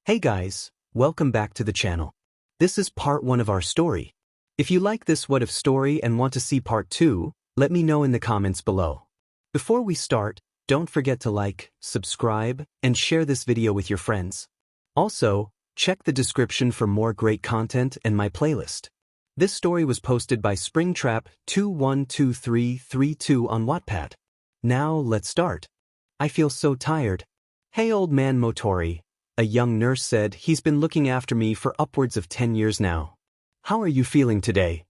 Hey guys, welcome back to the channel. This is part 1 of our story. If you like this what if story and want to see part 2, let me know in the comments below. Before we start, don't forget to like, subscribe, and share this video with your friends. Also, check the description for more great content and my playlist. This story was posted by Springtrap212332 on WhatIf. Now let's start. I feel so tired. Hey old man Motori, a young nurse said, he's been looking after me for upwards of 10 years now. How are you feeling today?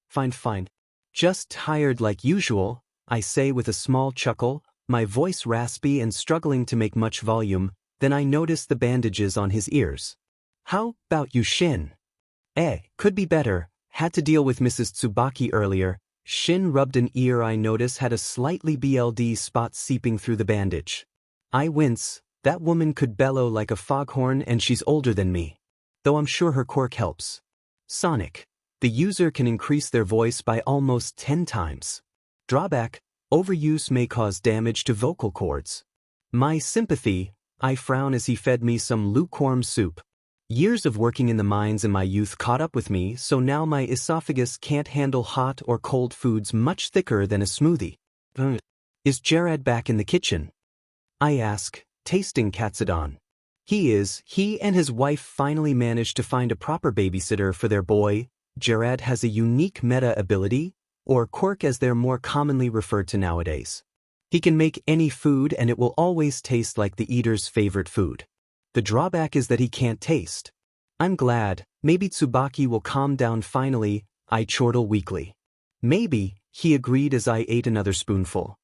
Fine. Just tired like usual, I say with a small chuckle, my voice raspy and struggling to make much volume. Then I notice the bandages on his ears. How about you, 𝐮𝐭𝐡𝐨𝐫? Could be better. Had to deal with Mrs. Tsubaki earlier. 𝐮 rubbed an ear I notice had a slightly BLD spot seeping through the bandage. I wince. That woman could bellow like a foghorn and she's older than me. Though I'm sure her quirk helps. Sonic. The user can increase their voice by almost 10 times. Drawback. Overuse may cause damage to vocal cords. My sympathy. I frown as he fed me some lukewarm soup. Years of working in the mines in my youth caught up with me, so now my esophagus can't handle hot or cold foods much thicker than a smoothie. Is 𝐬𝐻𝗓 back in the kitchen? I ask, tasting 𝐀𝐮𝐭𝐡𝐨𝐫. He and his wife finally managed to find a proper babysitter for their boy. 𝐬𝐻𝗓 has a unique meta ability, or quirk as they're more commonly referred to nowadays. He can make any food and it will always taste like the eater's favorite food. The drawback is that he can't taste. I'm glad, maybe Tsubaki will calm down finally, I chortle weakly. Maybe, he agreed as I ate another spoonful.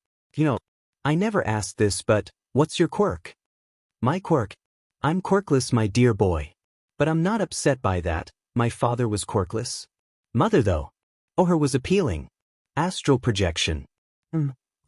I never asked this, but what's your quirk? My quirk? I'm quirkless, my dear boy. But I'm not upset by that. My father was quirkless. Mother though. Oh, her was appealing. Astral projection.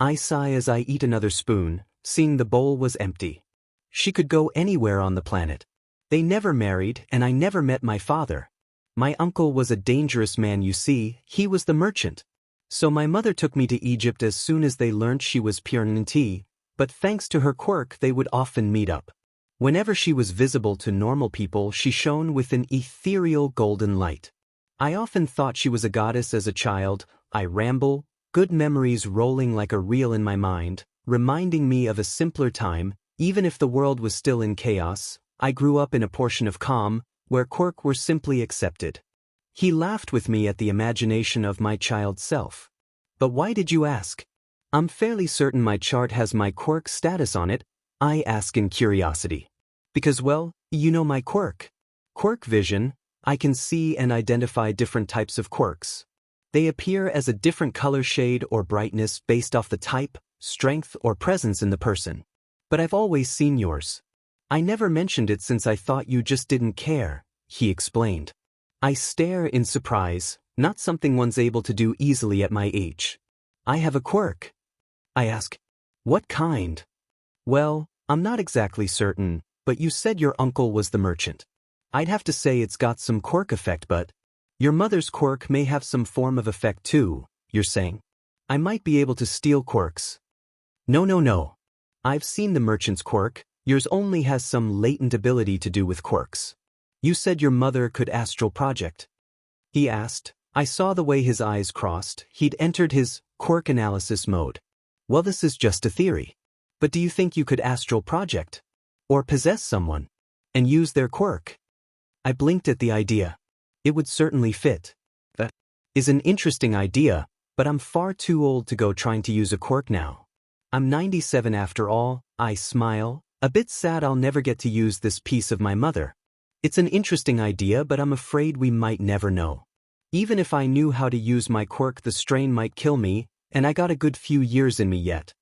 I sigh as I eat another spoon, seeing the bowl was empty. She could go anywhere on the planet. They never married and I never met my father. My uncle was a dangerous man, you see, he was the merchant. So my mother took me to Egypt as soon as they learnt she was 𝗫𝗏, but thanks to her quirk they would often meet up. Whenever she was visible to normal people she shone with an ethereal golden light. I often thought she was a goddess as a child. I ramble, good memories rolling like a reel in my mind, reminding me of a simpler time. Even if the world was still in chaos, I grew up in a portion of calm, where quirk were simply accepted. He laughed with me at the imagination of my child self. But why did you ask? I'm fairly certain my chart has my quirk status on it, I ask in curiosity. Because well, you know my quirk. Quirk vision, I can see and identify different types of quirks. They appear as a different color shade or brightness based off the type, strength or presence in the person. But I've always seen yours. I never mentioned it since I thought you just didn't care, he explained. I stare in surprise, not something one's able to do easily at my age. I have a quirk. I ask, what kind? Well, I'm not exactly certain, but you said your uncle was the merchant. I'd have to say it's got some quirk effect, but your mother's quirk may have some form of effect too, you're saying? I might be able to steal quirks. No. I've seen the merchant's quirk, yours only has some latent ability to do with quirks. You said your mother could astral project? He asked. I saw the way his eyes crossed, he'd entered his quirk analysis mode. Well, this is just a theory. But do you think you could astral project? Or possess someone? And use their quirk? I blinked at the idea. It would certainly fit. That is an interesting idea, but I'm far too old to go trying to use a quirk now. I'm 97 after all, I smile, a bit sad I'll never get to use this piece of my mother. It's an interesting idea, but I'm afraid we might never know. Even if I knew how to use my quirk, the strain might kill me, and I got a good few years in me yet.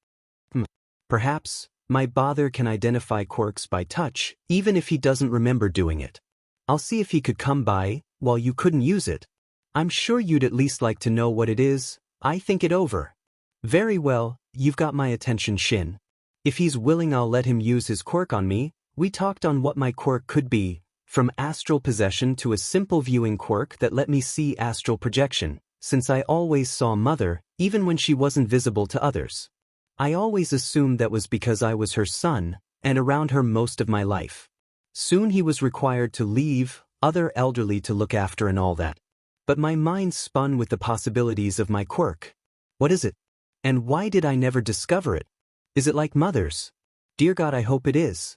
Perhaps, my father can identify quirks by touch, even if he doesn't remember doing it. I'll see if he could come by, while you couldn't use it. I'm sure you'd at least like to know what it is. I think it over. Very well, you've got my attention, 𝐮𝐭𝐡𝐨𝐫. If he's willing I'll let him use his quirk on me. We talked on what my quirk could be, from astral possession to a simple viewing quirk that let me see astral projection, since I always saw mother, even when she wasn't visible to others. I always assumed that was because I was her son, and around her most of my life. Soon he was required to leave, other elderly to look after and all that. But my mind spun with the possibilities of my quirk. What is it? And why did I never discover it? Is it like mother's? Dear God, I hope it is.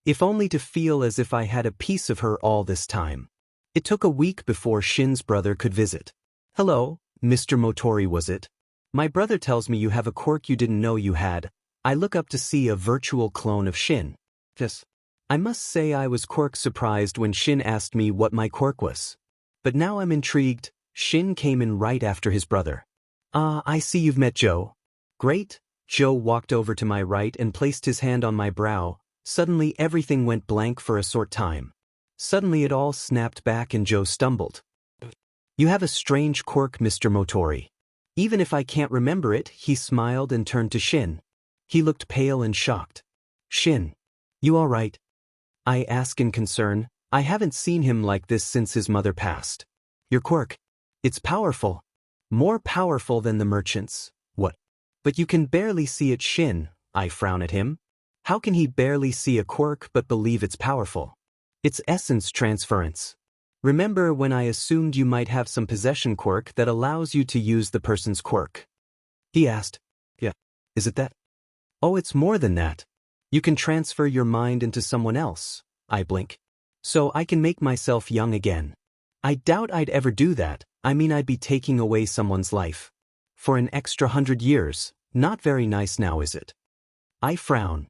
If only to feel as if I had a piece of her all this time. It took a week before Shin's brother could visit. Hello, Mr. Motori, was it? My brother tells me you have a quirk you didn't know you had. I look up to see a virtual clone of Shin. Yes. I must say I was quirk surprised when Shin asked me what my quirk was. But now I'm intrigued. Shin came in right after his brother. I see you've met Joe. Great. Joe walked over to my right and placed his hand on my brow. Suddenly everything went blank for a short time. Suddenly it all snapped back and Joe stumbled. You have a strange quirk, Mr. Motori. Even if I can't remember it, he smiled and turned to Shin. He looked pale and shocked. Shin. You all right? I asked in concern. I haven't seen him like this since his mother passed. Your quirk. It's powerful. More powerful than the merchant's. What? But you can barely see it, Shin. I frown at him. How can he barely see a quirk but believe it's powerful? It's essence transference. Remember when I assumed you might have some possession quirk that allows you to use the person's quirk? He asked. Yeah. Is it that? Oh, it's more than that. You can transfer your mind into someone else. I blink. So I can make myself young again. I doubt I'd ever do that. I mean, I'd be taking away someone's life. For an extra 100 years. Not very nice now, is it? I frown.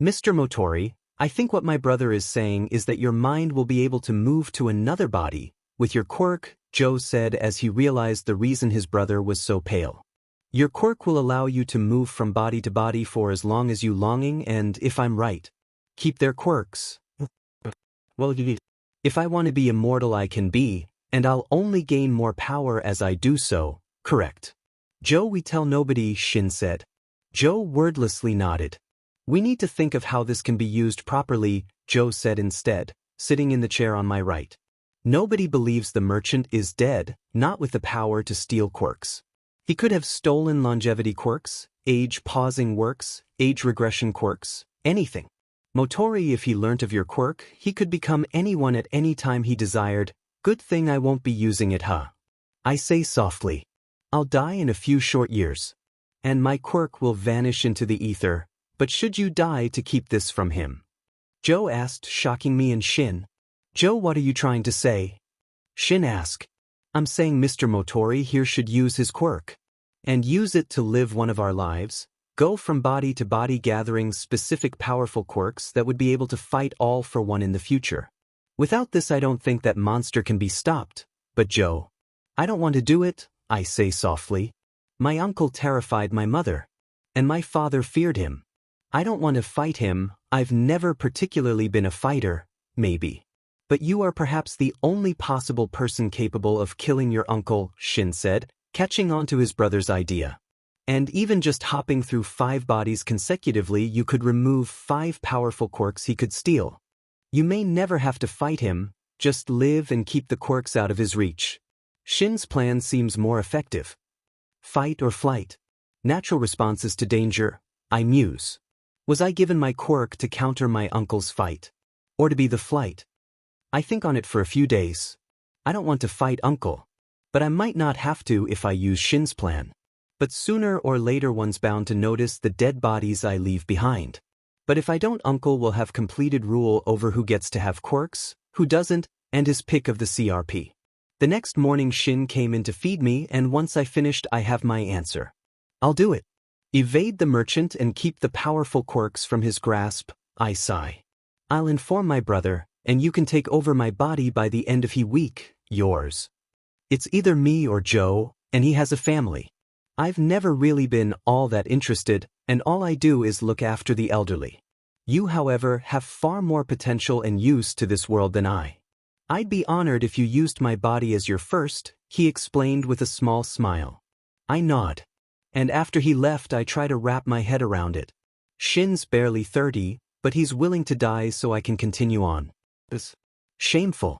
Mr. Motori, I think what my brother is saying is that your mind will be able to move to another body, with your quirk, Joe said as he realized the reason his brother was so pale. Your quirk will allow you to move from body to body for as long as you longing and, if I'm right, keep their quirks. Well, if I want to be immortal I can be, and I'll only gain more power as I do so, correct? Joe, we tell nobody, Shin said. Joe wordlessly nodded. We need to think of how this can be used properly, Joe said instead, sitting in the chair on my right. Nobody believes the merchant is dead, not with the power to steal quirks. He could have stolen longevity quirks, age-pausing works, age regression quirks, anything. Motori, if he learnt of your quirk, he could become anyone at any time he desired. Good thing I won't be using it, huh? I say softly. I'll die in a few short years. And my quirk will vanish into the ether. But should you die to keep this from him? Joe asked, shocking me and Shin. Joe, what are you trying to say? Shin asked. I'm saying Mr. Motori here should use his quirk. And use it to live one of our lives. Go from body to body gathering specific powerful quirks that would be able to fight all for one in the future. Without this I don't think that monster can be stopped. But Joe. I don't want to do it, I say softly. My uncle terrified my mother. And my father feared him. I don't want to fight him. I've never particularly been a fighter, maybe. But you are perhaps the only possible person capable of killing your uncle, Shin said, catching on to his brother's idea. And even just hopping through 5 bodies consecutively you could remove 5 powerful quirks he could steal. You may never have to fight him, just live and keep the quirks out of his reach. Shin's plan seems more effective. Fight or flight. Natural responses to danger, I muse. Was I given my quirk to counter my uncle's fight? Or to be the flight? I think on it for a few days. I don't want to fight uncle. But I might not have to if I use Shin's plan. But sooner or later one's bound to notice the dead bodies I leave behind. But if I don't, uncle will have completed rule over who gets to have quirks, who doesn't, and his pick of the CRP. The next morning Shin came in to feed me and once I finished I have my answer. I'll do it. Evade the merchant and keep the powerful quirks from his grasp, I sigh. I'll inform my brother, and you can take over my body by the end of the week, yours. It's either me or Joe, and he has a family. I've never really been all that interested, and all I do is look after the elderly. You, however, have far more potential and use to this world than I. I'd be honored if you used my body as your first, he explained with a small smile. I nod. And after he left I try to wrap my head around it. Shin's barely 30, but he's willing to die so I can continue on. It's shameful.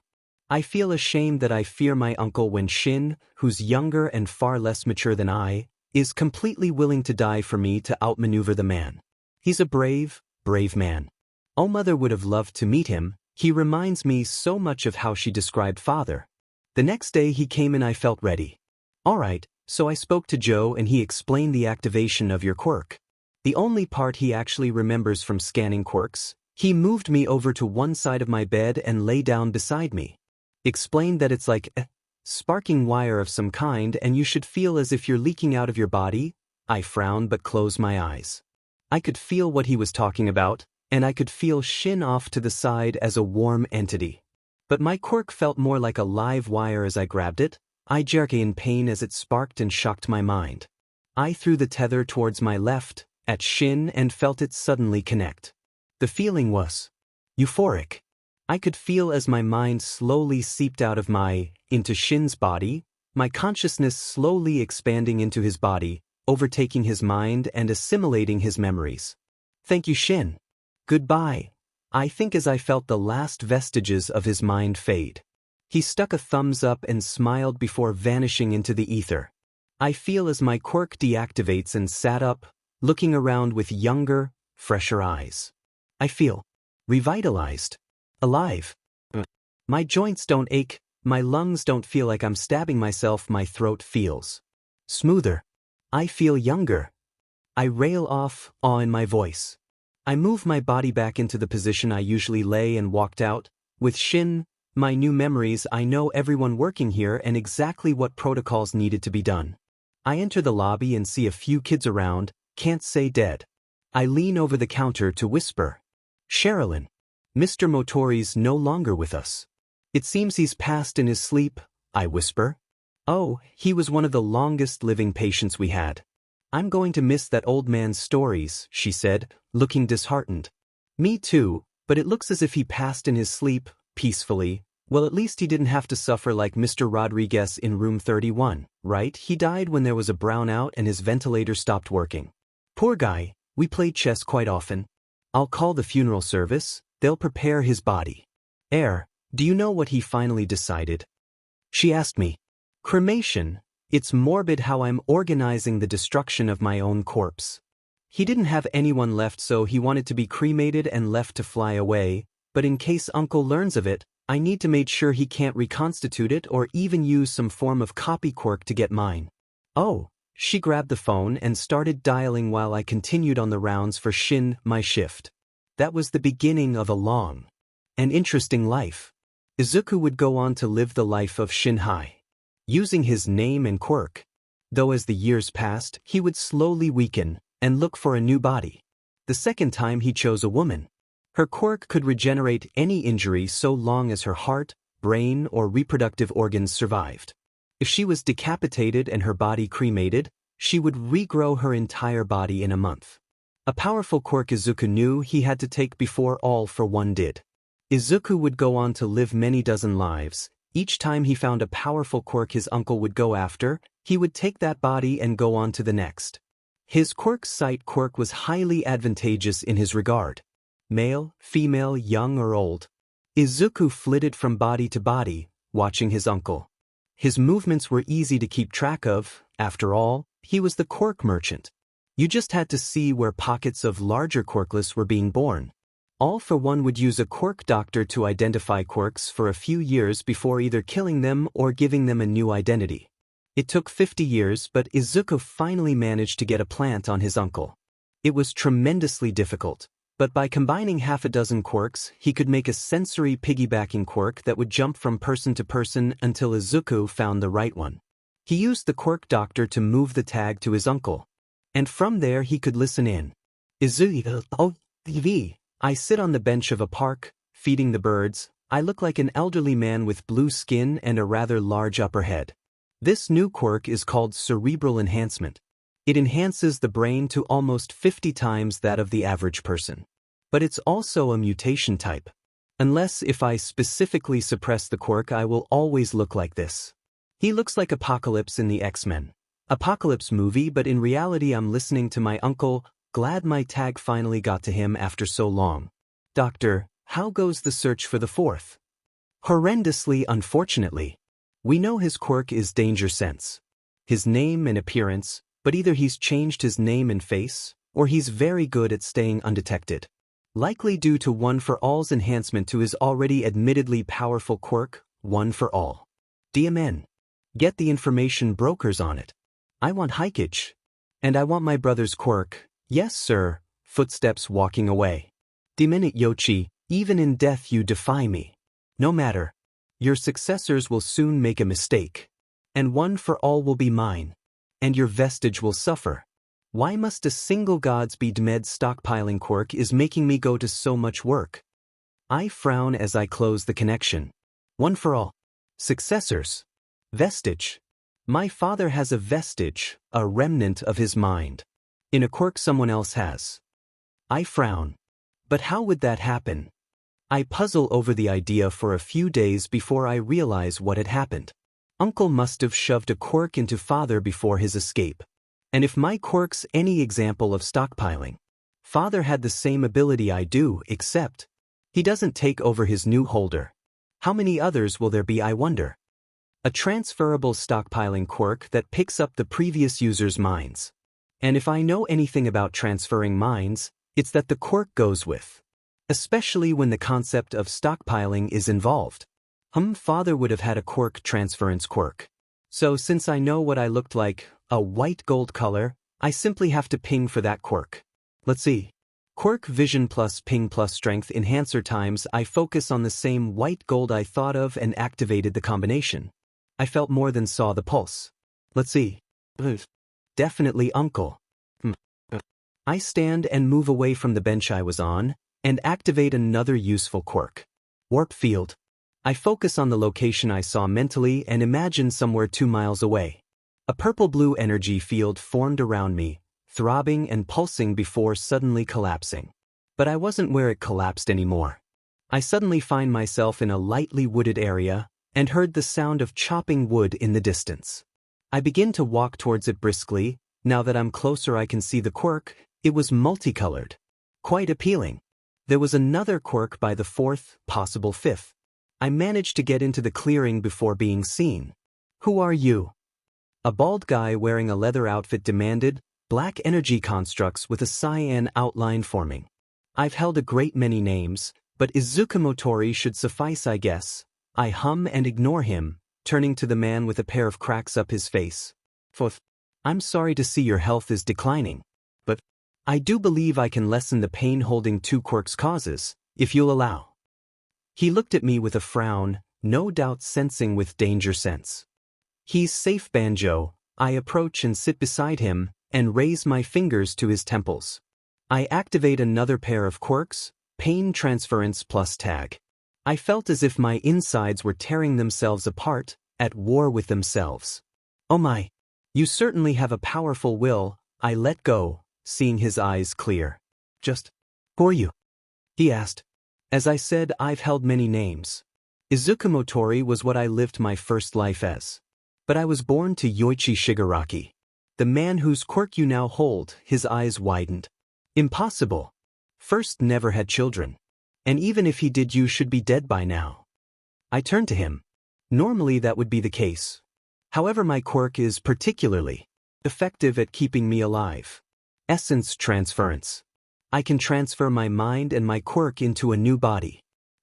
I feel ashamed that I fear my uncle when Shin, who's younger and far less mature than I, is completely willing to die for me to outmaneuver the man. He's a brave, brave man. Oh, mother would have loved to meet him, He reminds me so much of how she described father. The next day he came and I felt ready. Alright, so I spoke to Joe and he explained the activation of your quirk. The only part he actually remembers from scanning quirks, he moved me over to one side of my bed and lay down beside me. Explained that it's like a sparking wire of some kind and you should feel as if you're leaking out of your body. I frowned but closed my eyes. I could feel what he was talking about, and I could feel Shin off to the side as a warm entity. But my quirk felt more like a live wire as I grabbed it. I jerked in pain as it sparked and shocked my mind. I threw the tether towards my left, at Shin, and felt it suddenly connect. The feeling was euphoric. I could feel as my mind slowly seeped out of into Shin's body, my consciousness slowly expanding into his body, overtaking his mind and assimilating his memories. Thank you, Shin. Goodbye, I think, as I felt the last vestiges of his mind fade. He stuck a thumbs up and smiled before vanishing into the ether. I feel as my quirk deactivates and sat up, looking around with younger, fresher eyes. I feel revitalized, alive. My joints don't ache, my lungs don't feel like I'm stabbing myself, my throat feels smoother. I feel younger. I rail off, awe in my voice. I move my body back into the position I usually lay and walked out. With Shin, my new memories, I know everyone working here and exactly what protocols needed to be done. I enter the lobby and see a few kids around, can't say dead. I lean over the counter to whisper. Sherilyn, Mr. Motori's no longer with us. It seems he's passed in his sleep, I whisper. Oh, he was one of the longest living patients we had. I'm going to miss that old man's stories, she said, looking disheartened. Me too, but it looks as if he passed in his sleep, peacefully. Well, at least he didn't have to suffer like Mr. Rodriguez in room 31, right? He died when there was a brownout and his ventilator stopped working. Poor guy, we played chess quite often. I'll call the funeral service, they'll prepare his body. Do you know what he finally decided? She asked me. Cremation. It's morbid how I'm organizing the destruction of my own corpse. He didn't have anyone left, so he wanted to be cremated and left to fly away, but in case Uncle learns of it, I need to make sure he can't reconstitute it or even use some form of copy quirk to get mine. Oh, she grabbed the phone and started dialing while I continued on the rounds for Shin, my shift. That was the beginning of a long and interesting life. Izuku would go on to live the life of Shinhai, using his name and quirk. Though as the years passed, he would slowly weaken and look for a new body. The second time he chose a woman. Her quirk could regenerate any injury so long as her heart, brain, or reproductive organs survived. If she was decapitated and her body cremated, she would regrow her entire body in a month. A powerful quirk Izuku knew he had to take before All for One did. Izuku would go on to live many dozen lives. Each time he found a powerful quirk his uncle would go after, he would take that body and go on to the next. His quirk's sight quirk was highly advantageous in his regard. Male, female, young or old. Izuku flitted from body to body, watching his uncle. His movements were easy to keep track of. After all, he was the quirk merchant. You just had to see where pockets of larger quirkless were being born. All for One would use a quirk doctor to identify quirks for a few years before either killing them or giving them a new identity. It took 50 years, but Izuku finally managed to get a plant on his uncle. It was tremendously difficult, but by combining half a dozen quirks, he could make a sensory piggybacking quirk that would jump from person to person until Izuku found the right one. He used the quirk doctor to move the tag to his uncle, and from there he could listen in. Izuku, I sit on the bench of a park, feeding the birds. I look like an elderly man with blue skin and a rather large upper head. This new quirk is called cerebral enhancement. It enhances the brain to almost 50 times that of the average person. But it's also a mutation type. Unless if I specifically suppress the quirk, I will always look like this. He looks like Apocalypse in the X-Men Apocalypse movie, but in reality I'm listening to my uncle. Glad my tag finally got to him after so long. Doctor, how goes the search for the fourth? Horrendously, unfortunately. We know his quirk is danger sense. His name and appearance, but either he's changed his name and face, or he's very good at staying undetected. Likely due to One for All's enhancement to his already admittedly powerful quirk, One for All. DMN. Get the information brokers on it. I want 𝐻𝐿𝐻𝐿. And I want my brother's quirk. Yes, sir. Footsteps walking away. Deminute Yoshi, even in death you defy me. No matter. Your successors will soon make a mistake. And One for All will be mine. And your vestige will suffer. Why must a single gods be demed stockpiling quirk is making me go to so much work. I frown as I close the connection. One for All. Successors. Vestige. My father has a vestige, a remnant of his mind. In a quirk someone else has. I frown. But how would that happen? I puzzle over the idea for a few days before I realize what had happened. Uncle must have shoved a quirk into father before his escape. And if my quirk's any example of stockpiling, father had the same ability I do, except he doesn't take over his new holder. How many others will there be, I wonder? A transferable stockpiling quirk that picks up the previous user's minds. And if I know anything about transferring minds, it's that the quirk goes with. Especially when the concept of stockpiling is involved. Father would have had a quirk transference quirk. So since I know what I looked like, a white gold color, I simply have to ping for that quirk. Let's see. Quirk vision plus ping plus strength enhancer times I focus on the same white gold I thought of and activated the combination. I felt more than saw the pulse. Let's see. Definitely uncle. I stand and move away from the bench I was on, and activate another useful quirk. Warp field. I focus on the location I saw mentally and imagine somewhere 2 miles away. A purple-blue energy field formed around me, throbbing and pulsing before suddenly collapsing. But I wasn't where it collapsed anymore. I suddenly find myself in a lightly wooded area, and heard the sound of chopping wood in the distance. I begin to walk towards it briskly. Now that I'm closer I can see the quirk. It was multicolored. Quite appealing. There was another quirk by the 4th, possible 5th. I managed to get into the clearing before being seen. Who are you? A bald guy wearing a leather outfit demanded, black energy constructs with a cyan outline forming. I've held a great many names, but Izuku Motori should suffice, I guess. I hum and ignore him, turning to the man with a pair of cracks up his face. Fourth. I'm sorry to see your health is declining. But I do believe I can lessen the pain holding 2 quirks causes, if you'll allow. He looked at me with a frown, no doubt sensing with danger sense. He's safe, Banjo. I approach and sit beside him, and raise my fingers to his temples. I activate another pair of quirks, pain transference plus tag. I felt as if my insides were tearing themselves apart, at war with themselves. Oh my. You certainly have a powerful will. I let go, seeing his eyes clear. Just, who are you? He asked. As I said, I've held many names. Izuku Motori was what I lived my first life as. But I was born to Yoichi Shigaraki. The man whose quirk you now hold. His eyes widened. Impossible. First never had children. And even if he did, you should be dead by now. I turned to him. Normally that would be the case. However, my quirk is particularly effective at keeping me alive. Essence transference. I can transfer my mind and my quirk into a new body.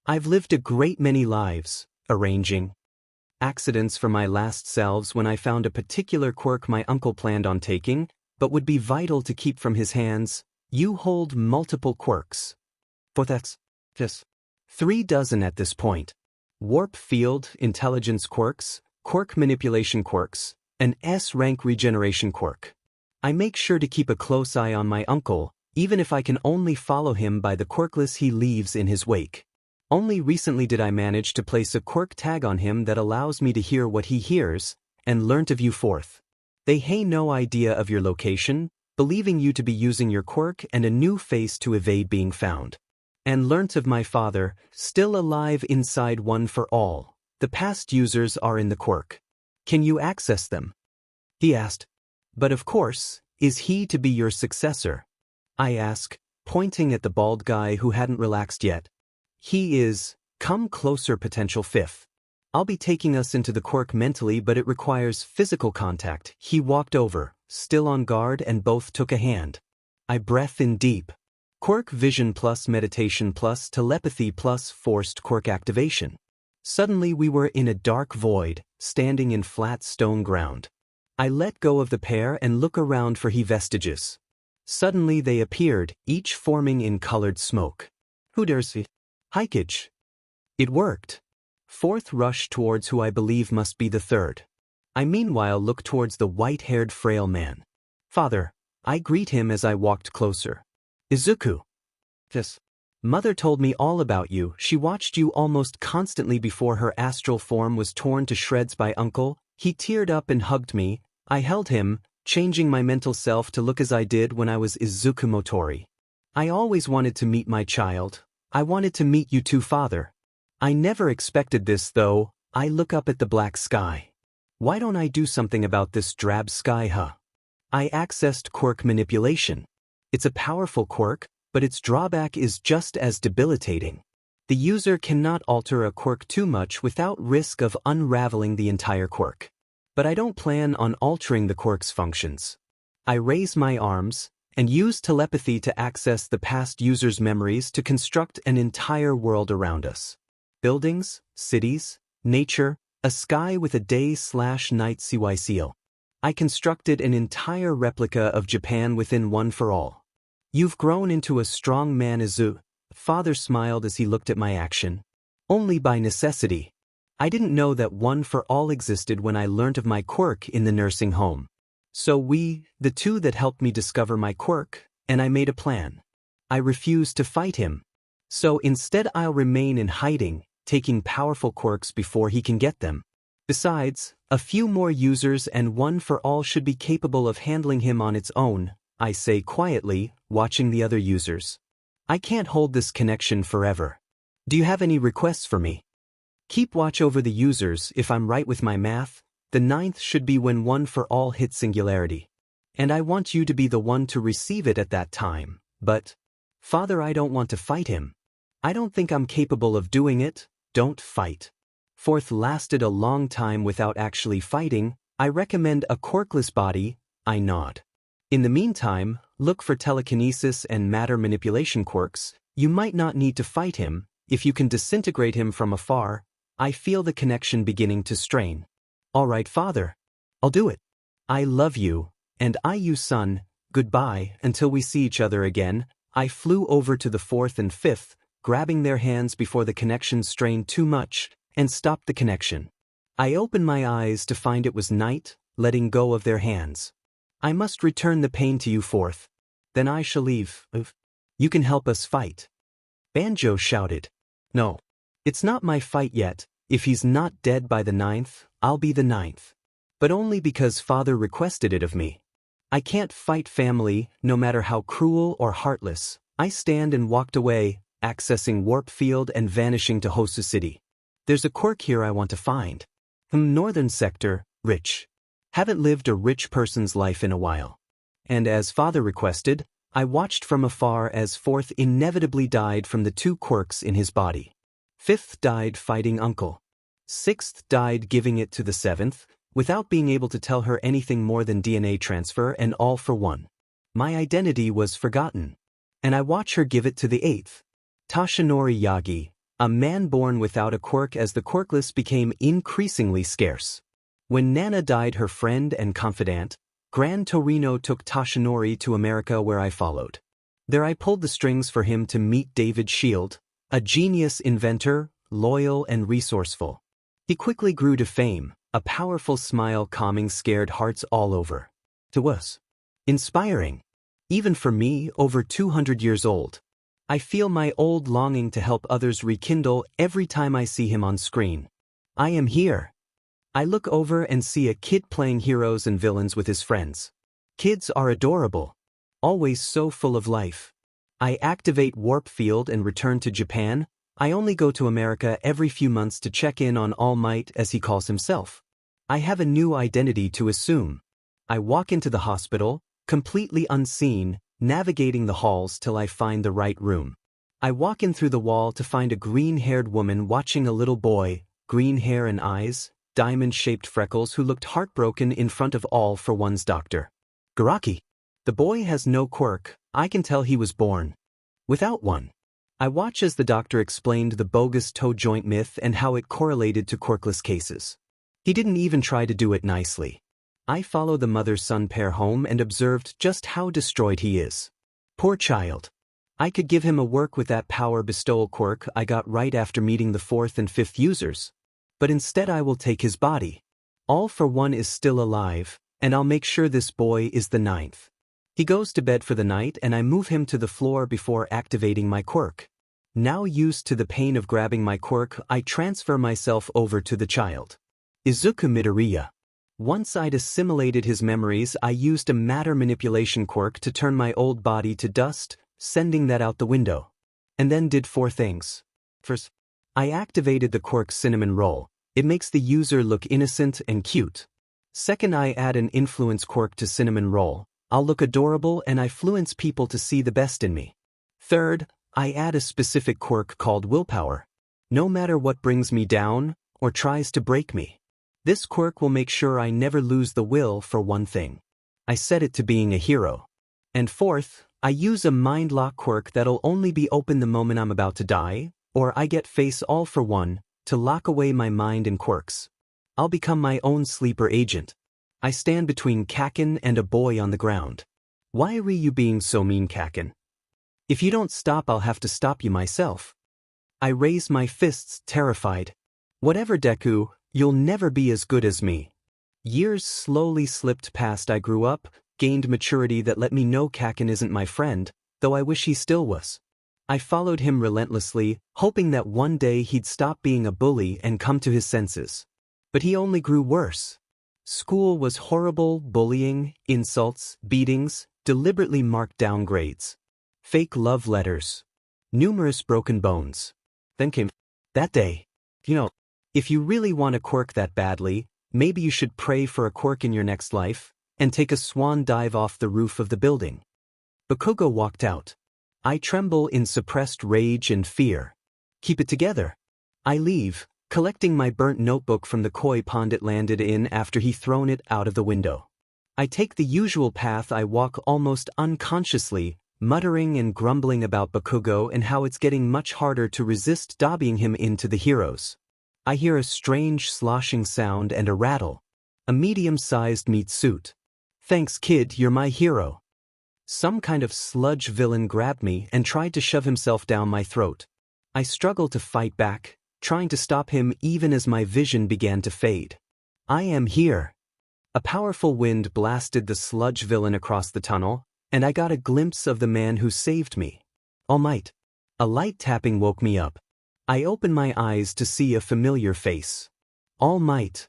I've lived a great many lives, arranging accidents for my last selves when I found a particular quirk my uncle planned on taking, but would be vital to keep from his hands. You hold multiple quirks. For that's just 3 dozen at this point. Warp field, intelligence quirks, quirk manipulation quirks, an S-rank regeneration quirk. I make sure to keep a close eye on my uncle, even if I can only follow him by the quirkless he leaves in his wake. Only recently did I manage to place a quirk tag on him that allows me to hear what he hears, and learn to view forth. They have no idea of your location, believing you to be using your quirk and a new face to evade being found. And learnt of my father, still alive inside One for All. The past users are in the quirk. Can you access them? He asked. But of course, is he to be your successor? I ask, pointing at the bald guy who hadn't relaxed yet. He is. Come closer, potential 5th. I'll be taking us into the quirk mentally, but it requires physical contact. He walked over, still on guard, and both took a hand. I breathed in deep. Quirk vision plus meditation plus telepathy plus forced quirk activation. Suddenly we were in a dark void, standing in flat stone ground. I let go of the pair and look around for vestiges. Suddenly they appeared, each forming in colored smoke. 𝐻𝐮𝐭𝐡𝐨𝐫. It worked. Fourth rushed towards who I believe must be the third. I meanwhile look towards the white-haired frail man. Father, I greet him as I walked closer. Izuku. Yes. Mother told me all about you. She watched you almost constantly before her astral form was torn to shreds by Uncle. He teared up and hugged me. I held him, changing my mental self to look as I did when I was Izuku Motori. I always wanted to meet my child. I wanted to meet you too, Father. I never expected this, though. I look up at the black sky. Why don't I do something about this drab sky, huh? I accessed quirk manipulation. It's a powerful quirk, but its drawback is just as debilitating. The user cannot alter a quirk too much without risk of unraveling the entire quirk. But I don't plan on altering the quirk's functions. I raise my arms and use telepathy to access the past user's memories to construct an entire world around us. Buildings, cities, nature, a sky with a day/night 𝐒𝐮𝐦𝐸. I constructed an entire replica of Japan within One for All. You've grown into a strong man, Izuku. Father smiled as he looked at my action. Only by necessity. I didn't know that One for All existed when I learnt of my quirk in the nursing home. So the two that helped me discover my quirk, and I made a plan. I refused to fight him. So instead I'll remain in hiding, taking powerful quirks before he can get them. Besides, a few more users and One for All should be capable of handling him on its own, I say quietly, watching the other users. I can't hold this connection forever. Do you have any requests for me? Keep watch over the users. If I'm right with my math, the 9th should be when One for All hits singularity. And I want you to be the one to receive it at that time. But, Father, I don't want to fight him. I don't think I'm capable of doing it. Don't fight. 4th lasted a long time without actually fighting. I recommend a quirkless body. I nod. In the meantime, look for telekinesis and matter manipulation quirks. You might not need to fight him. If you can disintegrate him from afar, I feel the connection beginning to strain. All right, Father. I'll do it. I love you, and you, son. Goodbye, until we see each other again. I flew over to the 4th and 5th, grabbing their hands before the connection strained too much, and stopped the connection. I opened my eyes to find it was night, letting go of their hands. I must return the pain to you, 4th. Then I shall leave. You can help us fight. Banjo shouted. No. It's not my fight yet. If he's not dead by the 9th, I'll be the 9th. But only because Father requested it of me. I can't fight family, no matter how cruel or heartless. I stand and walked away, accessing warp field and vanishing to Hosu City. There's a quirk here I want to find. Northern sector, rich. Haven't lived a rich person's life in a while. And as Father requested, I watched from afar as 4th inevitably died from the 2 quirks in his body. 5th died fighting Uncle. 6th died giving it to the 7th, without being able to tell her anything more than DNA transfer and all for one. My identity was forgotten. And I watch her give it to the 8th. 𝐶𝐮𝐼𝐸, a man born without a quirk, as the quirkless became increasingly scarce. When Nana died, her friend and confidant, Gran Torino took 𝐶𝐮𝐼𝐸 to America, where I followed. There I pulled the strings for him to meet David Shield, a genius inventor, loyal and resourceful. He quickly grew to fame, a powerful smile calming scared hearts all over. It was inspiring. Even for me, over 200 years old. I feel my old longing to help others rekindle every time I see him on screen. I am here. I look over and see a kid playing heroes and villains with his friends. Kids are adorable. Always so full of life. I activate Warp Field and return to Japan. I only go to America every few months to check in on All Might, as he calls himself. I have a new identity to assume. I walk into the hospital, completely unseen, navigating the halls till I find the right room. I walk in through the wall to find a green-haired woman watching a little boy, green hair and eyes, diamond-shaped freckles, who looked heartbroken in front of All for One's doctor. Garaki. The boy has no quirk. I can tell he was born. Without one. I watch as the doctor explained the bogus toe joint myth and how it correlated to quirkless cases. He didn't even try to do it nicely. I follow the mother-son pair home and observed just how destroyed he is. Poor child. I could give him a work with that power bestowal quirk I got right after meeting the 4th and 5th users. But instead I will take his body. All for One is still alive, and I'll make sure this boy is the 9th. He goes to bed for the night and I move him to the floor before activating my quirk. Now used to the pain of grabbing my quirk, I transfer myself over to the child. Izuku Midoriya. Once I'd assimilated his memories, I used a matter manipulation quirk to turn my old body to dust, sending that out the window. And then did 4 things. First, I activated the quirk 𝐮𝐼𝐻. It makes the user look innocent and cute. Second, I add an influence quirk to 𝐮𝐼𝐻. I'll look adorable and I influence people to see the best in me. Third, I add a specific quirk called willpower. No matter what brings me down or tries to break me, this quirk will make sure I never lose the will for one thing. I set it to being a hero. And fourth, I use a mind lock quirk that'll only be open the moment I'm about to die, or I get face all for one, to lock away my mind and quirks. I'll become my own sleeper agent. I stand between 𝐀𝐮𝐭𝐡𝐨𝐫 and a boy on the ground. Why are you being so mean, 𝐀𝐮𝐭𝐡𝐨𝐫? If you don't stop, I'll have to stop you myself. I raise my fists, terrified. Whatever, Deku, you'll never be as good as me. Years slowly slipped past. I grew up, gained maturity that let me know 𝐀𝐿 isn't my friend, though I wish he still was. I followed him relentlessly, hoping that one day he'd stop being a bully and come to his senses. But he only grew worse. School was horrible: bullying, insults, beatings, deliberately marked down grades, fake love letters, numerous broken bones. Then came that day. If you really want a quirk that badly, maybe you should pray for a quirk in your next life, and take a swan dive off the roof of the building. 𝐒𝐮𝐽𝐽 walked out. I tremble in suppressed rage and fear. Keep it together. I leave, collecting my burnt notebook from the koi pond it landed in after he thrown it out of the window. I take the usual path. I walk almost unconsciously, muttering and grumbling about 𝐒𝐿𝐽𝐽 and how it's getting much harder to resist dobbying him into the heroes. I hear a strange sloshing sound and a rattle. A medium-sized meat suit. Thanks, kid, you're my hero. Some kind of sludge villain grabbed me and tried to shove himself down my throat. I struggled to fight back, trying to stop him even as my vision began to fade. I am here. A powerful wind blasted the sludge villain across the tunnel, and I got a glimpse of the man who saved me. All Might. A light tapping woke me up. I opened my eyes to see a familiar face. All Might.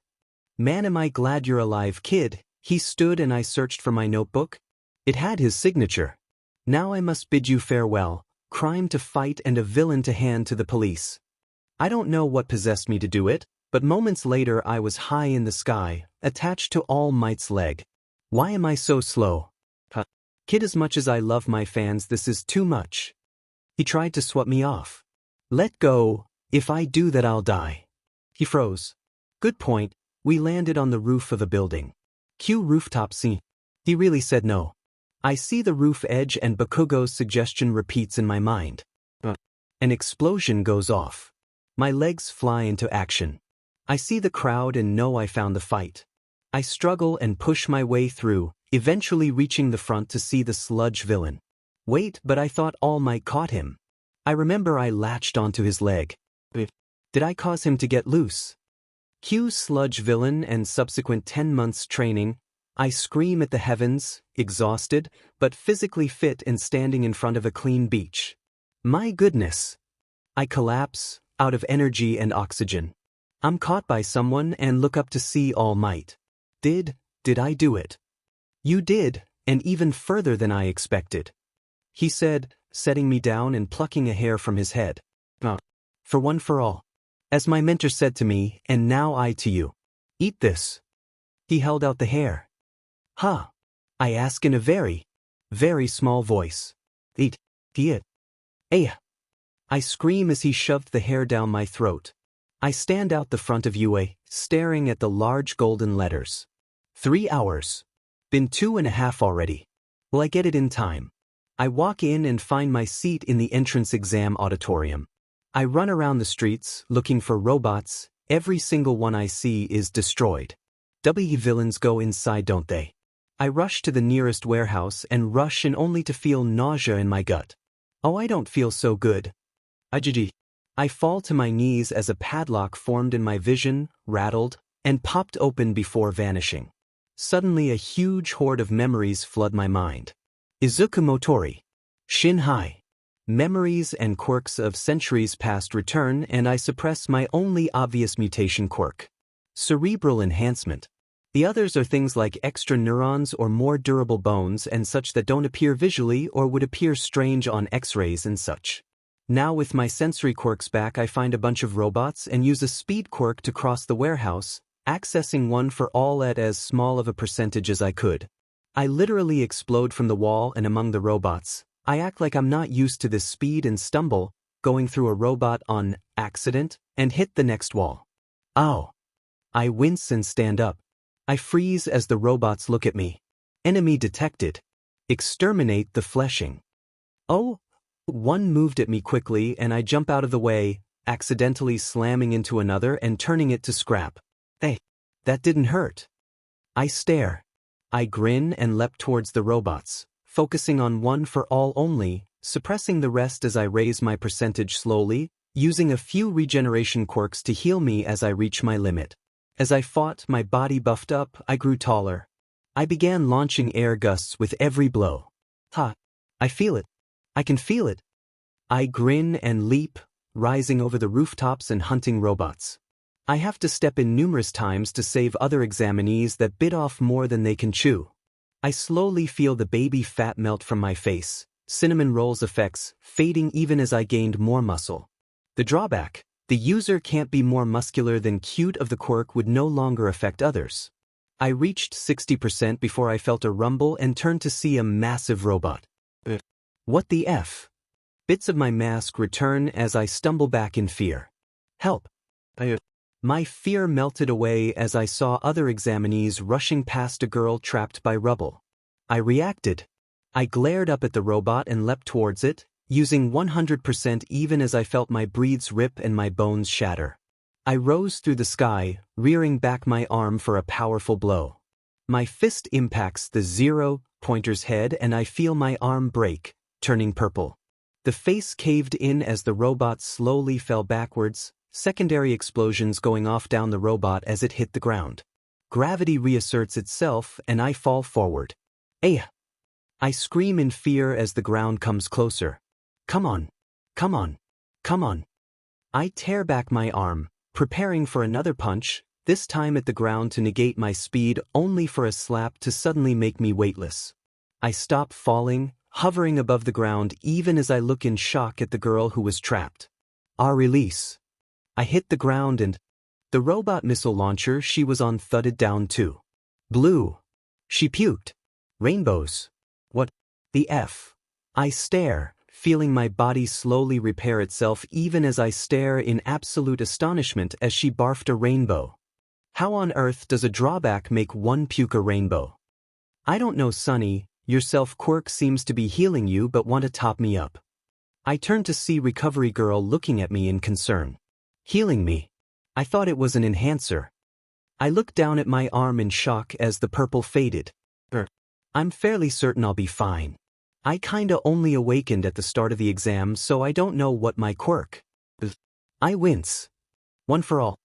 Man, am I glad you're alive, kid. He stood and I searched for my notebook. It had his signature. Now I must bid you farewell, crime to fight and a villain to hand to the police. I don't know what possessed me to do it, but moments later I was high in the sky, attached to All Might's leg. Why am I so slow? Kid, as much as I love my fans, this is too much. He tried to swat me off. Let go. If I do that, I'll die. He froze. Good point. We landed on the roof of a building. Cue rooftop scene. He really said no. I see the roof edge and 𝐒𝐿𝐽𝐽's suggestion repeats in my mind. An explosion goes off. My legs fly into action. I see the crowd and know I found the fight. I struggle and push my way through, eventually reaching the front to see the sludge villain. Wait, but I thought All Might caught him. I remember I latched onto his leg. Did I cause him to get loose? Cue sludge villain and subsequent 10 months training. I scream at the heavens, exhausted, but physically fit and standing in front of a clean beach. My goodness. I collapse, out of energy and oxygen. I'm caught by someone and look up to see All Might. Did I do it? You did, and even further than I expected. He said, setting me down and plucking a hair from his head. For one for all. As my mentor said to me, and now I to you. Eat this. He held out the hair. Huh? I ask in a very, very small voice. Eat it. I scream as he shoved the hair down my throat. I stand out the front of UA, staring at the large golden letters. 3 hours. Been 2.5 already. Will I get it in time? I walk in and find my seat in the entrance exam auditorium. I run around the streets, looking for robots. Every single one I see is destroyed. Villains go inside, don't they? I rush to the nearest warehouse and rush in only to feel nausea in my gut. Oh, I don't feel so good. I fall to my knees as a padlock formed in my vision, rattled, and popped open before vanishing. Suddenly a huge horde of memories flood my mind. Izuku Motori. Shinhai. Memories and quirks of centuries past return, and I suppress my only obvious mutation quirk. Cerebral enhancement. The others are things like extra neurons or more durable bones and such that don't appear visually or would appear strange on X-rays and such. Now with my sensory quirks back, I find a bunch of robots and use a speed quirk to cross the warehouse, accessing one for all at as small of a percentage as I could. I literally explode from the wall and among the robots. I act like I'm not used to this speed and stumble, going through a robot on accident, and hit the next wall. Ow! I wince and stand up. I freeze as the robots look at me. Enemy detected. Exterminate the fleshing. Oh! One moved at me quickly and I jump out of the way, accidentally slamming into another and turning it to scrap. Hey, that didn't hurt. I stare. I grin and leap towards the robots, focusing on one for all only, suppressing the rest as I raise my percentage slowly, using a few regeneration quirks to heal me as I reach my limit. As I fought, my body buffed up, I grew taller. I began launching air gusts with every blow. Ha! I feel it. I can feel it. I grin and leap, rising over the rooftops and hunting robots. I have to step in numerous times to save other examinees that bit off more than they can chew. I slowly feel the baby fat melt from my face, cinnamon rolls effects fading even as I gained more muscle. The drawback: the user can't be more muscular than cute of the quirk would no longer affect others. I reached 60% before I felt a rumble and turned to see a massive robot. What the F? Bits of my mask return as I stumble back in fear. Help! My fear melted away as I saw other examinees rushing past a girl trapped by rubble. I reacted. I glared up at the robot and leapt towards it, using 100% even as I felt my breaths rip and my bones shatter. I rose through the sky, rearing back my arm for a powerful blow. My fist impacts the 0 pointer's head and I feel my arm break, turning purple. The face caved in as the robot slowly fell backwards, secondary explosions going off down the robot as it hit the ground. Gravity reasserts itself and I fall forward. Ayah! I scream in fear as the ground comes closer. Come on! Come on! Come on! I tear back my arm, preparing for another punch, this time at the ground to negate my speed only for a slap to suddenly make me weightless. I stop falling, hovering above the ground even as I look in shock at the girl who was trapped. Our release. I hit the ground and the robot missile launcher she was on thudded down too. Blue. She puked. Rainbows. What the F? I stare, feeling my body slowly repair itself even as I stare in absolute astonishment as she barfed a rainbow. How on earth does a drawback make one puke a rainbow? I don't know, Sonny. Yourself Quirk seems to be healing you but want to top me up. I turned to see Recovery Girl looking at me in concern. Healing me? I thought it was an enhancer. I looked down at my arm in shock as the purple faded. I'm fairly certain I'll be fine. I kinda only awakened at the start of the exam, so I don't know what my quirk is. I wince. One for all.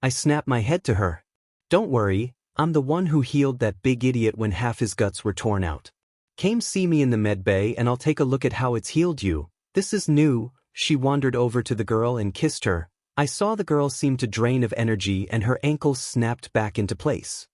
I snap my head to her. Don't worry, I'm the one who healed that big idiot when half his guts were torn out. Came see me in the med bay and I'll take a look at how it's healed you. This is new. She wandered over to the girl and kissed her. I saw the girl seem to drain of energy and her ankles snapped back into place.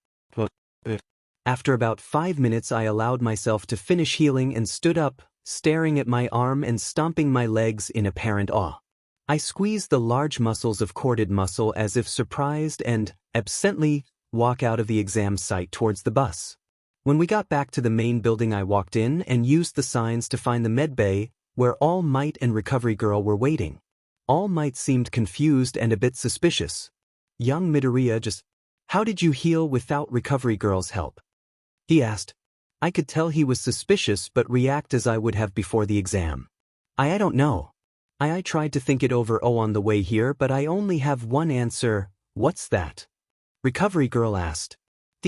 After about 5 minutes I allowed myself to finish healing and stood up, staring at my arm and stomping my legs in apparent awe. I squeezed the large muscles of corded muscle as if surprised and, absently, walk out of the exam site towards the bus. When we got back to the main building I walked in and used the signs to find the med bay, where All Might and Recovery Girl were waiting. All Might seemed confused and a bit suspicious. Young Midoriya just, how did you heal without Recovery Girl's help? He asked. I could tell he was suspicious but react as I would have before the exam. I don't know. I tried to think it over on the way here, but I only have one answer. What's that? Recovery Girl asked.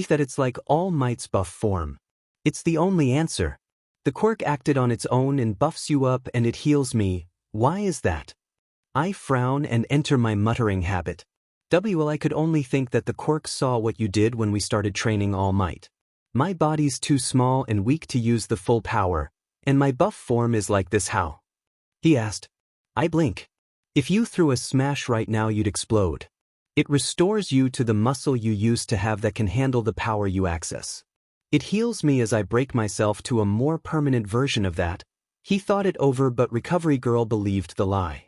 That it's like All Might's buff form. It's the only answer. The quirk acted on its own and buffs you up and it heals me. Why is that? I frown and enter my muttering habit. I could only think that the quirk saw what you did when we started training All Might. My body's too small and weak to use the full power, and my buff form is like this. How? He asked. I blink. If you threw a smash right now you'd explode. It restores you to the muscle you used to have that can handle the power you access. It heals me as I break myself to a more permanent version of that. He thought it over, but Recovery Girl believed the lie.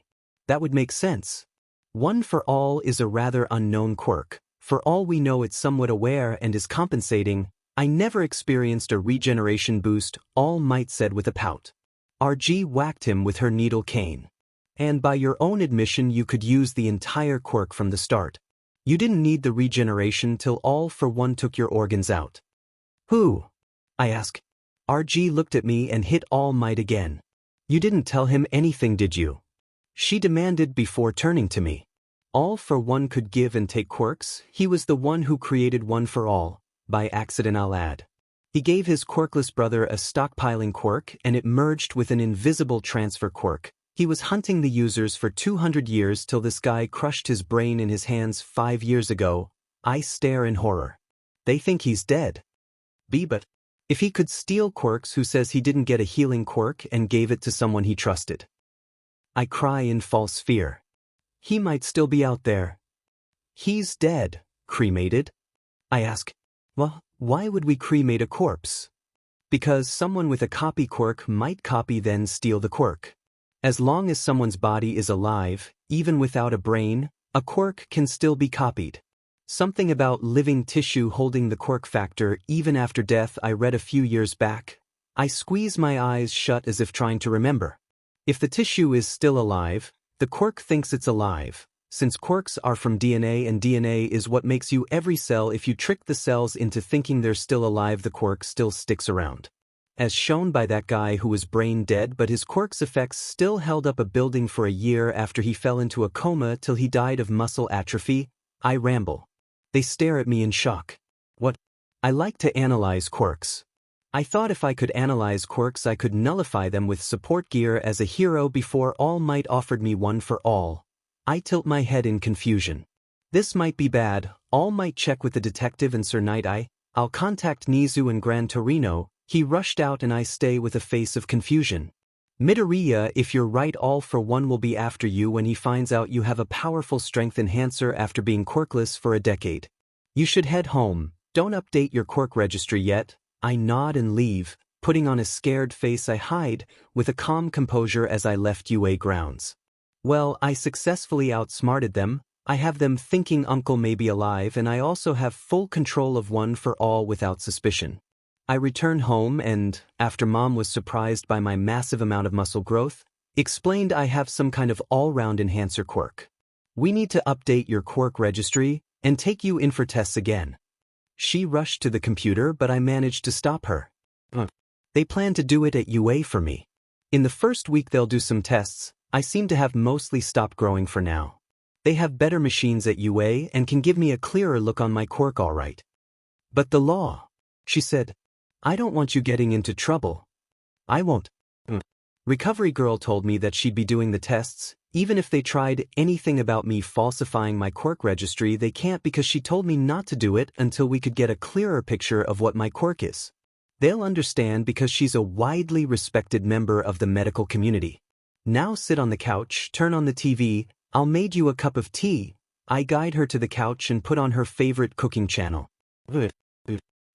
That would make sense. One for All is a rather unknown quirk. For all we know it's somewhat aware and is compensating. I never experienced a regeneration boost, All Might said with a pout. RG whacked him with her needle cane. And by your own admission you could use the entire quirk from the start. You didn't need the regeneration till All for One took your organs out. Who? I asked. RG looked at me and hit All Might again. You didn't tell him anything, did you? She demanded before turning to me. All for One could give and take quirks. He was the one who created One for All, by accident I'll add. He gave his quirkless brother a stockpiling quirk and it merged with an invisible transfer quirk. He was hunting the users for 200 years till this guy crushed his brain in his hands 5 years ago. I stare in horror. They think he's dead. But if he could steal quirks, who says he didn't get a healing quirk and gave it to someone he trusted? I cry in false fear. He might still be out there. He's dead. Cremated? I ask. Well, why would we cremate a corpse? Because someone with a copy quirk might copy then steal the quirk. As long as someone's body is alive, even without a brain, a quirk can still be copied. Something about living tissue holding the quirk factor even after death I read a few years back. I squeeze my eyes shut as if trying to remember. If the tissue is still alive, the quirk thinks it's alive. Since quirks are from DNA and DNA is what makes you every cell, if you trick the cells into thinking they're still alive, the quirk still sticks around. As shown by that guy who was brain dead, but his quirk's effects still held up a building for a year after he fell into a coma till he died of muscle atrophy. I ramble. They stare at me in shock. What? I like to analyze quirks. I thought if I could analyze quirks I could nullify them with support gear as a hero before All Might offered me One for All. I tilt my head in confusion. This might be bad. All Might check with the detective and 𝐒𝐮𝐬𝐷. I'll contact 𝐒𝐮𝐦𝐸𝐴𝐵 He rushed out and I stay with a face of confusion. Midoriya, if you're right, All for One will be after you when he finds out you have a powerful strength enhancer after being quirkless for a decade. You should head home. Don't update your quirk registry yet. I nod and leave, putting on a scared face. I hide, with a calm composure as I left UA grounds. Well, I successfully outsmarted them. I have them thinking Uncle may be alive, and I also have full control of One for All without suspicion. I return home and, after Mom was surprised by my massive amount of muscle growth, explained I have some kind of all-round enhancer quirk. We need to update your quirk registry and take you in for tests again. She rushed to the computer, but I managed to stop her. They plan to do it at UA for me. In the first week they'll do some tests. I seem to have mostly stopped growing for now. They have better machines at UA and can give me a clearer look on my quirk all right. But the law, she said. I don't want you getting into trouble. I won't. Recovery Girl told me that she'd be doing the tests. Even if they tried anything about me falsifying my quirk registry, they can't, because she told me not to do it until we could get a clearer picture of what my quirk is. They'll understand because she's a widely respected member of the medical community. Now sit on the couch, turn on the TV, I'll make you a cup of tea. I guide her to the couch and put on her favorite cooking channel.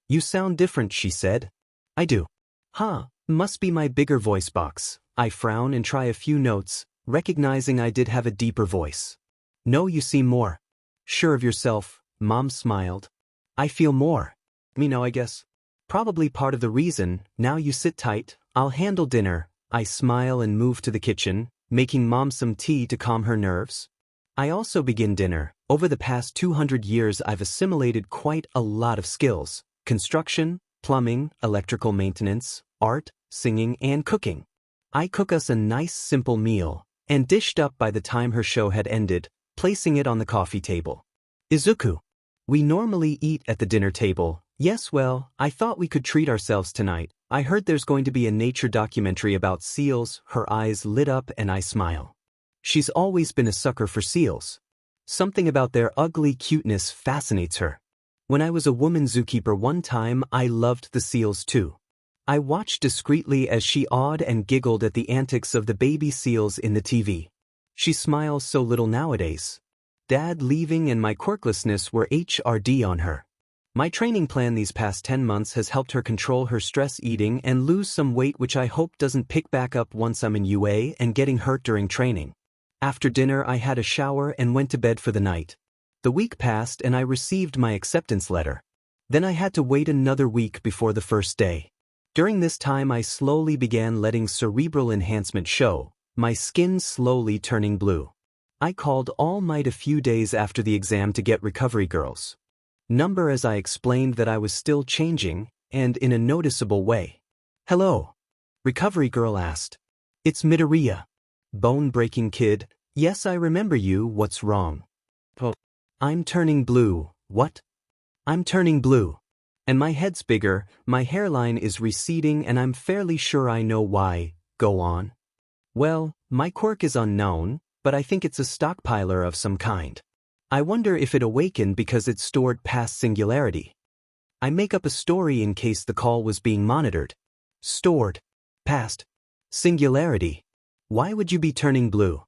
You sound different, she said. I do. Huh, must be my bigger voice box. I frown and try a few notes, recognizing I did have a deeper voice. No, you seem more sure of yourself, Mom smiled. I feel more. Me now, I guess. Probably part of the reason. Now you sit tight, I'll handle dinner. I smile and move to the kitchen, making Mom some tea to calm her nerves. I also begin dinner. Over the past 200 years I've assimilated quite a lot of skills. Construction, plumbing, electrical maintenance, art, singing, and cooking. I cook us a nice simple meal, and dished up by the time her show had ended, placing it on the coffee table. Izuku. We normally eat at the dinner table. Yes, well, I thought we could treat ourselves tonight. I heard there's going to be a nature documentary about seals. Her eyes lit up and I smile. She's always been a sucker for seals. Something about their ugly cuteness fascinates her. When I was a woman zookeeper one time, I loved the seals too. I watched discreetly as she awed and giggled at the antics of the baby seals in the TV. She smiles so little nowadays. Dad leaving and my quirklessness were HRD on her. My training plan these past 10 months has helped her control her stress eating and lose some weight, which I hope doesn't pick back up once I'm in UA and getting hurt during training. After dinner I had a shower and went to bed for the night. The week passed and I received my acceptance letter. Then I had to wait another week before the first day. During this time I slowly began letting cerebral enhancement show, my skin slowly turning blue. I called All Might a few days after the exam to get recovery girls. Number as I explained that I was still changing, and in a noticeable way. Hello. Recovery girl asked. It's Midoriya. Bone-breaking kid. Yes, I remember you. What's wrong? Oh. I'm turning blue. What? I'm turning blue. And my head's bigger, my hairline is receding, and I'm fairly sure I know why. Go on. Well, my quirk is unknown, but I think it's a stockpiler of some kind. I wonder if it awakened because it's stored past singularity. I make up a story in case the call was being monitored. Stored. Past. Singularity. Why would you be turning blue?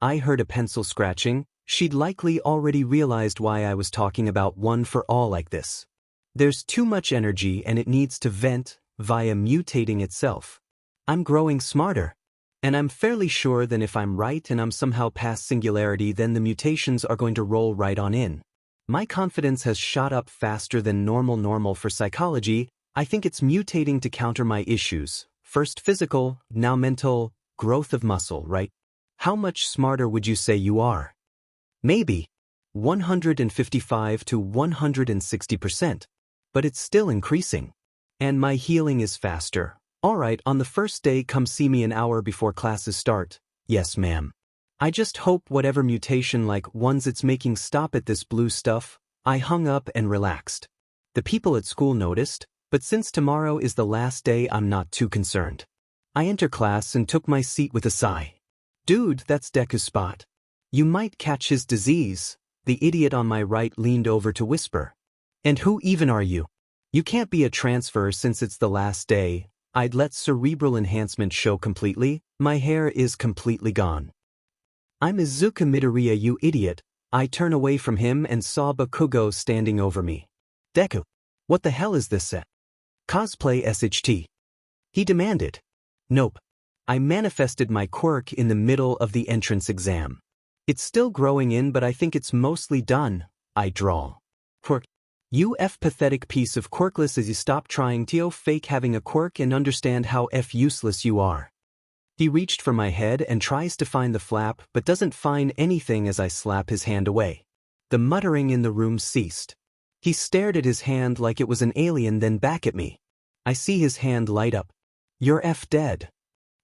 I heard a pencil scratching. She'd likely already realized why I was talking about one for all like this. There's too much energy and it needs to vent via mutating itself. I'm growing smarter. And I'm fairly sure that if I'm right and I'm somehow past singularity, then the mutations are going to roll right on in. My confidence has shot up faster than normal for psychology. I think it's mutating to counter my issues. First physical, now mental, growth of muscle, right? How much smarter would you say you are? Maybe 155 to 160%. But it's still increasing. And my healing is faster. Alright, on the first day come see me an hour before classes start. Yes, ma'am. I just hope whatever mutation like ones it's making stop at this blue stuff. I hung up and relaxed. The people at school noticed, but since tomorrow is the last day I'm not too concerned. I enter class and took my seat with a sigh. Dude, that's Deku's spot. You might catch his disease. The idiot on my right leaned over to whisper. And who even are you? You can't be a transfer since it's the last day. I'd let cerebral enhancement show completely. My hair is completely gone. I'm Izuku Midoriya, you idiot. I turn away from him and saw 𝐒𝐮𝐬𝐽 standing over me. Deku. What the hell is this set? Cosplay 𝐬𝐿. He demanded. Nope. I manifested my quirk in the middle of the entrance exam. It's still growing in, but I think it's mostly done. I drawl. Quirk. You pathetic piece of quirkless as you stop trying to fake having a quirk and understand how useless you are. He reached for my head and tries to find the flap but doesn't find anything as I slap his hand away. The muttering in the room ceased. He stared at his hand like it was an alien, then back at me. I see his hand light up. You're dead.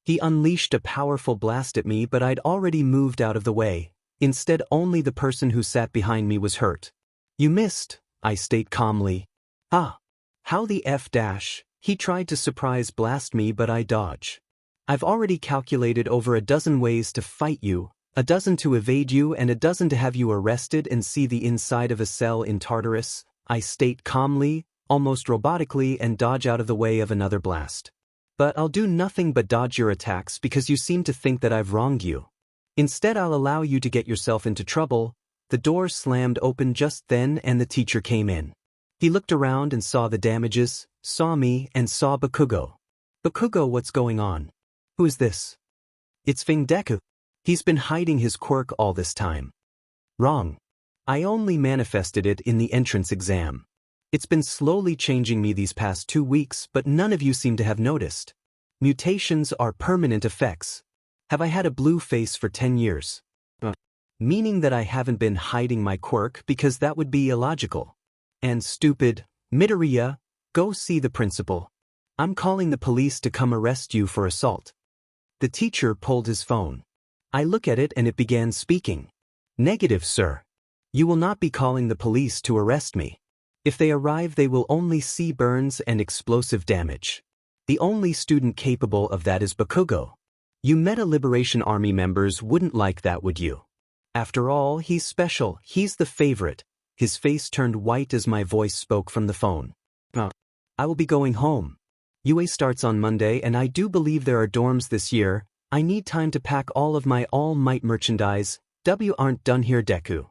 He unleashed a powerful blast at me, but I'd already moved out of the way. Instead, only the person who sat behind me was hurt. You missed, I state calmly. Ah. How the dash. He tried to surprise blast me, but I dodge. I've already calculated over a dozen ways to fight you, a dozen to evade you, and a dozen to have you arrested and see the inside of a cell in Tartarus, I state calmly, almost robotically, and dodge out of the way of another blast. But I'll do nothing but dodge your attacks because you seem to think that I've wronged you. Instead, I'll allow you to get yourself into trouble. The door slammed open just then and the teacher came in. He looked around and saw the damages, saw me, and saw 𝐒𝐮𝐬𝐽. 𝐒𝐮𝐽, what's going on? Who is this? It's Deku. He's been hiding his quirk all this time. Wrong. I only manifested it in the entrance exam. It's been slowly changing me these past 2 weeks, but none of you seem to have noticed. Mutations are permanent effects. Have I had a blue face for 10 years? Meaning that I haven't been hiding my quirk because that would be illogical. And stupid. Midoriya, Go see the principal. I'm calling the police to come arrest you for assault. The teacher pulled his phone. I look at it and it began speaking. Negative, sir. You will not be calling the police to arrest me. If they arrive, they will only see burns and explosive damage. The only student capable of that is 𝐒𝐿𝐵𝐾𝐽. You Meta Liberation Army members wouldn't like that, would you? After all, he's special, he's the favorite. His face turned white as my voice spoke from the phone. I will be going home. UA starts on Monday and I do believe there are dorms this year. I need time to pack all of my All Might merchandise. W aren't done here, Deku.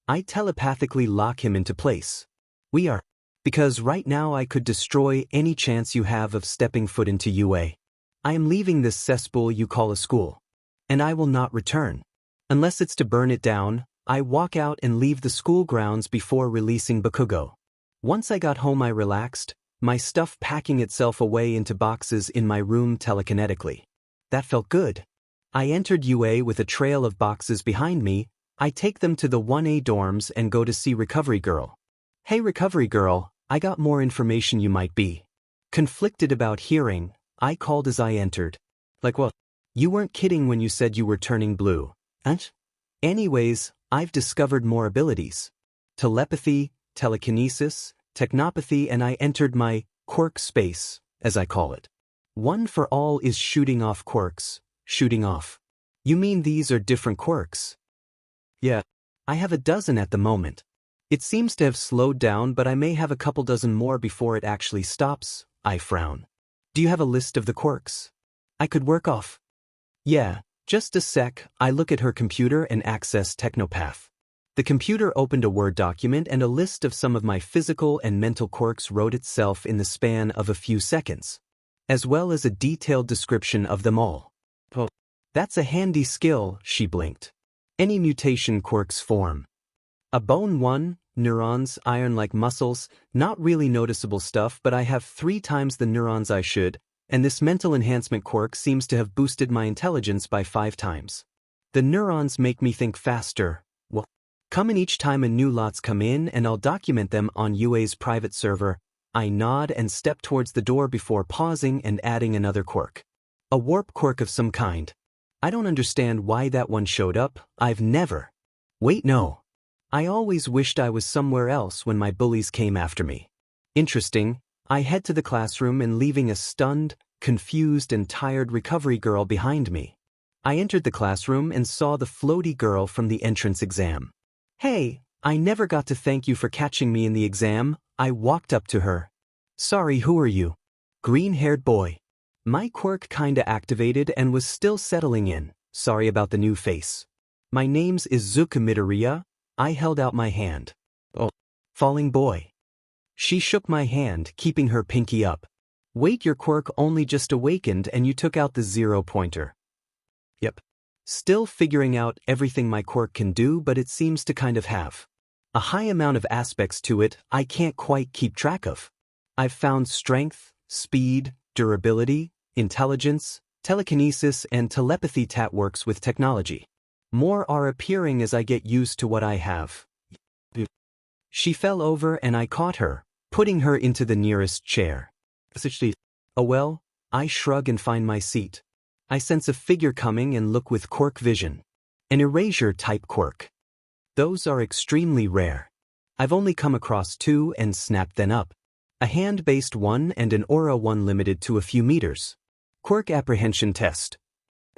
I telepathically lock him into place. We are. Because right now I could destroy any chance you have of stepping foot into UA. I am leaving this cesspool you call a school. And I will not return. Unless it's to burn it down. I walk out and leave the school grounds before releasing 𝐒𝐿𝐵𝐾𝐽. Once I got home I relaxed, my stuff packing itself away into boxes in my room telekinetically. That felt good. I entered UA with a trail of boxes behind me. I take them to the 1A dorms and go to see Recovery Girl. Hey Recovery Girl, I got more information you might be conflicted about hearing. I called as I entered. Like what? You weren't kidding when you said you were turning blue. Anyways, I've discovered more abilities. Telepathy, telekinesis, technopathy, and I entered my quirk space, as I call it. One for all is shooting off quirks. Shooting off. You mean these are different quirks? Yeah. I have a dozen at the moment. It seems to have slowed down, but I may have a couple dozen more before it actually stops. I frown. Do you have a list of the quirks I could work off? Yeah, just a sec. I look at her computer and access Technopath. The computer opened a Word document and a list of some of my physical and mental quirks wrote itself in the span of a few seconds, as well as a detailed description of them all. Oh, that's a handy skill, she blinked. Any mutation quirks form. A bone 1, neurons, iron-like muscles, not really noticeable stuff, but I have 3 times the neurons I should, and this mental enhancement quirk seems to have boosted my intelligence by 5 times. The neurons make me think faster. Well, come in each time a new lots come in and I'll document them on UA's private server. I nod and step towards the door before pausing and adding another quirk. A warp quirk of some kind. I don't understand why that one showed up. I've never. Wait, no. I always wished I was somewhere else when my bullies came after me. Interesting. I head to the classroom and leaving a stunned, confused and tired recovery girl behind me. I entered the classroom and saw the floaty girl from the entrance exam. Hey, I never got to thank you for catching me in the exam. I walked up to her. Sorry, who are you? Green-haired boy. My quirk kinda activated and was still settling in. Sorry about the new face. My name's Izuku Midoriya. I held out my hand. Oh, falling boy. She shook my hand, keeping her pinky up. Wait, your quirk only just awakened and you took out the 0-pointer. Yep. Still figuring out everything my quirk can do, but it seems to kind of have a high amount of aspects to it I can't quite keep track of. I've found strength, speed, durability, intelligence, telekinesis, and telepathy that works with technology. More are appearing as I get used to what I have. She fell over and I caught her, putting her into the nearest chair. Oh well, I shrug and find my seat. I sense a figure coming and look with quirk vision. An erasure-type quirk. Those are extremely rare. I've only come across 2 and snapped them up. A hand-based one and an aura one limited to a few meters. Quirk apprehension test.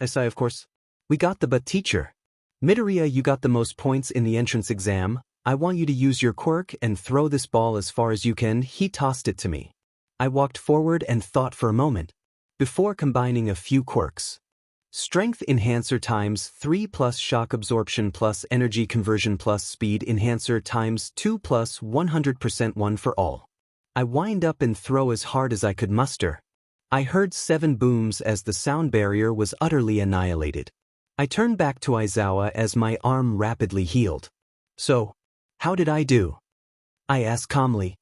SI, of course. We got the but teacher. Midoriya, you got the most points in the entrance exam. I want you to use your quirk and throw this ball as far as you can. He tossed it to me. I walked forward and thought for a moment, before combining a few quirks. Strength enhancer times 3 plus shock absorption plus energy conversion plus speed enhancer times 2 plus 100% one for all. I wind up and throw as hard as I could muster. I heard 7 booms as the sound barrier was utterly annihilated. I turned back to Aizawa as my arm rapidly healed. So, how did I do? I asked calmly.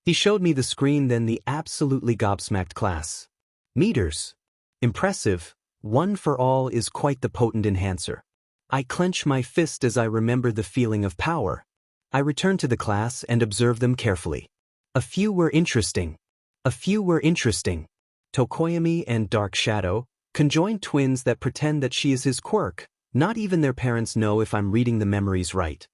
He showed me the screen, then the absolutely gobsmacked class. Meters. Impressive. 1 for all is quite the potent enhancer. I clench my fist as I remember the feeling of power. I return to the class and observe them carefully. A few were interesting. A few were interesting. 𝗀𝐻𝐼𝐸 and Dark Shadow, conjoined twins that pretend that she is his quirk. Not even their parents know if I'm reading the memories right.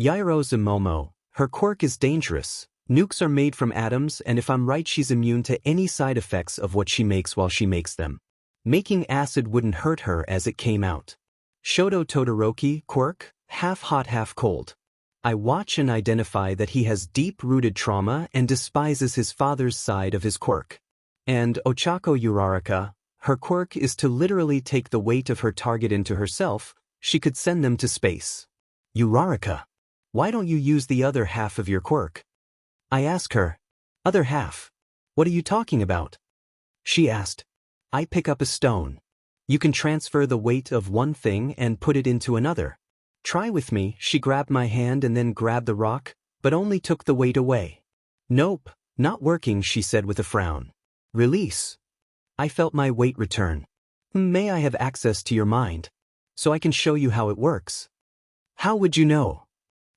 𝐻𝐼𝐸𝐵, her quirk is dangerous. Nukes are made from atoms, and if I'm right, she's immune to any side effects of what she makes while she makes them. Making acid wouldn't hurt her as it came out. Shoto Todoroki, quirk, half hot half cold. I watch and identify that he has deep-rooted trauma and despises his father's side of his quirk. And Ochako Uraraka, her quirk is to literally take the weight of her target into herself. She could send them to space. Uraraka, why don't you use the other half of your quirk? I ask her. Other half? What are you talking about? She asked. I pick up a stone. You can transfer the weight of one thing and put it into another. Try with me. She grabbed my hand and then grabbed the rock, but only took the weight away. Nope, not working, she said with a frown. Release. I felt my weight return. May I have access to your mind? So I can show you how it works. How would you know?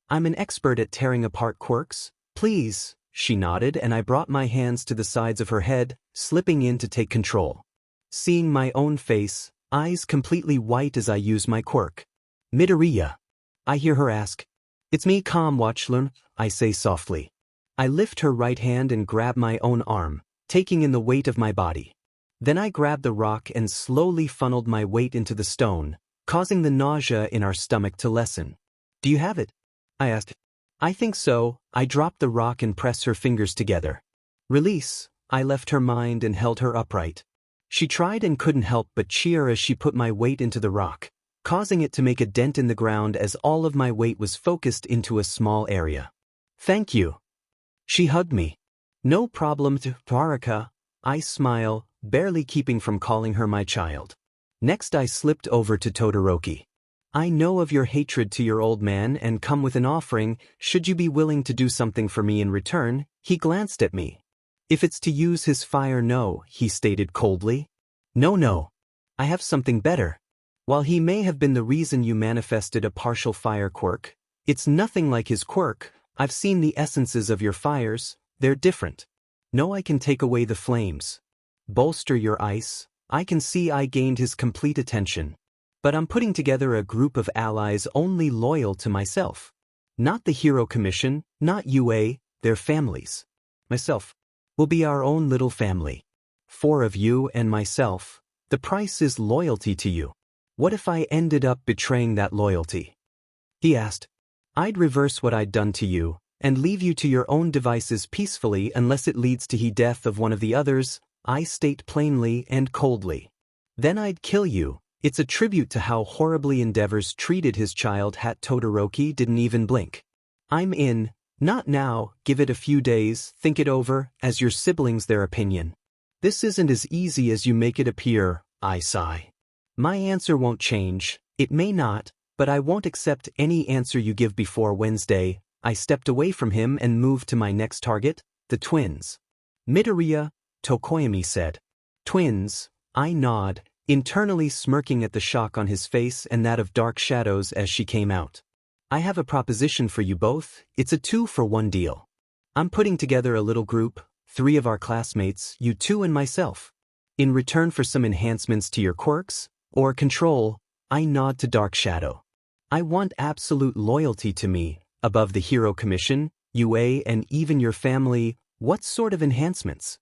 I'm an expert at tearing apart quirks. Please, she nodded, and I brought my hands to the sides of her head, slipping in to take control. Seeing my own face, eyes completely white as I use my quirk. Midoriya. I hear her ask. It's me, 𝐀𝐮𝐭𝐡𝐨𝐫, I say softly. I lift her right hand and grab my own arm, taking in the weight of my body. Then I grabbed the rock and slowly funneled my weight into the stone, causing the nausea in our stomach to lessen. Do you have it? I asked. I think so. I dropped the rock and pressed her fingers together. Release. I left her mind and held her upright. She tried and couldn't help but cheer as she put my weight into the rock, causing it to make a dent in the ground as all of my weight was focused into a small area. Thank you. She hugged me. No problem, Uraraka. I smile, barely keeping from calling her my child. Next I slipped over to Todoroki. I know of your hatred to your old man and come with an offering. Should you be willing to do something for me in return? He glanced at me. If it's to use his fire, no, he stated coldly. No. I have something better. While he may have been the reason you manifested a partial fire quirk, it's nothing like his quirk. I've seen the essences of your fires. They're different. No, I can take away the flames. Bolster your ice. I can see I gained his complete attention. But I'm putting together a group of allies only loyal to myself. Not the Hero Commission, not UA, their families. Myself. We'll be our own little family. 4 of you and myself. The price is loyalty to you. What if I ended up betraying that loyalty? He asked. I'd reverse what I'd done to you, and leave you to your own devices peacefully unless it leads to the death of one of the others, I state plainly and coldly. Then I'd kill you. It's a tribute to how horribly Endeavors treated his child. Todoroki didn't even blink. I'm in. Not now, give it a few days, think it over, as your siblings their opinion. This isn't as easy as you make it appear, I sigh. My answer won't change, it may not, but I won't accept any answer you give before Wednesday. I stepped away from him and moved to my next target, the twins. Midoriya, 𝗀𝐻𝐼𝐸 said. Twins, I nod, internally smirking at the shock on his face and that of Dark Shadows as she came out. I have a proposition for you both. It's a 2-for-1 deal. I'm putting together a little group, 3 of our classmates, you 2 and myself. In return for some enhancements to your quirks, or control, I nod to Dark Shadow. I want absolute loyalty to me, above the Hero Commission, UA and even your family. What sort of enhancements?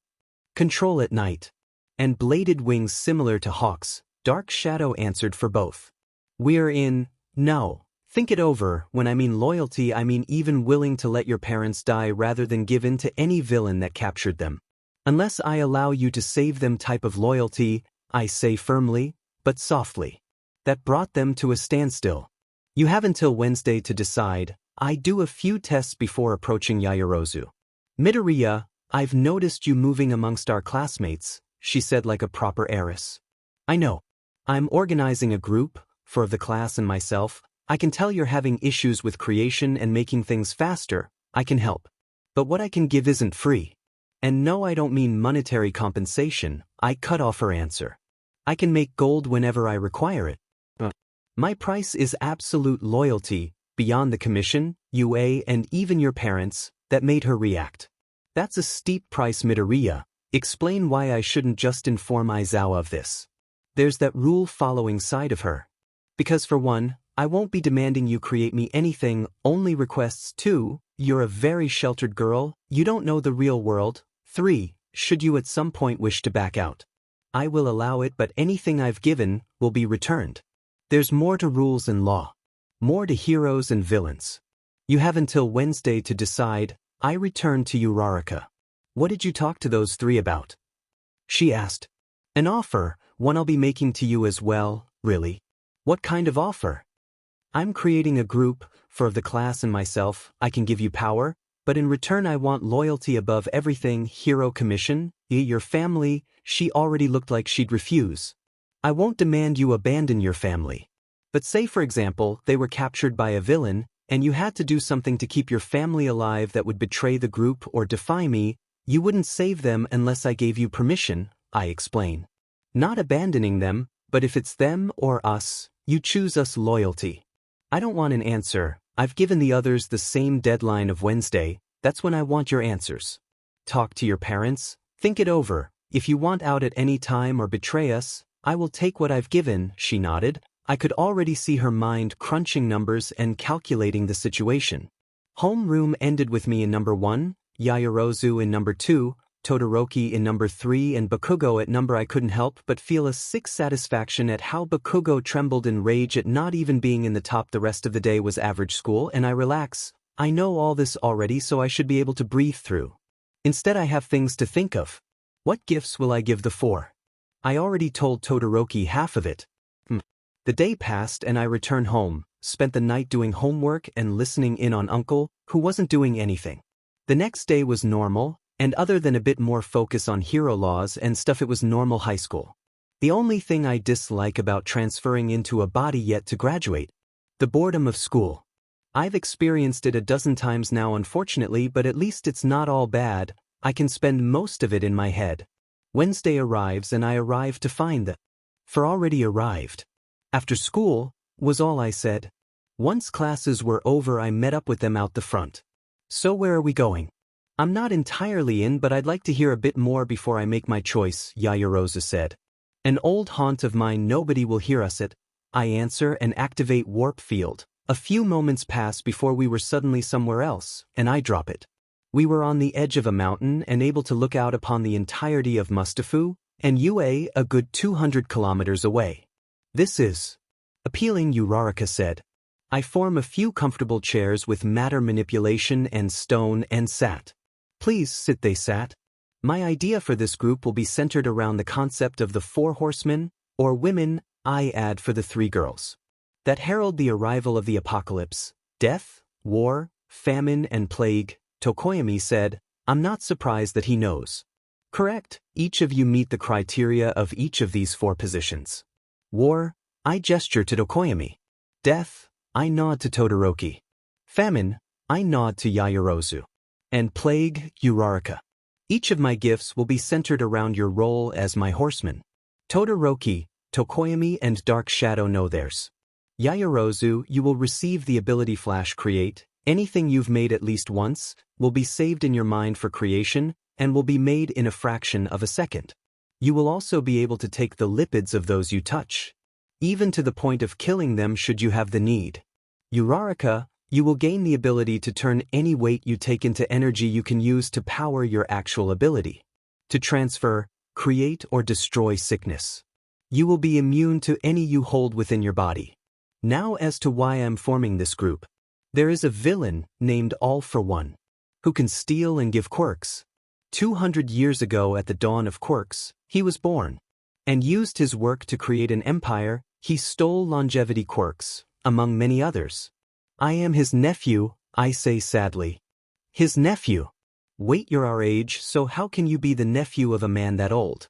Control at night. And bladed wings similar to hawks, Dark Shadow answered for both. We're in. No. Think it over. When I mean loyalty, I mean even willing to let your parents die rather than give in to any villain that captured them. Unless I allow you to save them type of loyalty, I say firmly, but softly. That brought them to a standstill. You have until Wednesday to decide. I do a few tests before approaching Yaoyorozu. Midoriya, I've noticed you moving amongst our classmates, she said like a proper heiress. I know. I'm organizing a group, 4 of the class and myself. I can tell you're having issues with creation and making things faster. I can help. But what I can give isn't free. And no, I don't mean monetary compensation. I cut off her answer. I can make gold whenever I require it. My price is absolute loyalty, beyond the commission, UA and even your parents. That made her react. That's a steep price, Midoriya. Explain why I shouldn't just inform 𝐻𝐻𝐽 of this. There's that rule-following side of her. Because for one, I won't be demanding you create me anything, only requests. 2, you're a very sheltered girl, you don't know the real world. 3, should you at some point wish to back out, I will allow it, but anything I've given will be returned. There's more to rules and law. More to heroes and villains. You have until Wednesday to decide. I return to you, 𝗧𝗧𝗟𝗘. What did you talk to those 3 about? She asked. An offer, one I'll be making to you as well. Really? What kind of offer? I'm creating a group, for the class and myself. I can give you power, but in return I want loyalty above everything. Hero commission? Your family? She already looked like she'd refuse. I won't demand you abandon your family. But say for example, they were captured by a villain, and you had to do something to keep your family alive that would betray the group or defy me, you wouldn't save them unless I gave you permission, I explain. Not abandoning them, but if it's them or us, you choose us. Loyalty. I don't want an answer. I've given the others the same deadline of Wednesday. That's when I want your answers. Talk to your parents. Think it over. If you want out at any time or betray us, I will take what I've given. She nodded. I could already see her mind crunching numbers and calculating the situation. Homeroom ended with me in number 1, Yaoyorozu in number 2, Todoroki in number 3, and Bakugo at number. I couldn't help but feel a sick satisfaction at how Bakugo trembled in rage at not even being in the top. The rest of the day was average school, and I relax. I know all this already, so I should be able to breathe through. Instead I have things to think of. What gifts will I give the 4? I already told Todoroki half of it. The day passed and I returned home, spent the night doing homework and listening in on Uncle, who wasn't doing anything. The next day was normal, and other than a bit more focus on hero laws and stuff, it was normal high school. The only thing I dislike about transferring into a body yet to graduate. The boredom of school. I've experienced it a dozen times now, unfortunately, but at least it's not all bad. I can spend most of it in my head. Wednesday arrives and I arrive to find that for already arrived. After school, was all I said. Once classes were over I met up with them out the front. So where are we going? I'm not entirely in, but I'd like to hear a bit more before I make my choice, Yaoyorozu said. An old haunt of mine, nobody will hear us at. I answer and activate warp field. A few moments pass before we were suddenly somewhere else, and I drop it. We were on the edge of a mountain and able to look out upon the entirety of Mustafu and UA a good 200 kilometers away. This is appealing, 𝗧𝗧𝗟𝗘 said. I form a few comfortable chairs with matter manipulation and stone and sat. Please sit, they sat. My idea for this group will be centered around the concept of the 4 horsemen, or women, I add for the 3 girls, that herald the arrival of the apocalypse, death, war, famine and plague. Tokoyami said, I'm not surprised that he knows. Correct, each of you meet the criteria of each of these 4 positions. War, I gesture to Tokoyami. Death, I nod to Todoroki. Famine, I nod to Yaoyorozu. And plague, 𝗧𝗧𝗟𝗘. Each of my gifts will be centered around your role as my horseman. Todoroki, Tokoyami and Dark Shadow know theirs. Yaoyorozu, you will receive the ability Flash Create. Anything you've made at least once will be saved in your mind for creation and will be made in a fraction of a second. You will also be able to take the lipids of those you touch, even to the point of killing them should you have the need. 𝗧𝗧𝗟𝗘, you will gain the ability to turn any weight you take into energy you can use to power your actual ability. To transfer, create or destroy sickness. You will be immune to any you hold within your body. Now as to why I'm forming this group. There is a villain named All for One, who can steal and give quirks. 200 years ago at the dawn of quirks, he was born, and used his work to create an empire. He stole longevity quirks, among many others. I am his nephew, I say sadly. His nephew? Wait, you're our age, so how can you be the nephew of a man that old?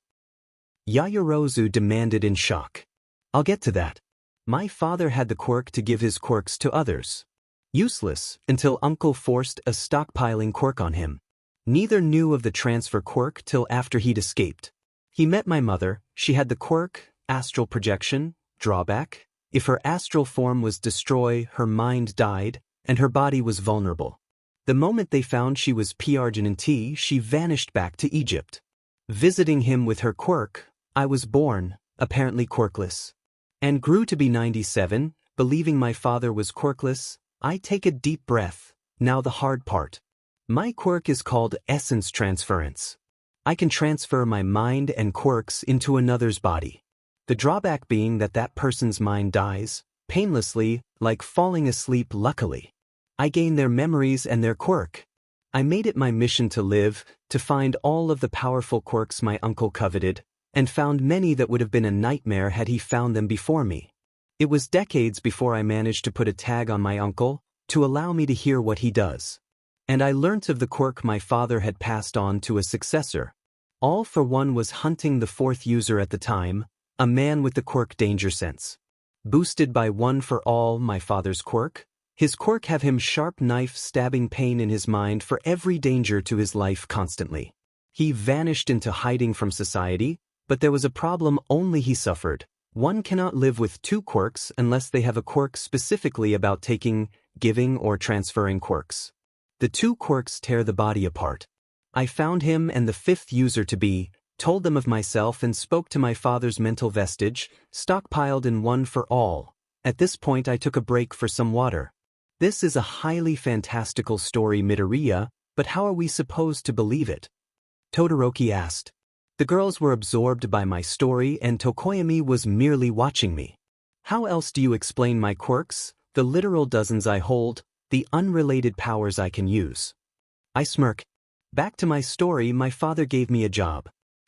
Yaoyorozu demanded in shock. I'll get to that. My father had the quirk to give his quirks to others. Useless, until Uncle forced a stockpiling quirk on him. Neither knew of the transfer quirk till after he'd escaped. He met my mother. She had the quirk, astral projection, drawback. If her astral form was destroyed, her mind died, and her body was vulnerable. The moment they found she was 𝐻𝐮𝐬𝐴, she vanished back to Egypt. Visiting him with her quirk, I was born, apparently quirkless, and grew to be 97, believing my father was quirkless. I take a deep breath. Now the hard part. My quirk is called essence transference. I can transfer my mind and quirks into another's body. The drawback being that that person's mind dies, painlessly, like falling asleep. Luckily, I gain their memories and their quirk. I made it my mission to live, to find all of the powerful quirks my uncle coveted, and found many that would have been a nightmare had he found them before me. It was decades before I managed to put a tag on my uncle, to allow me to hear what he does. And I learnt of the quirk my father had passed on to a successor. 𝐿 was hunting the fourth user at the time, a man with the quirk danger sense. Boosted by 𝐿, my father's quirk, his quirk have him sharp knife stabbing pain in his mind for every danger to his life constantly. He vanished into hiding from society, but there was a problem only he suffered. One cannot live with two quirks unless they have a quirk specifically about taking, giving or transferring quirks. The two quirks tear the body apart. I found him and the fifth user to be, told them of myself and spoke to my father's mental vestige, stockpiled in 𝐿. At this point I took a break for some water. This is a highly fantastical story, Midoriya, but how are we supposed to believe it? Todoroki asked. The girls were absorbed by my story and 𝐀𝐮𝐭𝐡𝐨𝐫 was merely watching me. How else do you explain my quirks, the literal dozens I hold, the unrelated powers I can use? I smirk. Back to my story, my father gave me a job.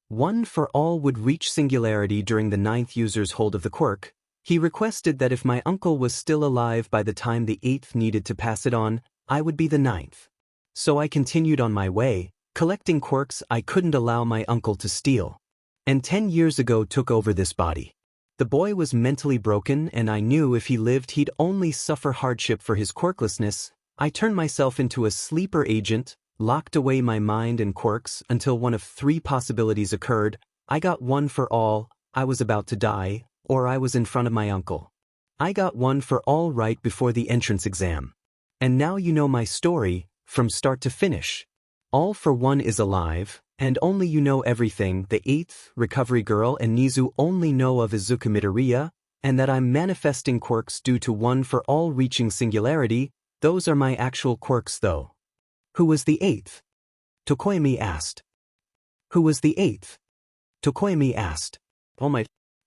𝐿 would reach singularity during the 9th user's hold of the quirk. He requested that if my uncle was still alive by the time the 8th needed to pass it on, I would be the 9th. So I continued on my way, collecting quirks I couldn't allow my uncle to steal. And 10 years ago took over this body. The boy was mentally broken and I knew if he lived he'd only suffer hardship for his quirklessness. I turned myself into a sleeper agent, locked away my mind and quirks until one of 3 possibilities occurred. I got 𝐿, I was about to die, or I was in front of my uncle. I got 𝐿 right before the entrance exam. And now you know my story, from start to finish. 𝐿 is alive, and only you know everything. The 8th, Recovery Girl and Nizu only know of Izuku Midoriya, and that I'm manifesting quirks due to 𝐿 reaching singularity. Those are my actual quirks though. Who was the 8th? 𝐀𝐻𝐭𝐡𝐨𝐫 asked. Who was the 8th? 𝐀𝐻𝐭𝐡𝐨𝐫 asked.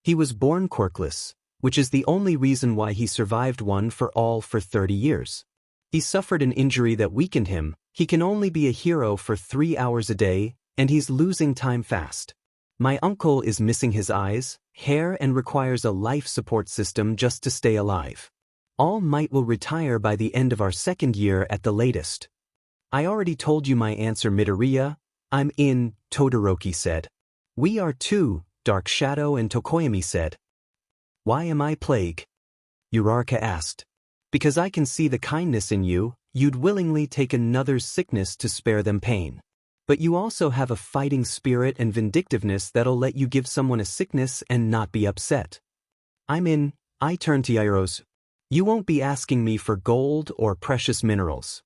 He was born quirkless, which is the only reason why he survived 𝐿 for 30 years. He suffered an injury that weakened him. He can only be a hero for 3 hours a day, and he's losing time fast. My uncle is missing his eyes, hair and requires a life support system just to stay alive. All Might will retire by the end of our 2nd year at the latest. I already told you my answer, Midoriya. I'm in, Todoroki said. We are too, Dark Shadow and 𝐀𝐻𝐭𝐡𝐨𝐫 said. Why am I plague? 𝗧𝗏𝗧𝗟 asked. Because I can see the kindness in you, you'd willingly take another's sickness to spare them pain. But you also have a fighting spirit and vindictiveness that'll let you give someone a sickness and not be upset. I'm in, I turn to 𝗧𝗏𝗧𝗟. You won't be asking me for gold or precious minerals.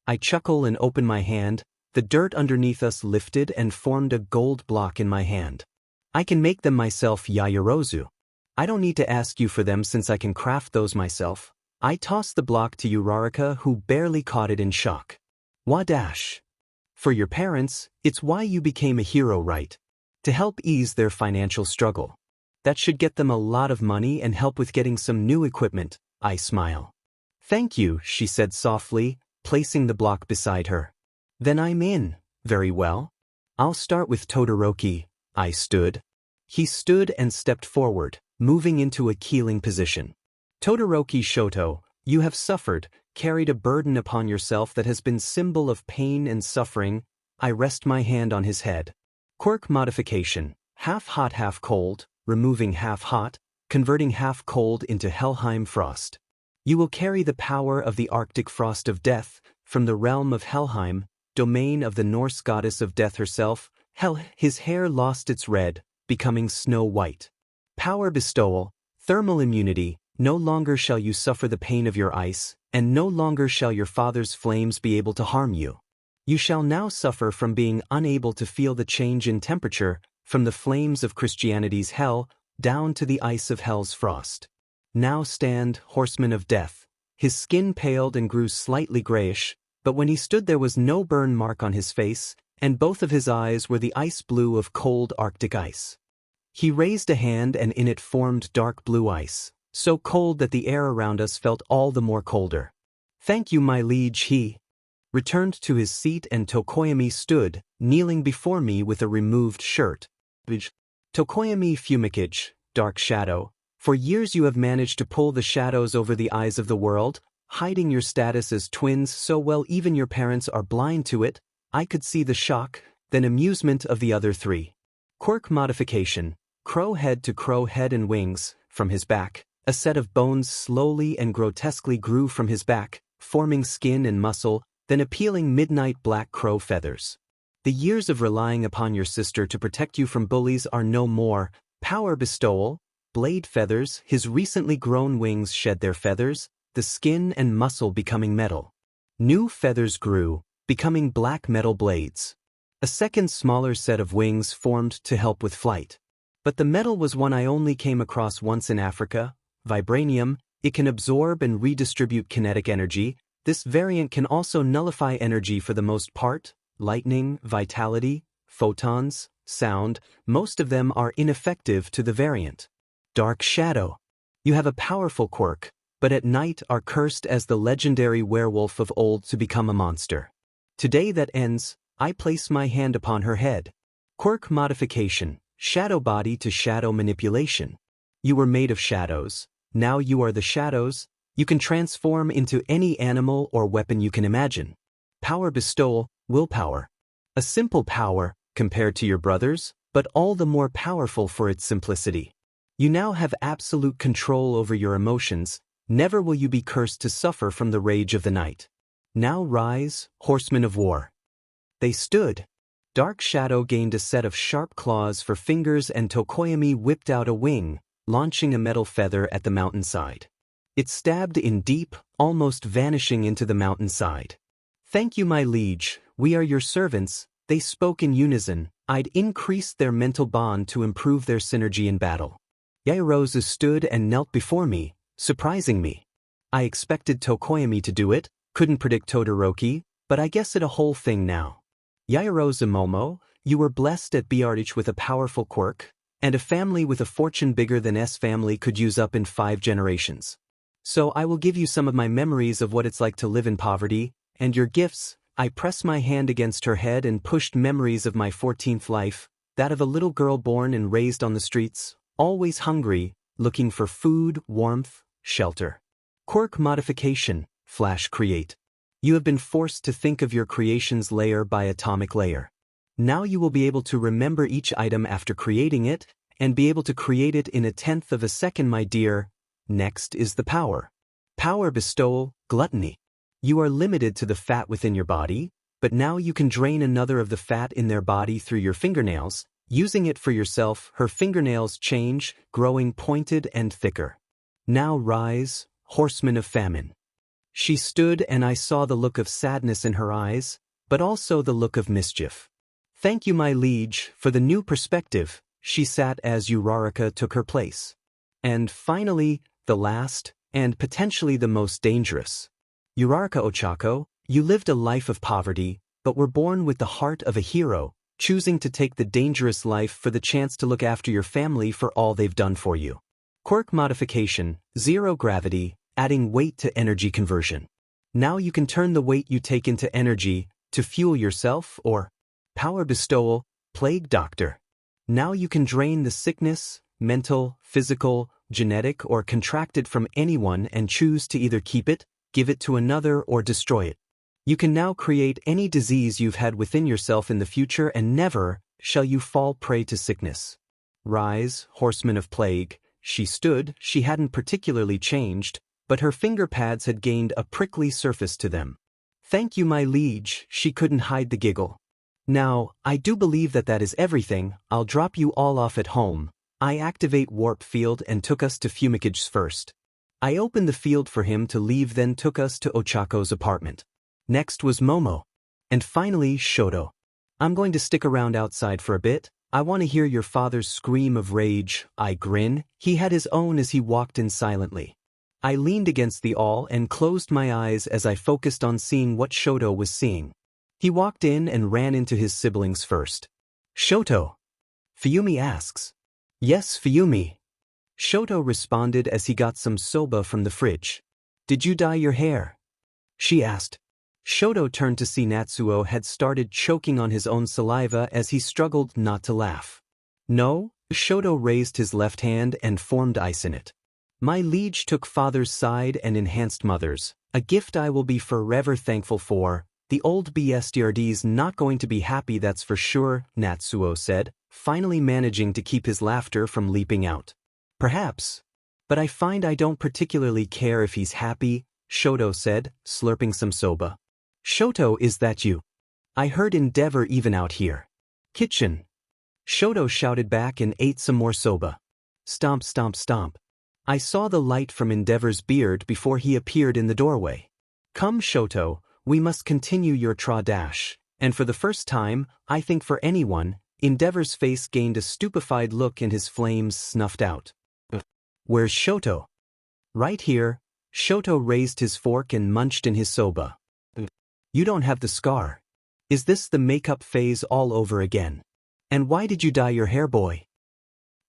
I chuckle and open my hand. The dirt underneath us lifted and formed a gold block in my hand. I can make them myself, 𝗧𝗏𝗧𝗏. I don't need to ask you for them since I can craft those myself. I toss the block to 𝗧𝗏𝗧𝗏, who barely caught it in shock. 𝗧. For your parents, it's why you became a hero, right? To help ease their financial struggle. That should get them a lot of money and help with getting some new equipment. I smile. Thank you, she said softly, placing the block beside her. Then I'm in. Very well. I'll start with Todoroki. I stood. He stood and stepped forward, moving into a kneeling position. Todoroki Shoto, you have suffered, carried a burden upon yourself that has been symbol of pain and suffering. I rest my hand on his head. Quirk modification, half hot half cold, removing half hot, converting half cold into Helheim frost. You will carry the power of the Arctic frost of death, from the realm of Helheim, domain of the Norse goddess of death herself. His hair lost its red, becoming snow white. Power bestowal, thermal immunity, No longer shall you suffer the pain of your ice, and no longer shall your father's flames be able to harm you. You shall now suffer from being unable to feel the change in temperature from the flames of Christianity's hell down to the ice of hell's frost. Now stand, horseman of death. His skin paled and grew slightly grayish, but when he stood there was no burn mark on his face, and both of his eyes were the ice blue of cold Arctic ice. He raised a hand and in it formed dark blue ice, so cold that the air around us felt all the more colder. Thank you, my liege, he returned to his seat, and 𝐀𝐮𝐭𝐡𝐨𝐫 stood, kneeling before me with a removed shirt. 𝐀𝐻𝐭𝐮𝐴𝐫, dark shadow, for years you have managed to pull the shadows over the eyes of the world, hiding your status as twins so well even your parents are blind to it. I could see the shock, then amusement of the other three. Quirk modification, crow head to crow head and wings, from his back, a set of bones slowly and grotesquely grew from his back, forming skin and muscle, then appealing midnight black crow feathers. The years of relying upon your sister to protect you from bullies are no more. Power bestowal, blade feathers, his recently grown wings shed their feathers, the skin and muscle becoming metal. New feathers grew, becoming black metal blades. A second smaller set of wings formed to help with flight. But the metal was one I only came across once in Africa, vibranium. It can absorb and redistribute kinetic energy. This variant can also nullify energy for the most part. Lightning, vitality, photons, sound, most of them are ineffective to the variant. Dark shadow. You have a powerful quirk, but at night are cursed as the legendary werewolf of old to become a monster. Today that ends, I place my hand upon her head. Quirk modification, shadow body to shadow manipulation. You were made of shadows, now you are the shadows. You can transform into any animal or weapon you can imagine. Power bestowal, willpower. A simple power, compared to your brothers, but all the more powerful for its simplicity. You now have absolute control over your emotions. Never will you be cursed to suffer from the rage of the night. Now rise, horsemen of war. They stood. Dark shadow gained a set of sharp claws for fingers, and 𝐀𝐻𝐭𝐮𝐴𝐫 whipped out a wing, launching a metal feather at the mountainside. It stabbed in deep, almost vanishing into the mountainside. Thank you, my liege, we are your servants, they spoke in unison. I'd increased their mental bond to improve their synergy in battle. 𝐻𝐮𝐴𝐫 stood and knelt before me, surprising me. I expected 𝐀𝐻𝐭𝐮𝐴𝐫 to do it, couldn't predict Todoroki, but I guess it a whole thing now. 𝐻𝐼ROZA, you were blessed at 𝐵RH with a powerful quirk, and a family with a fortune bigger than S family could use up in 5 generations. So I will give you some of my memories of what it's like to live in poverty, and your gifts. I pressed my hand against her head and pushed memories of my 14th life, that of a little girl born and raised on the streets, always hungry, looking for food, warmth, shelter. Quirk modification, flash create. You have been forced to think of your creations layer by atomic layer. Now you will be able to remember each item after creating it, and be able to create it in 1/10 of a second, my dear. Next is the power. Power bestowal, gluttony. You are limited to the fat within your body, but now you can drain another of the fat in their body through your fingernails, using it for yourself. Her fingernails change, growing pointed and thicker. Now rise, horseman of famine. She stood and I saw the look of sadness in her eyes, but also the look of mischief. Thank you, my liege, for the new perspective. She sat as Uraraka took her place. And finally, the last, and potentially the most dangerous. Uraraka Ochako, you lived a life of poverty, but were born with the heart of a hero, choosing to take the dangerous life for the chance to look after your family for all they've done for you. Quirk modification, zero gravity, adding weight to energy conversion. Now you can turn the weight you take into energy, to fuel yourself, or power bestowal, plague doctor. Now you can drain the sickness, mental, physical, genetic, or contracted from anyone and choose to either keep it, give it to another, or destroy it. You can now create any disease you've had within yourself in the future, and never shall you fall prey to sickness. Rise, horseman of plague. She stood. She hadn't particularly changed, but her finger pads had gained a prickly surface to them. Thank you, my liege. She couldn't hide the giggle. Now, I do believe that is everything. I'll drop you all off at home. I activate warp field and took us to 𝐒𝐮𝐴𝐫's first. I opened the field for him to leave, then took us to Ochako's apartment. Next was Momo. And finally Shoto. I'm going to stick around outside for a bit. I want to hear your father's scream of rage. I grin. He had his own as he walked in silently. I leaned against the wall and closed my eyes as I focused on seeing what Shoto was seeing. He walked in and ran into his siblings first. Shoto. Fuyumi asks. Yes, Fuyumi. Shoto responded as he got some soba from the fridge. Did you dye your hair? She asked. Shoto turned to see Natsuo had started choking on his own saliva as he struggled not to laugh. No, Shoto raised his left hand and formed ice in it. My liege took father's side and enhanced mother's, a gift I will be forever thankful for. The old 𝐵𝗬𝗠's not going to be happy, that's for sure, Natsuo said, finally managing to keep his laughter from leaping out. Perhaps. But I find I don't particularly care if he's happy, Shoto said, slurping some soba. Shoto, is that you? I heard Endeavor even out here. Kitchen. Shoto shouted back and ate some more soba. Stomp, stomp, stomp. I saw the light from Endeavor's beard before he appeared in the doorway. Come, Shoto, we must continue your dash. And for the first time, I think for anyone, Endeavor's face gained a stupefied look and his flames snuffed out. Where's Shoto? Right here. Shoto raised his fork and munched in his soba. You don't have the scar. Is this the makeup phase all over again? And why did you dye your hair, boy?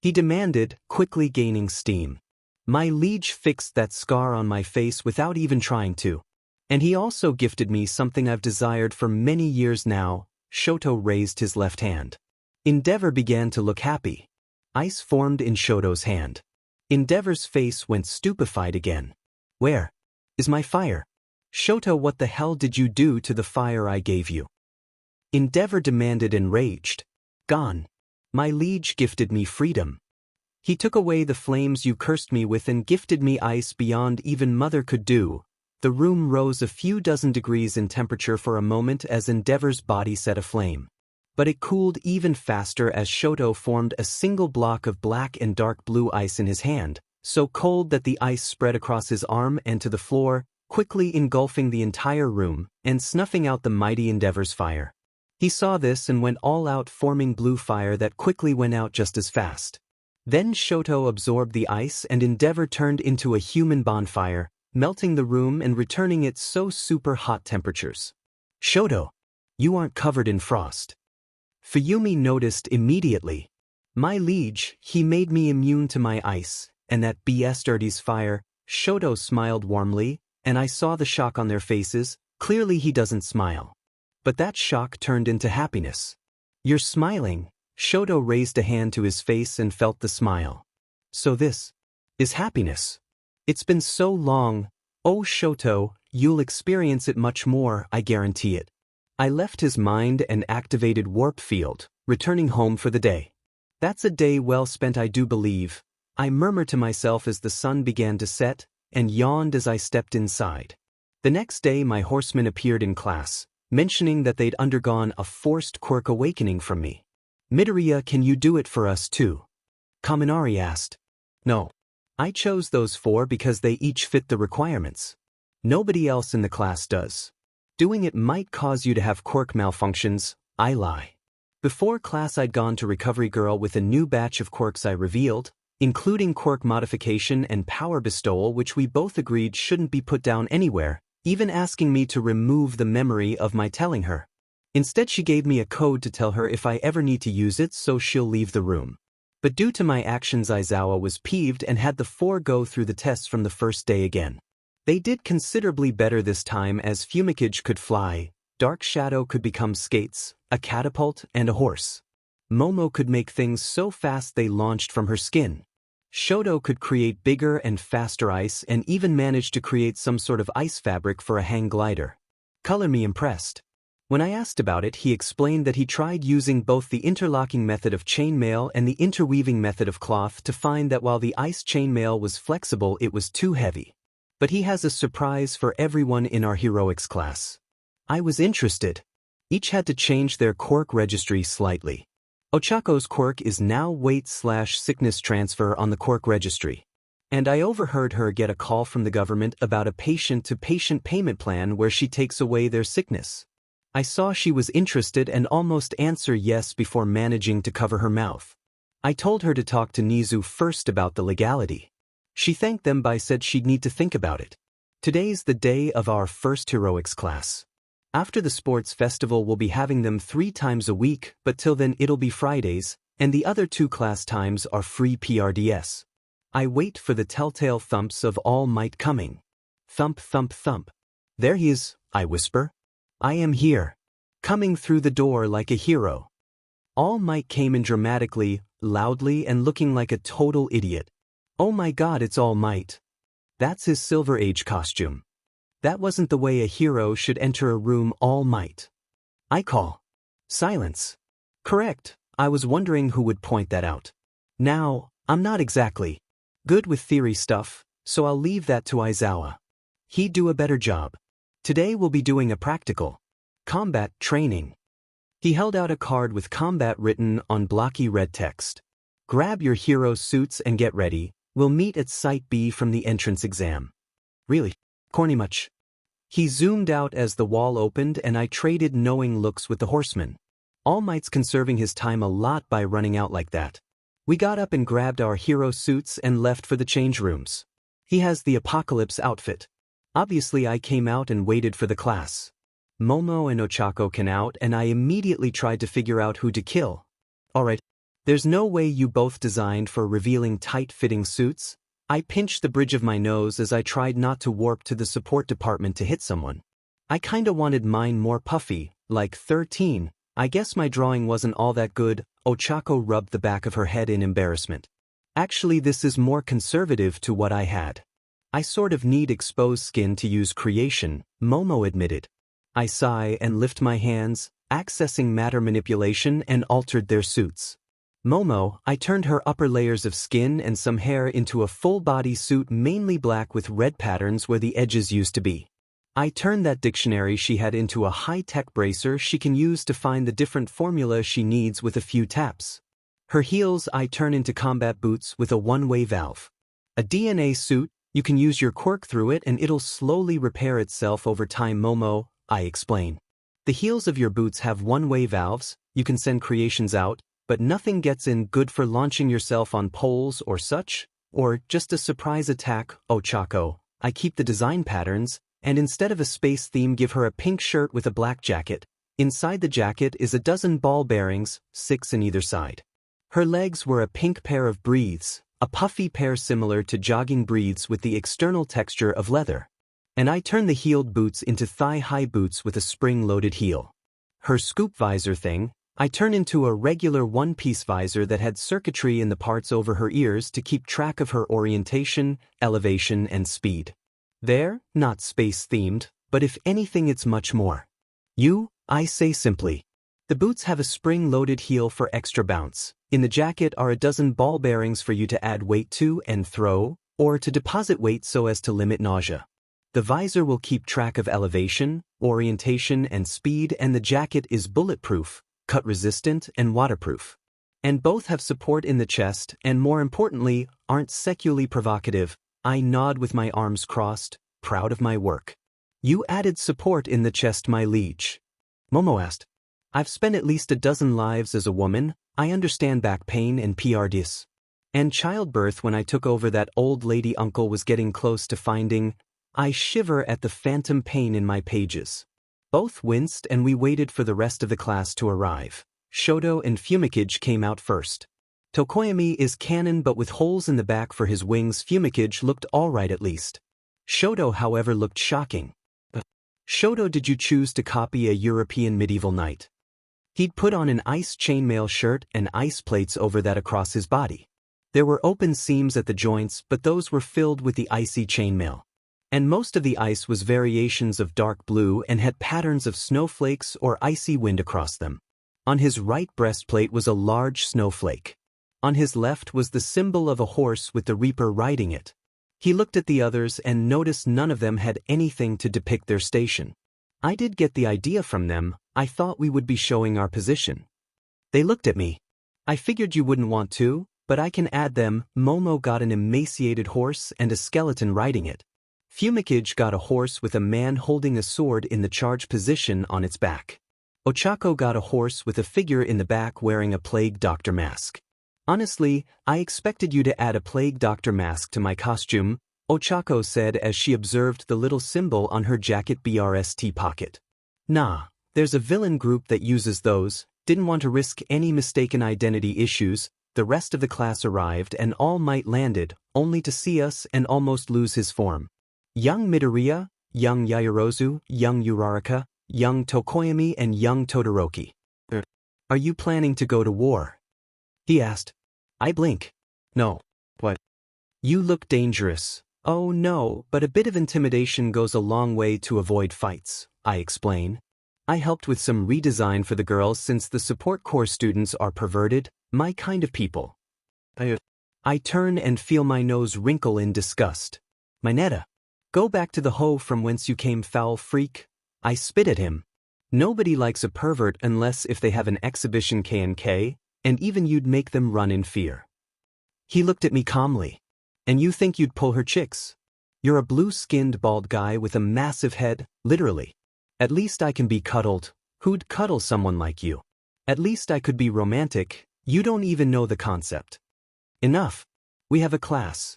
He demanded, quickly gaining steam. My liege fixed that scar on my face without even trying to. And he also gifted me something I've desired for many years now. Shoto raised his left hand. Endeavor began to look happy. Ice formed in Shoto's hand. Endeavor's face went stupefied again. Where is my fire? Shoto, what the hell did you do to the fire I gave you? Endeavor demanded, enraged. Gone. My liege gifted me freedom. He took away the flames you cursed me with and gifted me ice beyond even mother could do. The room rose a few dozen degrees in temperature for a moment as Endeavor's body set aflame. But it cooled even faster as Shoto formed a single block of black and dark blue ice in his hand, so cold that the ice spread across his arm and to the floor, quickly engulfing the entire room and snuffing out the mighty Endeavor's fire. He saw this and went all out, forming blue fire that quickly went out just as fast. Then Shoto absorbed the ice and Endeavor turned into a human bonfire, melting the room and returning it so super hot temperatures. Shoto, you aren't covered in frost. Fuyumi noticed immediately. My liege, he made me immune to my ice, and that 𝐵𝗬𝗠's fire. Shoto smiled warmly, and I saw the shock on their faces. Clearly he doesn't smile. But that shock turned into happiness. You're smiling. Shoto raised a hand to his face and felt the smile. So this is happiness. It's been so long. Oh Shoto, you'll experience it much more, I guarantee it. I left his mind and activated warp field, returning home for the day. That's a day well spent, I do believe. I murmured to myself as the sun began to set, and yawned as I stepped inside. The next day my horsemen appeared in class, mentioning that they'd undergone a forced quirk awakening from me. Midoriya, can you do it for us too? Kaminari asked. No. I chose those 4 because they each fit the requirements. Nobody else in the class does. Doing it might cause you to have quirk malfunctions. I lie. Before class I'd gone to Recovery Girl with a new batch of quirks I revealed, including quirk modification and power bestowal, which we both agreed shouldn't be put down anywhere, even asking me to remove the memory of my telling her. Instead she gave me a code to tell her if I ever need to use it so she'll leave the room. But due to my actions Aizawa was peeved and had the 4 go through the tests from the first day again. They did considerably better this time as Fumikage could fly, Dark Shadow could become skates, a catapult, and a horse. Momo could make things so fast they launched from her skin. Shoto could create bigger and faster ice and even managed to create some sort of ice fabric for a hang glider. Color me impressed. When I asked about it, he explained that he tried using both the interlocking method of chainmail and the interweaving method of cloth to find that while the ice chainmail was flexible, it was too heavy. But he has a surprise for everyone in our heroics class. I was interested. Each had to change their quirk registry slightly. Ochako's quirk is now weight/sickness transfer on the quirk registry. And I overheard her get a call from the government about a patient-to-patient payment plan where she takes away their sickness. I saw she was interested and almost answer yes before managing to cover her mouth. I told her to talk to Nizu first about the legality. She thanked them by said she'd need to think about it. Today's the day of our first heroics class. After the sports festival we'll be having them 3 times a week, but till then it'll be Fridays, and the other 2 class times are free PRDS. I wait for the telltale thumps of All Might coming. Thump, thump, thump. There he is, I whisper. I am here. Coming through the door like a hero. All Might came in dramatically, loudly, and looking like a total idiot. Oh my god, it's All Might. That's his Silver Age costume. That wasn't the way a hero should enter a room. All Might. I call. Silence. Correct, I was wondering who would point that out. Now, I'm not exactly good with theory stuff, so I'll leave that to Aizawa. He'd do a better job. Today we'll be doing a practical combat training. He held out a card with combat written on blocky red text. Grab your hero suits and get ready, we'll meet at Site B from the entrance exam. Really? Corny much? He zoomed out as the wall opened and I traded knowing looks with the horseman. All Might's conserving his time a lot by running out like that. We got up and grabbed our hero suits and left for the change rooms. He has the apocalypse outfit. Obviously I came out and waited for the class. Momo and Ochako came out and I immediately tried to figure out who to kill. Alright, there's no way you both designed for revealing tight-fitting suits. I pinched the bridge of my nose as I tried not to warp to the support department to hit someone. I kinda wanted mine more puffy, like 13. I guess my drawing wasn't all that good. Ochako rubbed the back of her head in embarrassment. Actually, this is more conservative to what I had. I sort of need exposed skin to use creation, Momo admitted. I sigh and lift my hands, accessing matter manipulation and altered their suits. Momo, I turned her upper layers of skin and some hair into a full-body suit mainly black with red patterns where the edges used to be. I turned that dictionary she had into a high-tech bracer she can use to find the different formula she needs with a few taps. Her heels I turn into combat boots with a one-way valve. A DNA suit, you can use your quirk through it and it'll slowly repair itself over time. Momo, I explain. The heels of your boots have one-way valves, you can send creations out, but nothing gets in. Good for launching yourself on poles or such, or just a surprise attack. Ochako, I keep the design patterns, and instead of a space theme give her a pink shirt with a black jacket. Inside the jacket is a dozen ball bearings, 6 on either side. Her legs were a pink pair of breathes, a puffy pair similar to jogging breathes with the external texture of leather. And I turn the heeled boots into thigh-high boots with a spring-loaded heel. Her scoop visor thing, I turn into a regular one-piece visor that had circuitry in the parts over her ears to keep track of her orientation, elevation, and speed. They're not space-themed, but if anything it's much more. I say simply. The boots have a spring-loaded heel for extra bounce. In the jacket are a dozen ball bearings for you to add weight to and throw, or to deposit weight so as to limit nausea. The visor will keep track of elevation, orientation, and speed, and the jacket is bulletproof, cut-resistant, and waterproof. And both have support in the chest and, more importantly, aren't sexually provocative. I nod with my arms crossed, proud of my work. You added support in the chest, my liege. Momo asked. I've spent at least a dozen lives as a woman. I understand back pain and PRDS. And childbirth. When I took over, that old lady uncle was getting close to finding. I shiver at the phantom pain in my pages. Both winced and we waited for the rest of the class to arrive. Shoto and 𝐒𝐮𝐬𝐽𝐻 came out first. Tokoyami is canon but with holes in the back for his wings. 𝐒𝐮𝐽𝐻𝐽 looked alright at least. Shoto, however, looked shocking. Shoto, did you choose to copy a European medieval knight? He'd put on an ice chainmail shirt and ice plates over that across his body. There were open seams at the joints, but those were filled with the icy chainmail. And most of the ice was variations of dark blue and had patterns of snowflakes or icy wind across them. On his right breastplate was a large snowflake. On his left was the symbol of a horse with the reaper riding it. He looked at the others and noticed none of them had anything to depict their station. I did get the idea from them. I thought we would be showing our position. They looked at me. I figured you wouldn't want to. But I can add them. Momo got an emaciated horse and a skeleton riding it. 𝐒𝐮𝐭𝐡𝐨𝐫 got a horse with a man holding a sword in the charge position on its back. 𝐿𝐻𝐴𝐾𝐽 got a horse with a figure in the back wearing a plague doctor mask. Honestly, I expected you to add a plague doctor mask to my costume, 𝐿𝐻𝐴𝐾𝐽 said as she observed the little symbol on her jacket BRST pocket. Nah, there's a villain group that uses those. Didn't want to risk any mistaken identity issues. The rest of the class arrived and All Might landed, only to see us and almost lose his form. Young Midoriya, young Yaoyorozu, young Uraraka, young Tokoyami and young Todoroki. Are you planning to go to war? He asked. I blink. No. What? You look dangerous. Oh no, but a bit of intimidation goes a long way to avoid fights, I explain. I helped with some redesign for the girls since the support corps students are perverted, my kind of people. I turn and feel my nose wrinkle in disgust. Mineta. Go back to the hoe from whence you came, foul freak. I spit at him. Nobody likes a pervert unless if they have an exhibition 𝐀𝐮𝐭𝐡𝐨𝐫, and even you'd make them run in fear. He looked at me calmly. And you think you'd pull her chicks? You're a blue-skinned bald guy with a massive head, literally. At least I can be cuddled. Who'd cuddle someone like you? At least I could be romantic. You don't even know the concept. Enough. We have a class.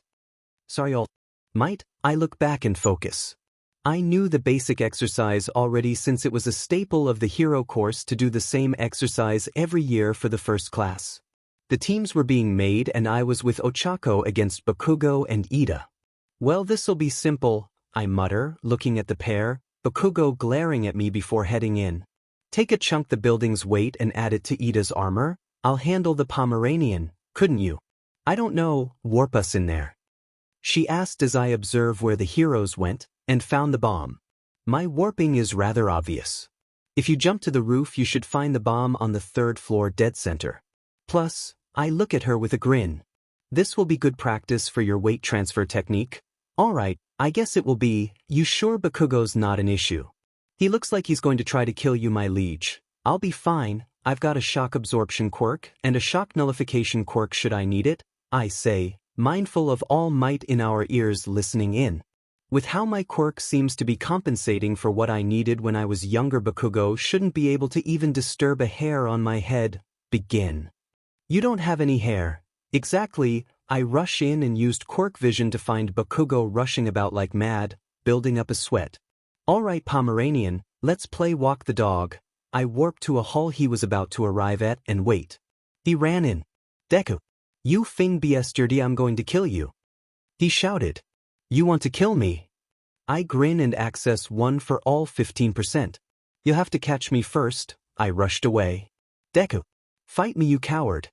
Sorry, all might. I look back and focus. I knew the basic exercise already since it was a staple of the hero course to do the same exercise every year for the first class. The teams were being made and I was with 𝐻𝐴𝐾𝐽 against Bakugo and Iida. Well, this'll be simple, I mutter, looking at the pair, Bakugo glaring at me before heading in. Take a chunk the building's weight and add it to Iida's armor. I'll handle the Pomeranian, couldn't you? I don't know, warp us in there. She asked as I observe where the heroes went, and found the bomb. My warping is rather obvious. If you jump to the roof you should find the bomb on the 3rd floor dead center. Plus, I look at her with a grin. This will be good practice for your weight transfer technique. Alright, I guess it will be. You sure Bakugo's not an issue? He looks like he's going to try to kill you, my liege. I'll be fine. I've got a shock absorption quirk and a shock nullification quirk should I need it, I say, mindful of All Might in our ears listening in. With how my quirk seems to be compensating for what I needed when I was younger, Bakugo shouldn't be able to even disturb a hair on my head. Begin. You don't have any hair. Exactly. I rush in and used quirk vision to find Bakugo rushing about like mad, building up a sweat. Alright Pomeranian, let's play walk the dog. I warped to a hall he was about to arrive at and wait. He ran in. Deku. You 𝐵 dirty, I'm going to kill you. He shouted. You want to kill me? I grin and access 1 for all 15%. You'll have to catch me first. I rushed away. Deku. Fight me, you coward.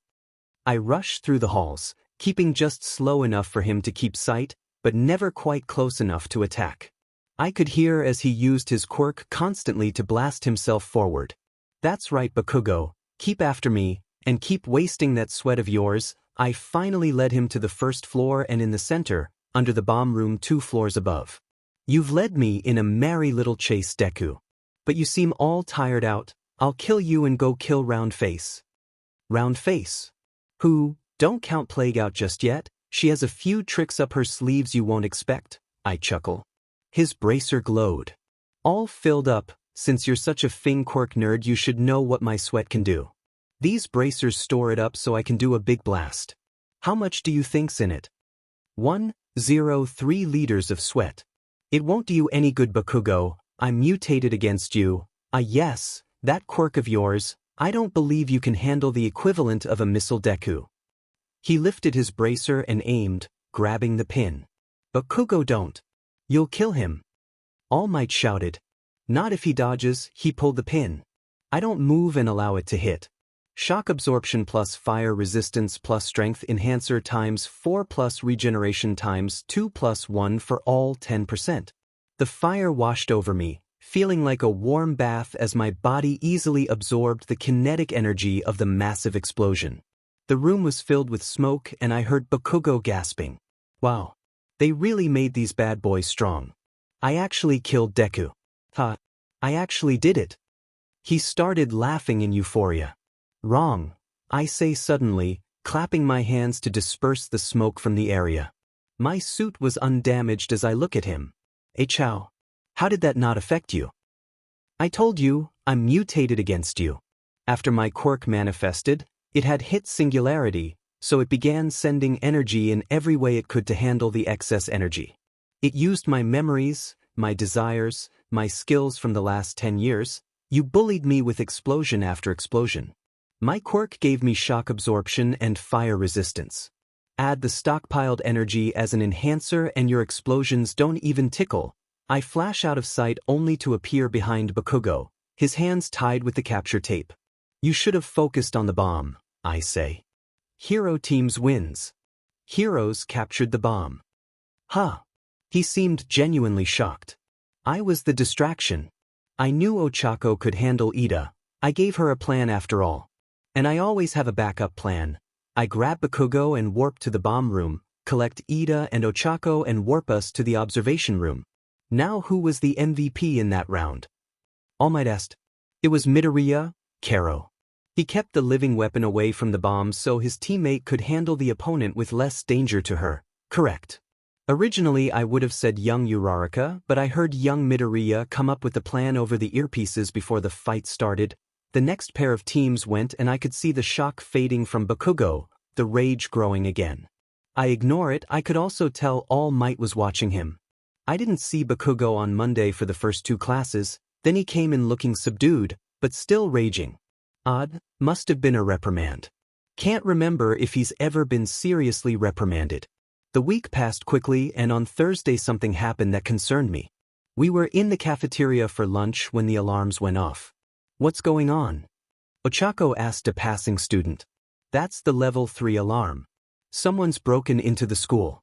I rushed through the halls, keeping just slow enough for him to keep sight, but never quite close enough to attack. I could hear as he used his quirk constantly to blast himself forward. That's right, Bakugo, keep after me, and keep wasting that sweat of yours. I finally led him to the 1st floor and in the center, under the bomb room 2 floors above. You've led me in a merry little chase, Deku. But you seem all tired out. I'll kill you and go kill Round Face. Round Face? Who? Don't count Plague out just yet. She has a few tricks up her sleeves you won't expect, I chuckle. His bracer glowed. All filled up. Since you're such a 𝐵 quirk nerd, you should know what my sweat can do. These bracers store it up so I can do a big blast. How much do you think's in it? 103 liters of sweat. It won't do you any good, Bakugo. I'm mutated against you. Yes, that quirk of yours. I don't believe you can handle the equivalent of a missile, Deku. He lifted his bracer and aimed, grabbing the pin. Bakugo, don't. You'll kill him. All Might shouted. Not if he dodges. He pulled the pin. I don't move and allow it to hit. Shock absorption plus fire resistance plus strength enhancer times 4 plus regeneration times 2 plus 1 for all 10%. The fire washed over me, feeling like a warm bath as my body easily absorbed the kinetic energy of the massive explosion. The room was filled with smoke and I heard Bakugo gasping. Wow. They really made these bad boys strong. I actually killed Deku. Ha. I actually did it. He started laughing in euphoria. Wrong, I say suddenly, clapping my hands to disperse the smoke from the area. My suit was undamaged as I look at him. Chow, how did that not affect you? I told you, I'm mutated against you. After my quirk manifested, it had hit singularity, so it began sending energy in every way it could to handle the excess energy. It used my memories, my desires, my skills from the last 10 years. You bullied me with explosion after explosion. My quirk gave me shock absorption and fire resistance. Add the stockpiled energy as an enhancer and your explosions don't even tickle. I flash out of sight only to appear behind 𝐒𝐮𝐬𝐽, his hands tied with the capture tape. You should have focused on the bomb, I say. Hero teams wins. Heroes captured the bomb. Huh. He seemed genuinely shocked. I was the distraction. I knew Ochako could handle Iida. I gave her a plan after all. And I always have a backup plan. I grab 𝐒𝐮𝐬𝐽 and warp to the bomb room, collect Iida and Ochako and warp us to the observation room. Now who was the MVP in that round? All Might asked. It was Midoriya, Kero. He kept the living weapon away from the bomb so his teammate could handle the opponent with less danger to her. Correct. Originally I would have said young Uraraka, but I heard young Midoriya come up with the plan over the earpieces before the fight started. The next pair of teams went and I could see the shock fading from 𝐒𝐮𝐽𝐽, the rage growing again. I ignore it. I could also tell All Might was watching him. I didn't see 𝐒𝐮𝐽𝐽 on Monday for the first 2 classes, then he came in looking subdued, but still raging. Odd, must have been a reprimand. Can't remember if he's ever been seriously reprimanded. The week passed quickly and on Thursday something happened that concerned me. We were in the cafeteria for lunch when the alarms went off. What's going on? Ochako asked a passing student. That's the level 3 alarm. Someone's broken into the school.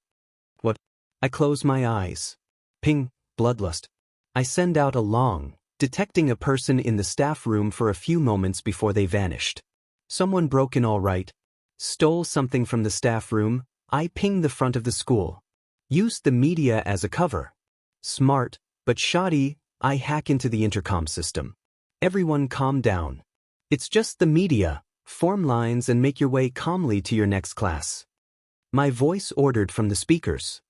What? I close my eyes. Ping, bloodlust. I send out a long, detecting a person in the staff room for a few moments before they vanished. Someone broke in all right. Stole something from the staff room. I pinged the front of the school. Used the media as a cover. Smart, but shoddy. I hack into the intercom system. Everyone calm down. It's just the media. Form lines and make your way calmly to your next class. My voice ordered from the speakers.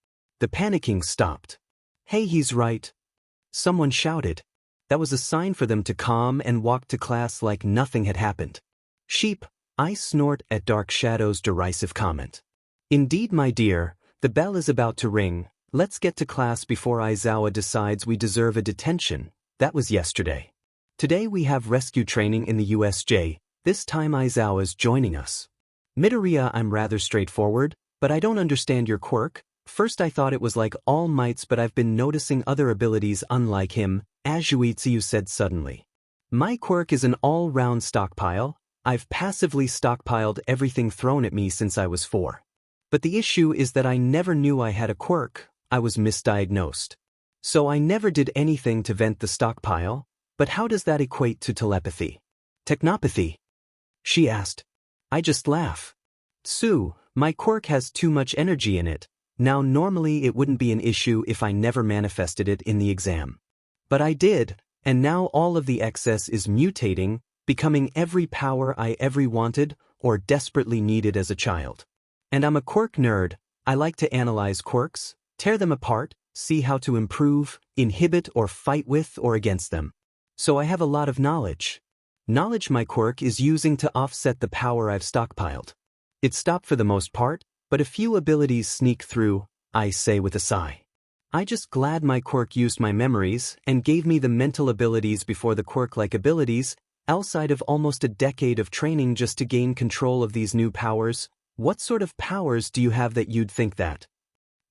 The panicking stopped. Hey, he's right. Someone shouted. That was a sign for them to calm and walk to class like nothing had happened. Sheep, I snort at Dark Shadow's derisive comment. Indeed, my dear, the bell is about to ring. Let's get to class before Aizawa decides we deserve a detention. That was yesterday. Today we have rescue training in the USJ. This time Aizawa's joining us. Midoriya, I'm rather straightforward, but I don't understand your quirk. First I thought it was like All Might's, but I've been noticing other abilities unlike him, 𝐒𝐮𝐬𝐴 said suddenly. My quirk is an all-round stockpile. I've passively stockpiled everything thrown at me since I was 4. But the issue is that I never knew I had a quirk. I was misdiagnosed. So I never did anything to vent the stockpile. But how does that equate to telepathy? Technopathy? She asked. I just laugh. My quirk has too much energy in it. Now normally it wouldn't be an issue if I never manifested it in the exam. But I did, and now all of the excess is mutating, becoming every power I ever wanted or desperately needed as a child. And I'm a quirk nerd. I like to analyze quirks, tear them apart, see how to improve, inhibit or fight with or against them. So I have a lot of knowledge. Knowledge my quirk is using to offset the power I've stockpiled. It stopped for the most part, but a few abilities sneak through, I say with a sigh. I just glad my quirk used my memories and gave me the mental abilities before the quirk-like abilities, outside of almost a decade of training just to gain control of these new powers. What sort of powers do you have that you'd think that?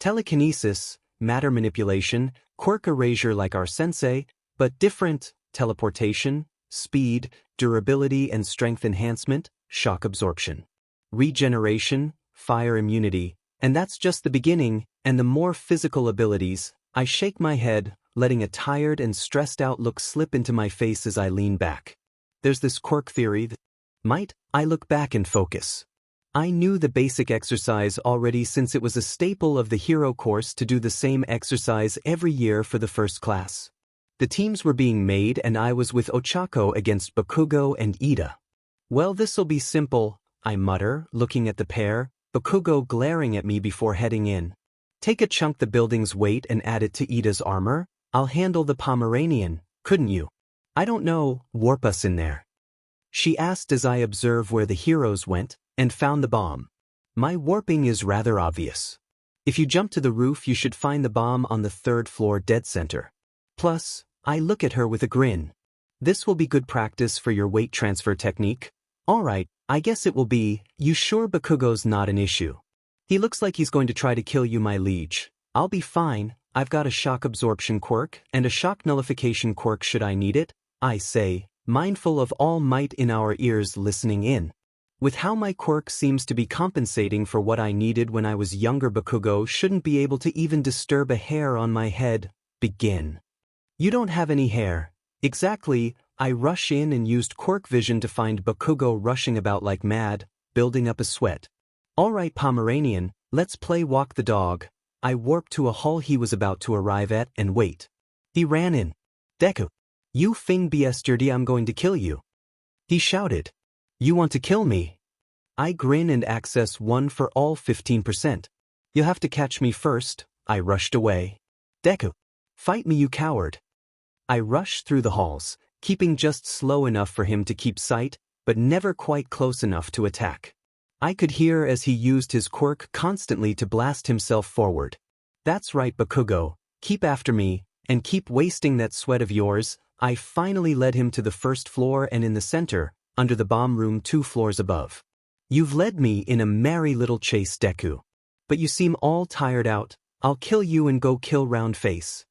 Telekinesis, matter manipulation, quirk erasure like our sensei, but different, teleportation, speed, durability and strength enhancement, shock absorption, regeneration, fire immunity, and that's just the beginning, and the more physical abilities. I shake my head, letting a tired and stressed out look slip into my face as I lean back. There's this quirk theory that I look back and focus. I knew the basic exercise already since it was a staple of the hero course to do the same exercise every year for the first class. The teams were being made and I was with Ochako against 𝐒𝐮𝐽𝐽 and Iida. Well, this'll be simple. I mutter, looking at the pair, Bakugo glaring at me before heading in. Take a chunk the building's weight and add it to Ida's armor? I'll handle the Pomeranian, couldn't you? I don't know, warp us in there. She asked as I observe where the heroes went, and found the bomb. My warping is rather obvious. If you jump to the roof you should find the bomb on the 3rd floor dead center. Plus, I look at her with a grin. This will be good practice for your weight transfer technique. Alright, I guess it will be. You sure Bakugo's not an issue? He looks like he's going to try to kill you, my liege. I'll be fine, I've got a shock absorption quirk and a shock nullification quirk should I need it, I say, mindful of all might in our ears listening in. With how my quirk seems to be compensating for what I needed when I was younger, Bakugo shouldn't be able to even disturb a hair on my head. Begin. You don't have any hair. Exactly, I rush in and used quirk vision to find Bakugo rushing about like mad, building up a sweat. Alright Pomeranian, let's play walk the dog. I warped to a hall he was about to arrive at and wait. He ran in. Deku. You 𝐒𝐮𝐵𝐵, I'm going to kill you. He shouted. You want to kill me? I grin and access 1 for all 15%. You'll have to catch me first. I rushed away. Deku. Fight me, you coward. I rushed through the halls, keeping just slow enough for him to keep sight, but never quite close enough to attack. I could hear as he used his quirk constantly to blast himself forward. That's right, Bakugo, keep after me, and keep wasting that sweat of yours. I finally led him to the 1st floor and in the center, under the bomb room 2 floors above. You've led me in a merry little chase, Deku. But you seem all tired out. I'll kill you and go kill Round Face.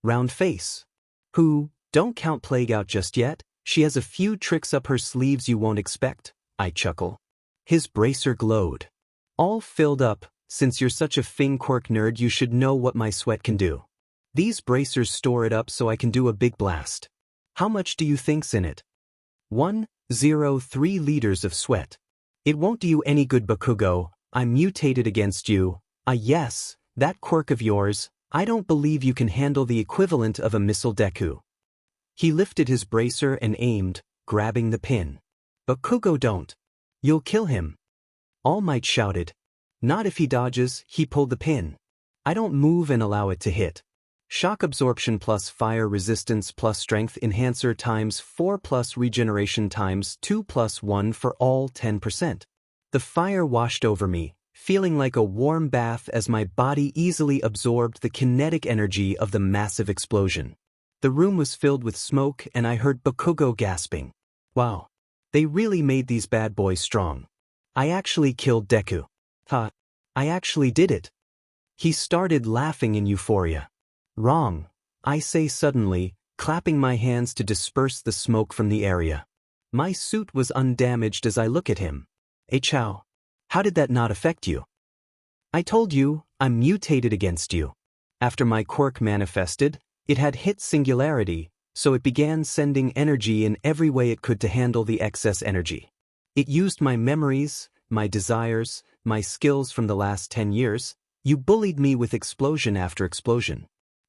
Round Face? Who? Don't count Plague out just yet. She has a few tricks up her sleeves you won't expect. I chuckle. His bracer glowed. All filled up. Since you're such a Fing Quirk nerd, you should know what my sweat can do. These bracers store it up so I can do a big blast. How much do you think's in it? 103 liters of sweat. It won't do you any good, Bakugo. I'm mutated against you. Yes, that quirk of yours. I don't believe you can handle the equivalent of a missile, Deku. He lifted his bracer and aimed, grabbing the pin. Bakugo, don't. You'll kill him. All Might shouted. Not if he dodges. He pulled the pin. I don't move and allow it to hit. Shock absorption plus fire resistance plus strength enhancer times 4 plus regeneration times 2 plus 1 for all 10%. The fire washed over me, feeling like a warm bath as my body easily absorbed the kinetic energy of the massive explosion. The room was filled with smoke and I heard Bakugo gasping. Wow. They really made these bad boys strong. I actually killed Deku. I actually did it. He started laughing in euphoria. Wrong, I say suddenly, clapping my hands to disperse the smoke from the area. My suit was undamaged as I look at him. Chow. How did that not affect you? I told you, I'm mutated against you. After my quirk manifested, it had hit singularity, so it began sending energy in every way it could to handle the excess energy. It used my memories, my desires, my skills from the last 10 years. You bullied me with explosion after explosion.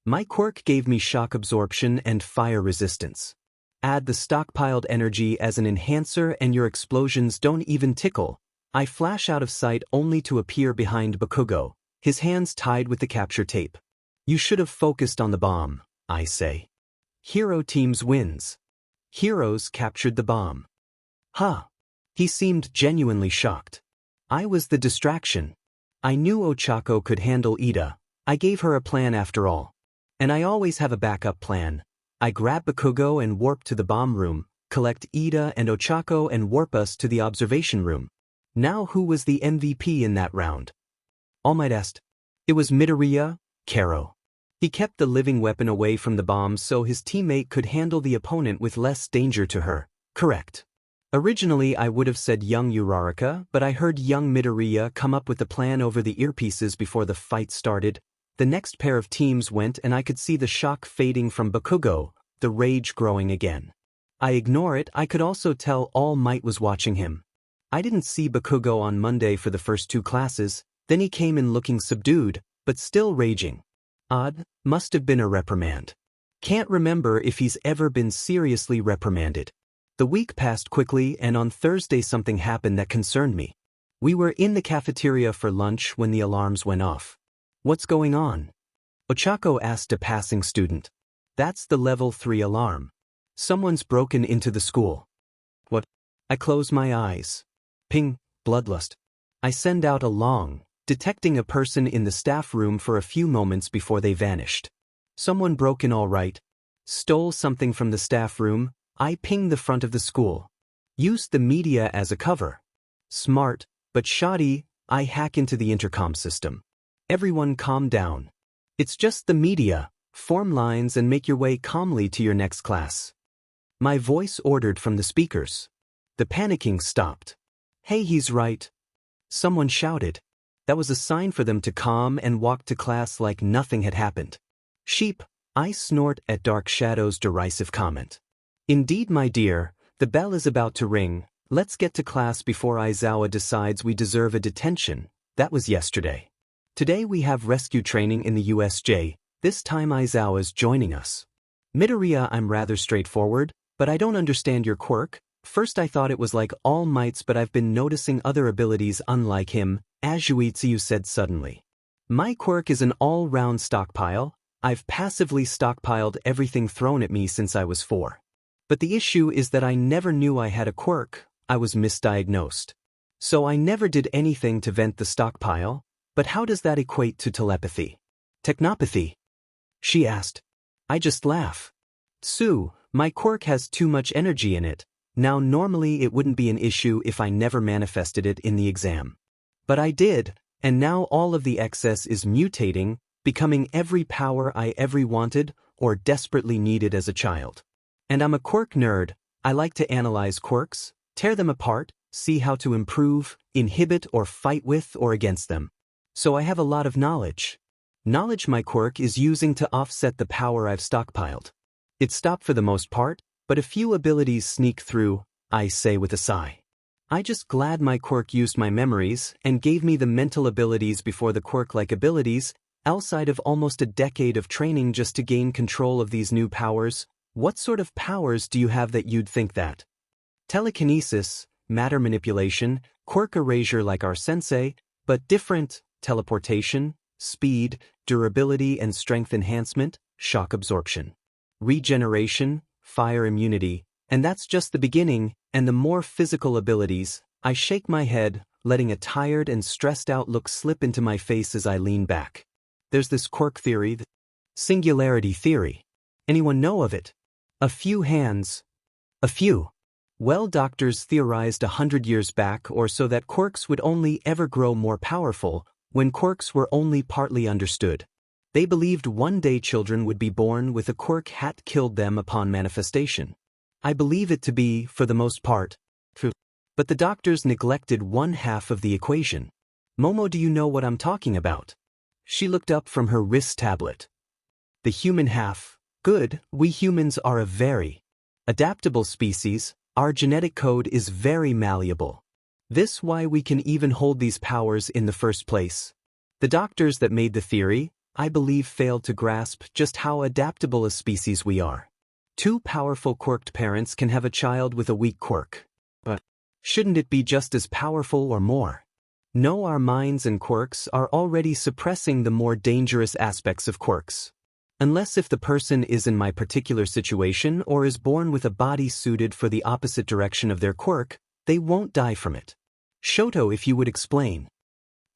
My quirk gave me shock absorption and fire resistance. Add the stockpiled energy as an enhancer and your explosions don't even tickle. I flash out of sight only to appear behind Bakugo, his hands tied with the capture tape. You should have focused on the bomb, I say. Hero teams wins. Heroes captured the bomb. He seemed genuinely shocked. I was the distraction. I knew Ochako could handle Ida. I gave her a plan after all. And I always have a backup plan. I grab Bakugo and warp to the bomb room, collect Ida and Ochako and warp us to the observation room. Now who was the MVP in that round? All Might asked. It was Midoriya, Kero. He kept the living weapon away from the bomb so his teammate could handle the opponent with less danger to her. Correct. Originally I would have said young Uraraka, but I heard young Midoriya come up with the plan over the earpieces before the fight started. The next pair of teams went and I could see the shock fading from Bakugo, the rage growing again. I ignore it. I could also tell All Might was watching him. I didn't see Bakugo on Monday for the first 2 classes, then he came in looking subdued, but still raging. Odd, must have been a reprimand. Can't remember if he's ever been seriously reprimanded. The week passed quickly, and on Thursday something happened that concerned me. We were in the cafeteria for lunch when the alarms went off. "What's going on?" Ochako asked a passing student. "That's the level 3 alarm. Someone's broken into the school." "What?" I close my eyes. Ping, bloodlust. I send out a long, detecting a person in the staff room for a few moments before they vanished. Someone broke in, all right. Stole something from the staff room. I pinged the front of the school. Used the media as a cover. Smart, but shoddy. I hack into the intercom system. "Everyone calm down. It's just the media. Form lines and make your way calmly to your next class." My voice ordered from the speakers. The panicking stopped. "Hey, he's right," someone shouted. That was a sign for them to calm and walk to class like nothing had happened. "Sheep," I snort at Dark Shadow's derisive comment. "Indeed, my dear, the bell is about to ring. Let's get to class before Aizawa decides we deserve a detention." That was yesterday. Today we have rescue training in the USJ. This time Aizawa's joining us. "Midoriya, I'm rather straightforward, but I don't understand your quirk. First I thought it was like All Might's, but I've been noticing other abilities unlike him," 𝐀𝐮𝐭𝐡𝐨𝐫 said suddenly. "My quirk is an all-round stockpile. I've passively stockpiled everything thrown at me since I was 4. But the issue is that I never knew I had a quirk. I was misdiagnosed. So I never did anything to vent the stockpile. But how does that equate to telepathy? Technopathy?" she asked. I just laugh. My quirk has too much energy in it. Now normally it wouldn't be an issue if I never manifested it in the exam. But I did, and now all of the excess is mutating, becoming every power I ever wanted or desperately needed as a child. And I'm a quirk nerd. I like to analyze quirks, tear them apart, see how to improve, inhibit or fight with or against them. So I have a lot of knowledge. Knowledge my quirk is using to offset the power I've stockpiled. It stopped for the most part, but a few abilities sneak through, I say with a sigh. I just glad my quirk used my memories and gave me the mental abilities before the quirk-like abilities, outside of almost a decade of training just to gain control of these new powers. What sort of powers do you have that you'd think that? Telekinesis, matter manipulation, quirk erasure like our sensei, but different, teleportation, speed, durability and strength enhancement, shock absorption. Regeneration, fire immunity, and that's just the beginning, and the more physical abilities. I shake my head, letting a tired and stressed out look slip into my face as I lean back. There's this quirk theory, the singularity theory. Anyone know of it? A few hands. A few. Well, doctors theorized 100 years back or so that quirks would only ever grow more powerful when quirks were only partly understood. They believed one day children would be born with a quirk hat killed them upon manifestation. I believe it to be, for the most part, true. But the doctors neglected one half of the equation. "Momo, do you know what I'm talking about?" She looked up from her wrist tablet. "The human half. Good, we humans are a very adaptable species. Our genetic code is very malleable. This why we can even hold these powers in the first place." The doctors that made the theory, I believe, failed to grasp just how adaptable a species we are. 2 powerful quirked parents can have a child with a weak quirk. But shouldn't it be just as powerful or more? No, our minds and quirks are already suppressing the more dangerous aspects of quirks. Unless if the person is in my particular situation or is born with a body suited for the opposite direction of their quirk, they won't die from it. "Shoto, if you would explain."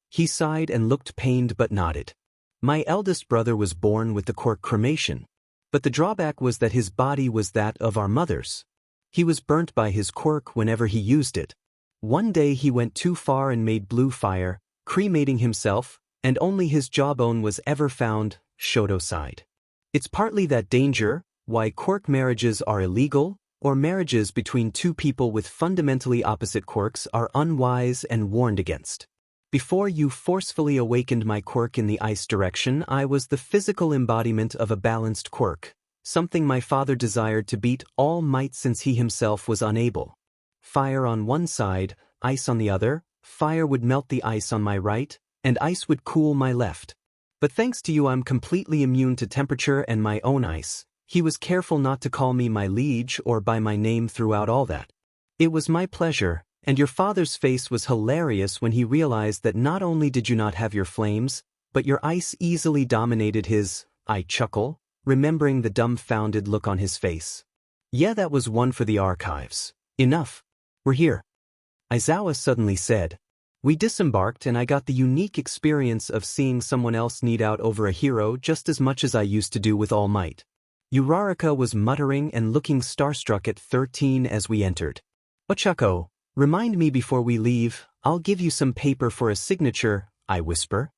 He sighed and looked pained but nodded. "My eldest brother was born with the quirk cremation. But the drawback was that his body was that of our mother's. He was burnt by his quirk whenever he used it. One day he went too far and made blue fire, cremating himself, and only his jawbone was ever found," Shoto sighed. "It's partly that danger, why quirk marriages are illegal, or marriages between 2 people with fundamentally opposite quirks are unwise and warned against. Before you forcefully awakened my quirk in the ice direction, I was the physical embodiment of a balanced quirk, something my father desired to beat All Might since he himself was unable. Fire on one side, ice on the other. Fire would melt the ice on my right, and ice would cool my left. But thanks to you I'm completely immune to temperature and my own ice. He was careful not to call me my liege or by my name throughout all that. It was my pleasure, and your father's face was hilarious when he realized that not only did you not have your flames, but your ice easily dominated his. I chuckle, remembering the dumbfounded look on his face. Yeah, that was one for the archives. Enough. We're here. Aizawa suddenly said. We disembarked and I got the unique experience of seeing someone else need out over a hero just as much as I used to do with All Might. Uraraka was muttering and looking starstruck at 13 as we entered. Ochako, remind me before we leave, I'll give you some paper for a signature, I whisper.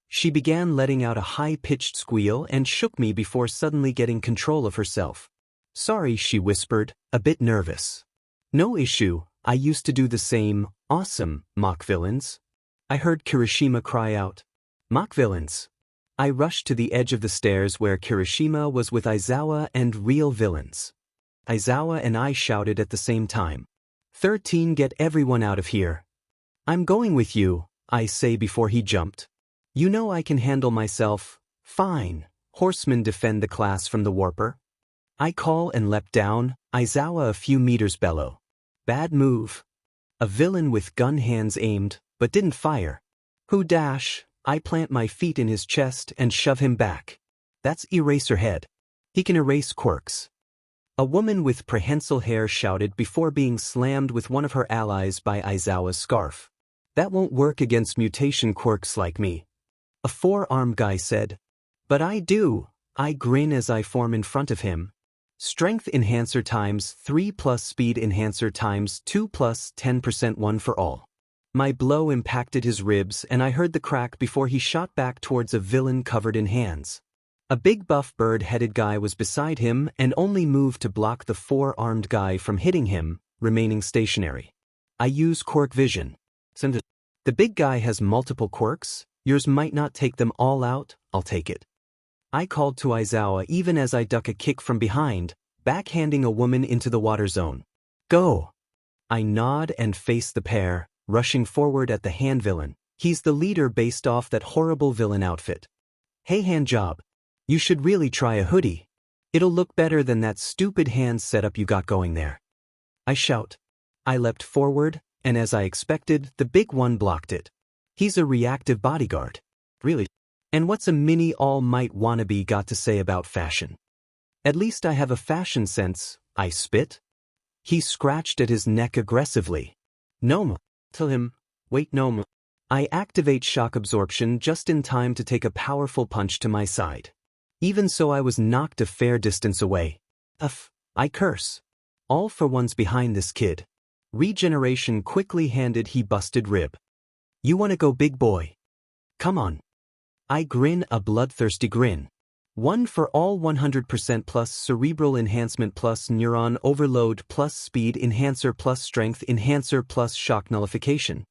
She began letting out a high-pitched squeal and shook me before suddenly getting control of herself. Sorry, she whispered, a bit nervous. No issue, I used to do the same. Awesome, mock villains. I heard Kirishima cry out. Mock villains. I rushed to the edge of the stairs where Kirishima was with Aizawa and real villains. Aizawa and I shouted at the same time. 13, get everyone out of here. I'm going with you, I say before he jumped. You know I can handle myself. Fine. Horsemen defend the class from the warper. I call and leapt down, Aizawa a few meters below. Bad move. A villain with gun hands aimed, but didn't fire. Who dash? I plant my feet in his chest and shove him back. That's Eraserhead. He can erase Quirks. A woman with prehensile hair shouted before being slammed with one of her allies by Aizawa's scarf. That won't work against mutation Quirks like me. A four-armed guy said. But I do. I grin as I form in front of him. Strength enhancer times 3 plus speed enhancer times 2 plus 10% 1 for all. My blow impacted his ribs and I heard the crack before he shot back towards a villain covered in hands. A big buff bird-headed guy was beside him and only moved to block the four-armed guy from hitting him, remaining stationary. I use Quirk vision. The big guy has multiple quirks. Yours might not take them all out, I'll take it. I called to Aizawa even as I duck a kick from behind, backhanding a woman into the water zone. Go! I nod and face the pair, rushing forward at the hand villain. He's the leader based off that horrible villain outfit. Hey hand job. You should really try a hoodie. It'll look better than that stupid hand setup you got going there. I shout. I leapt forward, and as I expected, the big one blocked it. He's a reactive bodyguard. Really? And what's a mini All Might wannabe got to say about fashion? At least I have a fashion sense, I spit. He scratched at his neck aggressively. Gnome. Tell him, wait Gnome. I activate shock absorption just in time to take a powerful punch to my side. Even so I was knocked a fair distance away. I curse. All for one's behind this kid. Regeneration quickly handed he busted rib. You wanna go big boy? Come on. I grin a bloodthirsty grin. 1 for all 100% plus cerebral enhancement plus neuron overload plus speed enhancer plus strength enhancer plus shock nullification.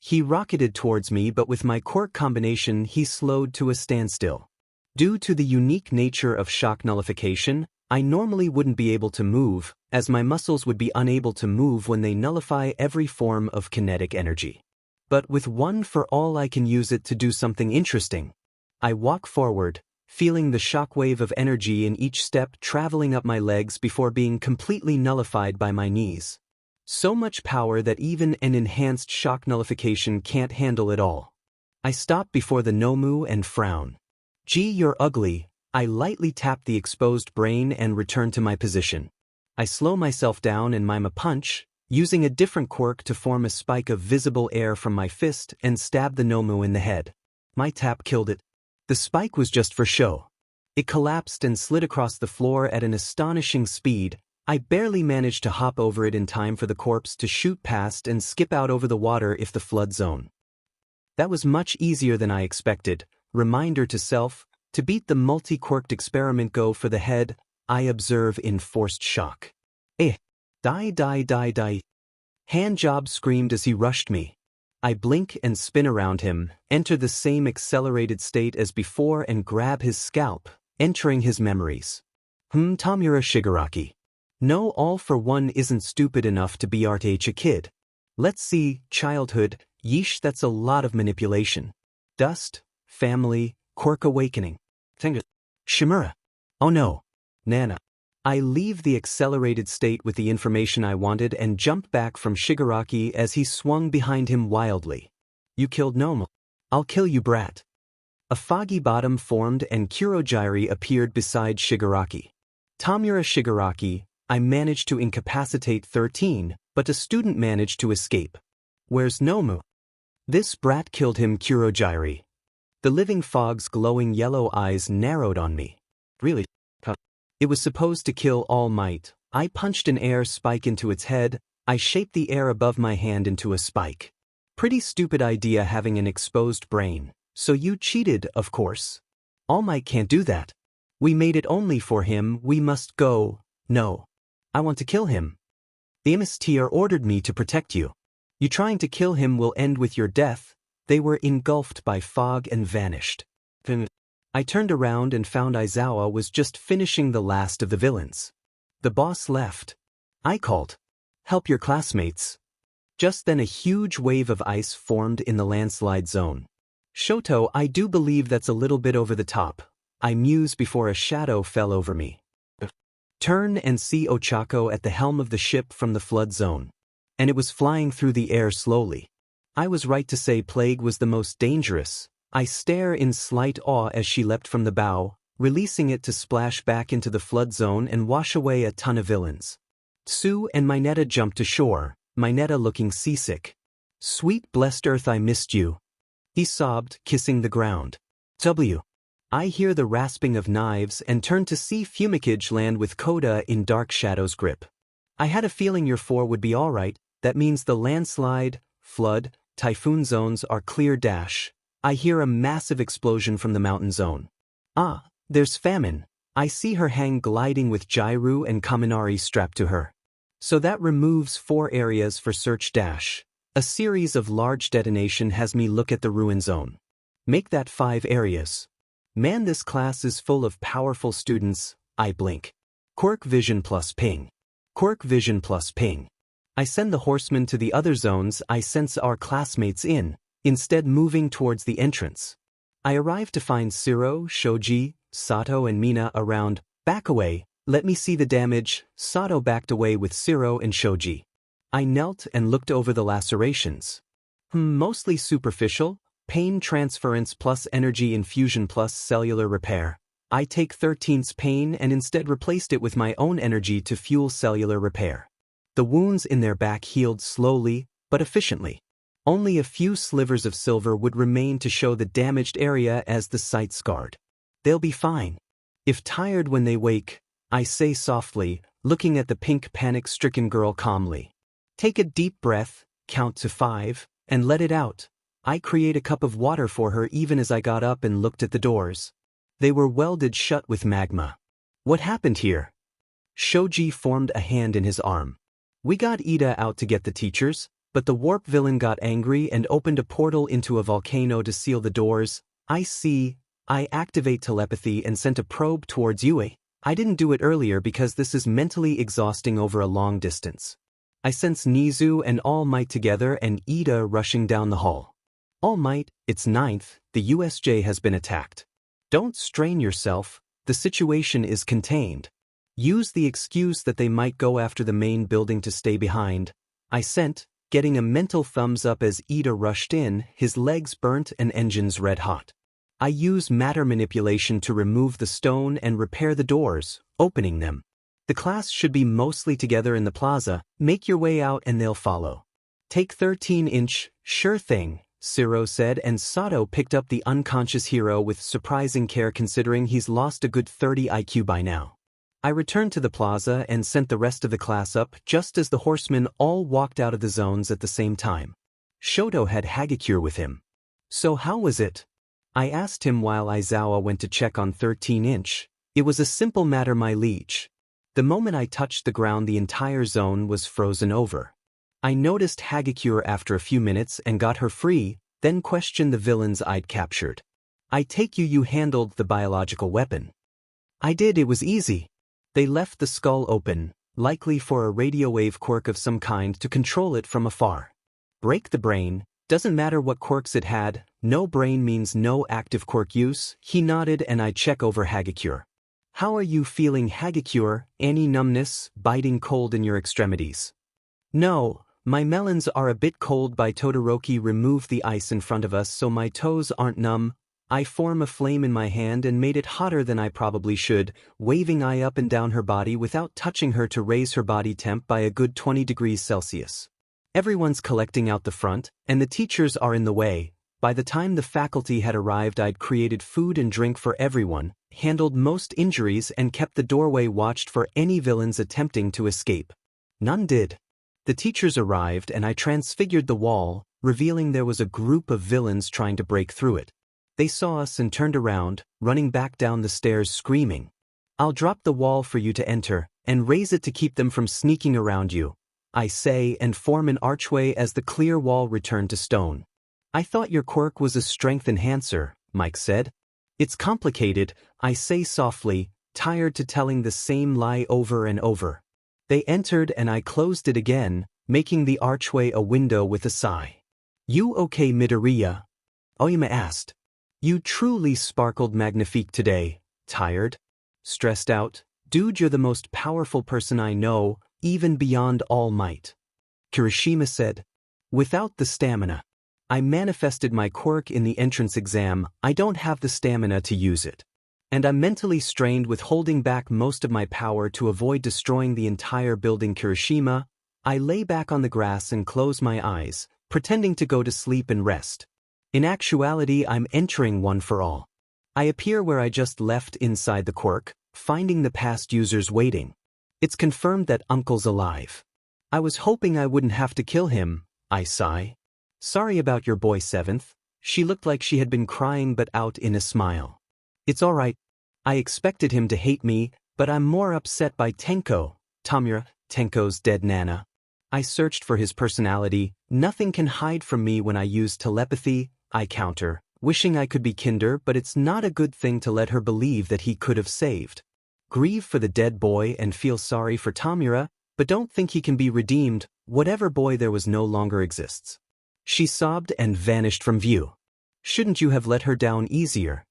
He rocketed towards me but with my quirk combination he slowed to a standstill. Due to the unique nature of shock nullification, I normally wouldn't be able to move, as my muscles would be unable to move when they nullify every form of kinetic energy. But with 1 for all I can use it to do something interesting. I walk forward, feeling the shockwave of energy in each step traveling up my legs before being completely nullified by my knees. So much power that even an enhanced shock nullification can't handle it all. I stop before the Nomu and frown. Gee, you're ugly. I lightly tap the exposed brain and return to my position. I slow myself down and mime a punch, using a different quirk to form a spike of visible air from my fist and stab the Nomu in the head. My tap killed it. The spike was just for show. It collapsed and slid across the floor at an astonishing speed. I barely managed to hop over it in time for the corpse to shoot past and skip out over the water if the flood zone. That was much easier than I expected. Reminder to self, to beat the multi-quirked experiment go for the head, I observe in forced shock. Die. Handjob screamed as he rushed me. I blink and spin around him, enter the same accelerated state as before and grab his scalp, entering his memories. Tamura Shigaraki. No, all for one isn't stupid enough to be a kid. Let's see, childhood, yeesh, that's a lot of manipulation. Dust, family, quirk awakening. Shimura. Oh no. Nana. I leave the accelerated state with the information I wanted and jump back from Shigaraki as he swung behind him wildly. You killed 𝐻𝐻𝐽. I'll kill you, brat. A foggy bottom formed and 𝗀𝐻𝐽𝐴 appeared beside Shigaraki. Tamura Shigaraki, I managed to incapacitate 13, but a student managed to escape. Where's 𝐻𝐻𝐽? This brat killed him, 𝗀𝐻𝐽𝐴. The living fog's glowing yellow eyes narrowed on me. Really? It was supposed to kill All Might. I punched an air spike into its head. I shaped the air above my hand into a spike. Pretty stupid idea having an exposed brain. So you cheated, of course. All Might can't do that. We made it only for him. We must go. No. I want to kill him. The MSTR ordered me to protect you. You trying to kill him will end with your death. They were engulfed by fog and vanished. I turned around and found Aizawa was just finishing the last of the villains. The boss left. I called, "Help your classmates." Just then a huge wave of ice formed in the landslide zone. Shoto, I do believe that's a little bit over the top. I mused before a shadow fell over me. Turn and see Ochako at the helm of the ship from the flood zone. And it was flying through the air slowly. I was right to say Plague was the most dangerous. I stare in slight awe as she leapt from the bow, releasing it to splash back into the flood zone and wash away a ton of villains. Tsu and Mineta jumped ashore, Mineta looking seasick. Sweet blessed earth, I missed you. He sobbed, kissing the ground. I hear the rasping of knives and turn to see 𝐶𝐵𝐺 land with Koda in Dark Shadow's grip. I had a feeling your 4 would be alright. That means the landslide, flood, typhoon zones are clear. I hear a massive explosion from the mountain zone. Ah, there's Famine. I see her hang gliding with Jairu and Kaminari strapped to her. So that removes 4 areas for search. A series of large detonation has me look at the ruin zone. Make that 5 areas. Man, this class is full of powerful students. I blink. Quirk vision plus ping. Quirk vision plus ping. I send the horsemen to the other zones. I sense our classmates instead moving towards the entrance. I arrive to find Siro, Shoji, Sato and Mina around. Back away, let me see the damage. Sato backed away with Siro and Shoji. I knelt and looked over the lacerations. Mostly superficial, pain transference plus energy infusion plus cellular repair. I take 13's pain and instead replaced it with my own energy to fuel cellular repair. The wounds in their back healed slowly, but efficiently. Only a few slivers of silver would remain to show the damaged area as the site scarred. They'll be fine. If tired when they wake, I say softly, looking at the pink panic-stricken girl calmly. Take a deep breath, count to 5, and let it out. I create a cup of water for her even as I got up and looked at the doors. They were welded shut with magma. What happened here? Shoji formed a hand in his arm. We got Ida out to get the teachers, but the warp villain got angry and opened a portal into a volcano to seal the doors. I see. I activate telepathy and sent a probe towards Yue. I didn't do it earlier because this is mentally exhausting over a long distance. I sense Nizu and All Might together and Ida rushing down the hall. All Might, it's 9th, the USJ has been attacked. Don't strain yourself, the situation is contained. Use the excuse that they might go after the main building to stay behind. I sent, getting a mental thumbs up as Ida rushed in, his legs burnt and engines red hot. I use matter manipulation to remove the stone and repair the doors, opening them. The class should be mostly together in the plaza. Make your way out and they'll follow. Take 13-inch, sure thing, Siro said, and Sato picked up the unconscious hero with surprising care considering he's lost a good 30 IQ by now. I returned to the plaza and sent the rest of the class up just as the horsemen all walked out of the zones at the same time. Shoto had Hagakure with him. So how was it? I asked him while Aizawa went to check on 13-inch. It was a simple matter, my liege. The moment I touched the ground the entire zone was frozen over. I noticed Hagakure after a few minutes and got her free, then questioned the villains I'd captured. I take you handled the biological weapon. I did, it was easy. They left the skull open, likely for a radio wave quirk of some kind to control it from afar. Break the brain, doesn't matter what quirks it had, no brain means no active quirk use. He nodded and I check over Hagakure. How are you feeling, 𝐻𝐿𝐴𝐵? Any numbness, biting cold in your extremities? No, my melons are a bit cold. By Todoroki removed the ice in front of us so my toes aren't numb. I form a flame in my hand and made it hotter than I probably should, waving I up and down her body without touching her to raise her body temp by a good 20 degrees Celsius. Everyone's collecting out the front, and the teachers are in the way. By the time the faculty had arrived, I'd created food and drink for everyone, handled most injuries, and kept the doorway watched for any villains attempting to escape. None did. The teachers arrived and I transfigured the wall, revealing there was a group of villains trying to break through it. They saw us and turned around, running back down the stairs screaming. I'll drop the wall for you to enter, and raise it to keep them from sneaking around you, I say, and form an archway as the clear wall returned to stone. I thought your quirk was a strength enhancer, Mike said. It's complicated, I say softly, tired to telling the same lie over and over. They entered and I closed it again, making the archway a window with a sigh. You okay, Midoriya? Oyama asked. You truly sparkled magnifique today. Tired? Stressed out? Dude, you're the most powerful person I know, even beyond All Might. Kirishima said. Without the stamina. I manifested my quirk in the entrance exam. I don't have the stamina to use it. And I'm mentally strained with holding back most of my power to avoid destroying the entire building. Kirishima, I lay back on the grass and close my eyes, pretending to go to sleep and rest. In actuality, I'm entering one for all. I appear where I just left inside the quirk, finding the past users waiting. It's confirmed that Uncle's alive. I was hoping I wouldn't have to kill him, I sigh. Sorry about your boy, 7th. She looked like she had been crying but out in a smile. It's all right. I expected him to hate me, but I'm more upset by Tenko, Tamura, Tenko's dead nana. I searched for his personality. Nothing can hide from me when I use telepathy, I counter, wishing I could be kinder, but it's not a good thing to let her believe that he could have saved. Grieve for the dead boy and feel sorry for Tamura, but don't think he can be redeemed. Whatever boy there was no longer exists. She sobbed and vanished from view. Shouldn't you have let her down easier?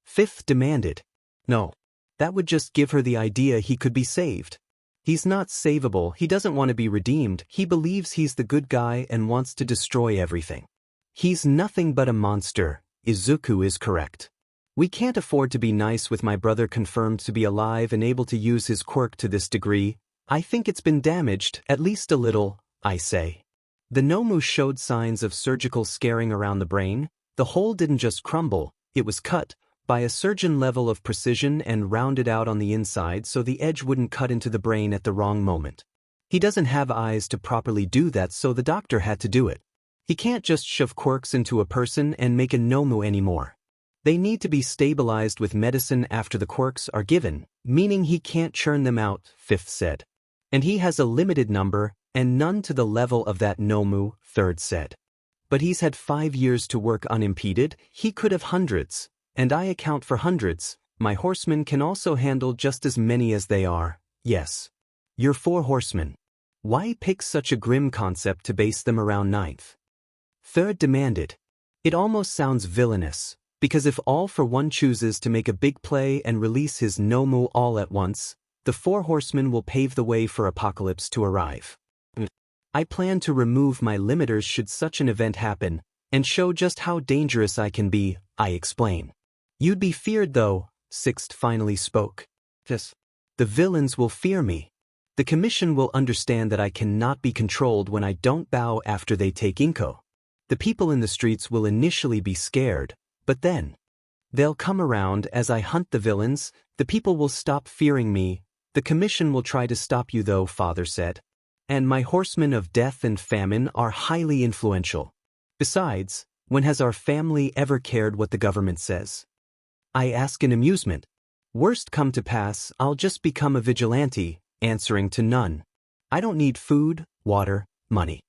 5th demanded. No. That would just give her the idea he could be saved. He's not savable. He doesn't want to be redeemed. He believes he's the good guy and wants to destroy everything. He's nothing but a monster. Izuku is correct. We can't afford to be nice with my brother confirmed to be alive and able to use his quirk to this degree. I think it's been damaged, at least a little, I say. The 𝐻𝐿𝐴𝐵 showed signs of surgical scarring around the brain. The hole didn't just crumble, it was cut by a surgeon level of precision and rounded out on the inside so the edge wouldn't cut into the brain at the wrong moment. He doesn't have eyes to properly do that, so the doctor had to do it. He can't just shove quirks into a person and make a 𝐻𝐿𝐴𝐵 anymore. They need to be stabilized with medicine after the quirks are given, meaning he can't churn them out, 5th said. And he has a limited number, and none to the level of that 𝐻𝐿𝐴𝐵, 3rd said. But he's had 5 years to work unimpeded. He could have hundreds, and I account for hundreds. My horsemen can also handle just as many as they are. Yes. Your 4 horsemen. Why pick such a grim concept to base them around 9th? 3rd demanded. It almost sounds villainous, because if All for One chooses to make a big play and release his 𝐻𝐿𝐴𝐵 all at once, the 4 horsemen will pave the way for Apocalypse to arrive. I plan to remove my limiters should such an event happen, and show just how dangerous I can be, I explain. You'd be feared though, 6th finally spoke. Yes. The villains will fear me. The commission will understand that I cannot be controlled when I don't bow after they take 𝐾𝐮𝐭𝐡𝐨𝐫. The people in the streets will initially be scared, but then they'll come around as I hunt the villains. The people will stop fearing me. The commission will try to stop you though, father said. And my horsemen of death and famine are highly influential. Besides, when has our family ever cared what the government says? I ask in amusement. Worst come to pass, I'll just become a vigilante, answering to none. I don't need food, water, money.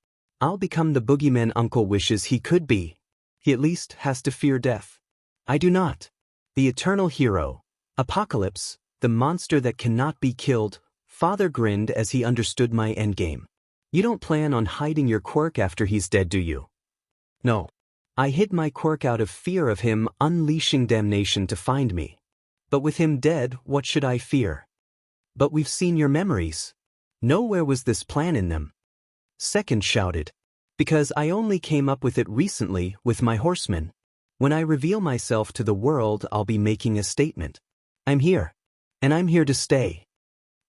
I'll become the boogeyman Uncle wishes he could be. He at least has to fear death. I do not. The eternal hero. Apocalypse, the monster that cannot be killed. Father grinned as he understood my endgame. You don't plan on hiding your quirk after he's dead, do you? No. I hid my quirk out of fear of him unleashing damnation to find me. But with him dead, what should I fear? But we've seen your memories. Nowhere was this plan in them. Second shouted. Because I only came up with it recently with my horsemen. When I reveal myself to the world, I'll be making a statement. I'm here. And I'm here to stay.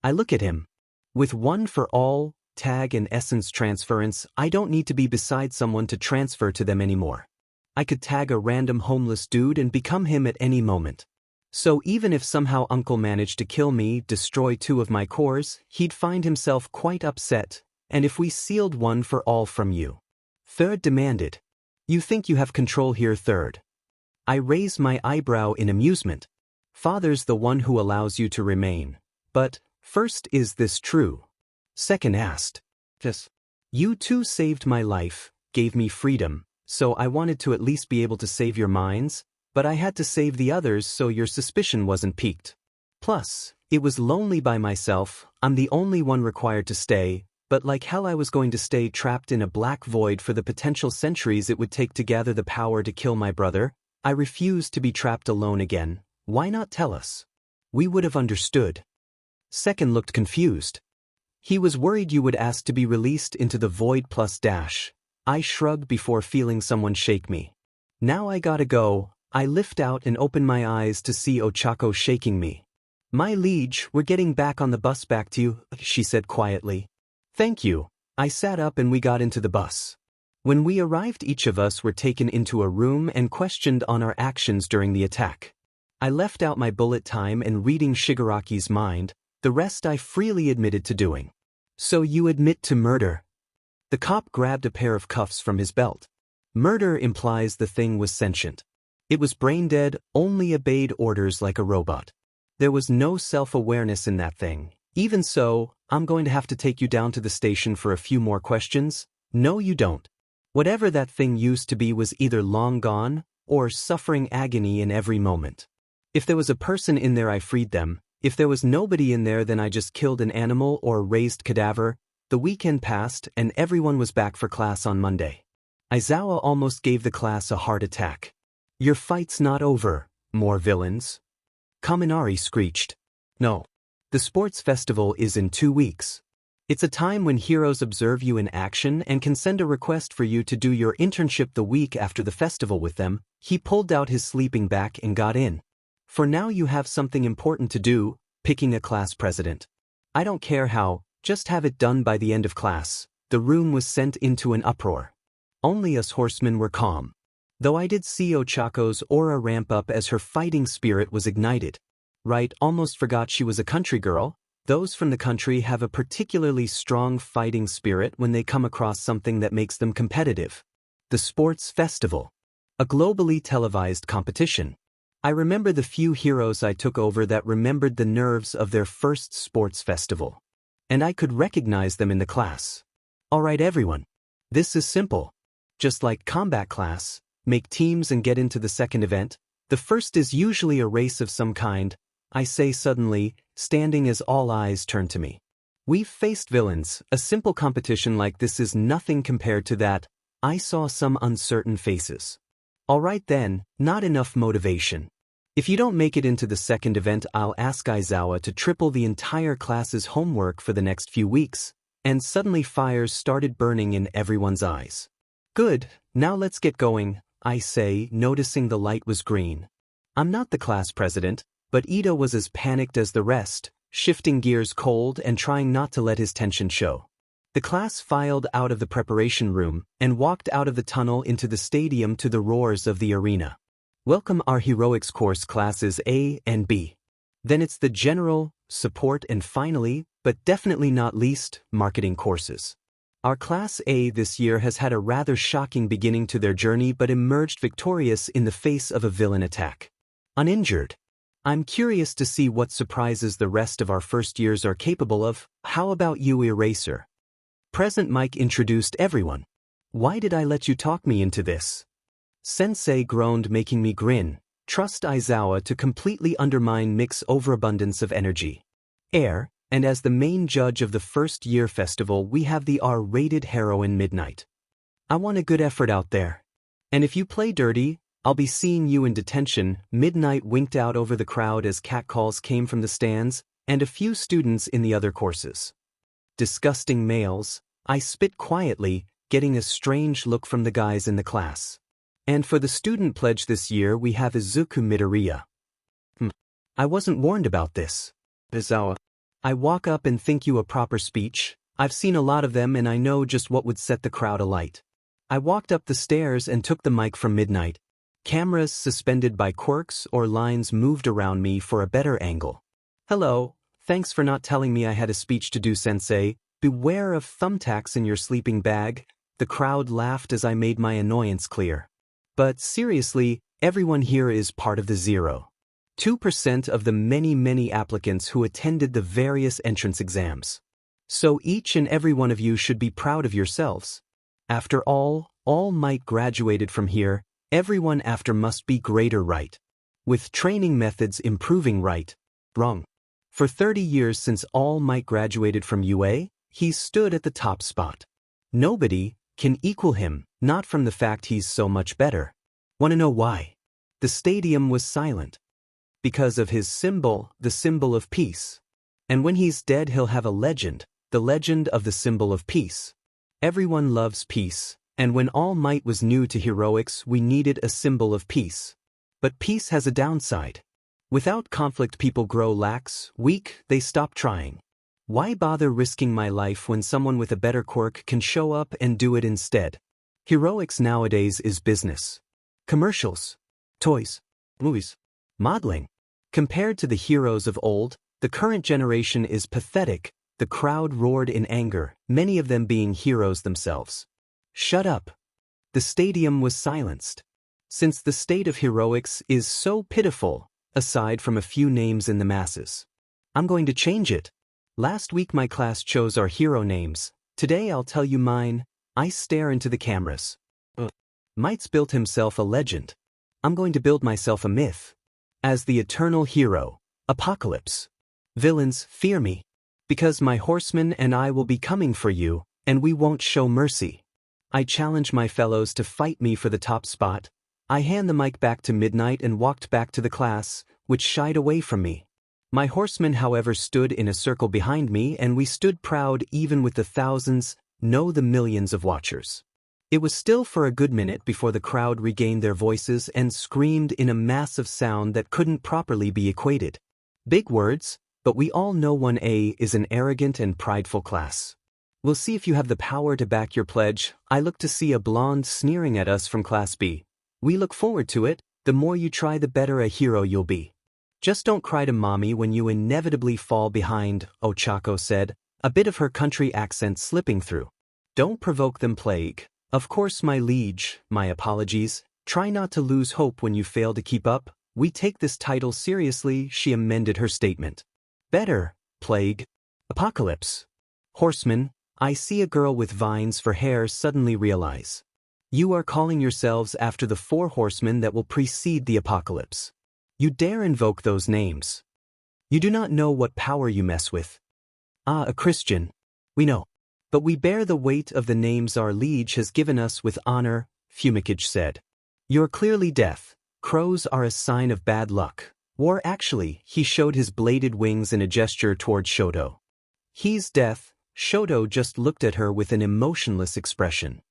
I look at him. With one for all, tag and essence transference, I don't need to be beside someone to transfer to them anymore. I could tag a random homeless dude and become him at any moment. So even if somehow Uncle managed to kill me, destroy 2 of my cores, he'd find himself quite upset, and if we sealed one for all from you. Third demanded. You think you have control here, Third? I raise my eyebrow in amusement. Father's the one who allows you to remain. But, first, is this true? Second asked. Yes. You too saved my life, gave me freedom, so I wanted to at least be able to save your minds, but I had to save the others so your suspicion wasn't piqued. Plus, it was lonely by myself, I'm the only one required to stay, but like hell I was going to stay trapped in a black void for the potential centuries it would take to gather the power to kill my brother. I refused to be trapped alone again. Why not tell us? We would have understood. Second looked confused. He was worried you would ask to be released into the void plus dash. I shrugged before feeling someone shake me. Now I gotta go. I lift out and open my eyes to see Ochako shaking me. My liege, we're getting back on the bus back to you, she said quietly. Thank you. I sat up and we got into the bus. When we arrived, each of us were taken into a room and questioned on our actions during the attack. I left out my bullet time and reading Shigaraki's mind, the rest I freely admitted to doing. So you admit to murder? The cop grabbed a pair of cuffs from his belt. Murder implies the thing was sentient. It was brain dead, only obeyed orders like a robot. There was no self-awareness in that thing. Even so, I'm going to have to take you down to the station for a few more questions. No, you don't. Whatever that thing used to be was either long gone, or suffering agony in every moment. If there was a person in there, I freed them. If there was nobody in there, then I just killed an animal or raised cadaver. The weekend passed and everyone was back for class on Monday. Aizawa almost gave the class a heart attack. Your fight's not over, more villains. Kaminari screeched. No. The sports festival is in 2 weeks. It's a time when heroes observe you in action and can send a request for you to do your internship the week after the festival with them. He pulled out his sleeping bag and got in. For now you have something important to do, picking a class president. I don't care how, just have it done by the end of class. The room was sent into an uproar. Only us horsemen were calm. Though I did see Ochako's aura ramp up as her fighting spirit was ignited. Right, almost forgot she was a country girl. Those from the country have a particularly strong fighting spirit when they come across something that makes them competitive. The sports festival. A globally televised competition. I remember the few heroes I took over that remembered the nerves of their first sports festival. And I could recognize them in the class. Alright everyone. This is simple. Just like combat class, make teams and get into the second event. The first is usually a race of some kind, I say suddenly, standing as all eyes turn to me. We've faced villains, a simple competition like this is nothing compared to that. I saw some uncertain faces. Alright then, not enough motivation. If you don't make it into the second event, I'll ask Aizawa to triple the entire class's homework for the next few weeks, and suddenly fires started burning in everyone's eyes. Good, now let's get going, I say, noticing the light was green. I'm not the class president, but Ito was as panicked as the rest, shifting gears cold and trying not to let his tension show. The class filed out of the preparation room and walked out of the tunnel into the stadium to the roars of the arena. Welcome our heroics course classes A and B. Then it's the general, support and finally, but definitely not least, marketing courses. Our class A this year has had a rather shocking beginning to their journey but emerged victorious in the face of a villain attack. Uninjured. I'm curious to see what surprises the rest of our first years are capable of. How about you, Eraser? Present Mike introduced everyone. Why did I let you talk me into this? Sensei groaned, making me grin. Trust Aizawa to completely undermine Mick's overabundance of energy. Air, and as the main judge of the first year festival we have the R-rated heroine Midnight. I want a good effort out there. And if you play dirty, I'll be seeing you in detention. Midnight winked out over the crowd as catcalls came from the stands, and a few students in the other courses. Disgusting males, I spit quietly, getting a strange look from the guys in the class. And for the student pledge this year we have Izuku Midoriya. I wasn't warned about this. Izawa. I walk up and think you a proper speech. I've seen a lot of them and I know just what would set the crowd alight. I walked up the stairs and took the mic from Midnight. Cameras suspended by quirks or lines moved around me for a better angle. Hello, thanks for not telling me I had a speech to do, sensei. Beware of thumbtacks in your sleeping bag. The crowd laughed as I made my annoyance clear. But seriously, everyone here is part of the 0.2% of the many applicants who attended the various entrance exams. So each and every one of you should be proud of yourselves. After all might graduated from here, everyone after must be greater, right? With training methods improving, right? Wrong. For 30 years since All Might graduated from UA, he's stood at the top spot. Nobody can equal him, not from the fact he's so much better. Wanna know why? The stadium was silent. Because of his symbol, the symbol of peace. And when he's dead he'll have a legend, the legend of the symbol of peace. Everyone loves peace, and when All Might was new to heroics we needed a symbol of peace. But peace has a downside. Without conflict people grow lax, weak, they stop trying. Why bother risking my life when someone with a better quirk can show up and do it instead? Heroics nowadays is business. Commercials. Toys. Movies. Modeling. Compared to the heroes of old, the current generation is pathetic. The crowd roared in anger, many of them being heroes themselves. Shut up. The stadium was silenced. Since the state of heroics is so pitiful, aside from a few names in the masses. I'm going to change it. Last week my class chose our hero names. Today I'll tell you mine. I stare into the cameras. Might's built himself a legend. I'm going to build myself a myth. As the eternal hero, Apocalypse. Villains, fear me. Because my horsemen and I will be coming for you, and we won't show mercy. I challenge my fellows to fight me for the top spot. I hand the mic back to Midnight and walked back to the class, which shied away from me. My horsemen, however, stood in a circle behind me, and we stood proud even with the thousands, no, the millions of watchers. It was still for a good minute before the crowd regained their voices and screamed in a massive sound that couldn't properly be equated. Big words, but we all know 1A is an arrogant and prideful class. We'll see if you have the power to back your pledge. I look to see a blonde sneering at us from Class B. We look forward to it. The more you try, the better a hero you'll be. Just don't cry to mommy when you inevitably fall behind, Ochako said, a bit of her country accent slipping through. Don't provoke them, Plague. Of course, my liege, my apologies. Try not to lose hope when you fail to keep up. We take this title seriously, she amended her statement. Better, Plague. Apocalypse. Horseman, I see a girl with vines for hair suddenly realize. You are calling yourselves after the 4 horsemen that will precede the apocalypse. You dare invoke those names. You do not know what power you mess with. A Christian. We know. But we bear the weight of the names our liege has given us with honor, 𝐶𝐿 said. You're clearly deaf. Crows are a sign of bad luck. Or actually, he showed his bladed wings in a gesture toward Shoto. He's deaf. Shoto just looked at her with an emotionless expression.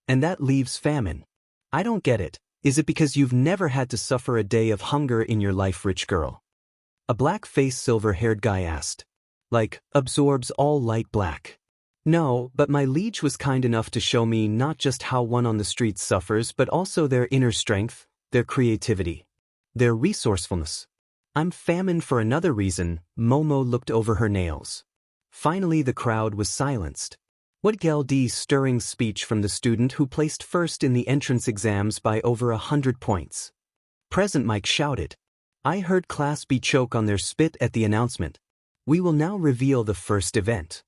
And that leaves famine. I don't get it. Is it because you've never had to suffer a day of hunger in your life, rich girl? A black-faced silver-haired guy asked. Like, absorbs all light black. No, but my liege was kind enough to show me not just how one on the streets suffers but also their inner strength, their creativity, their resourcefulness. I'm famished for another reason. Momo looked over her nails. Finally the crowd was silenced. 𝐻𝐿𝐷's stirring speech from the student who placed first in the entrance exams by over 100 points. Present Mike shouted. I heard Class B choke on their spit at the announcement. We will now reveal the first event.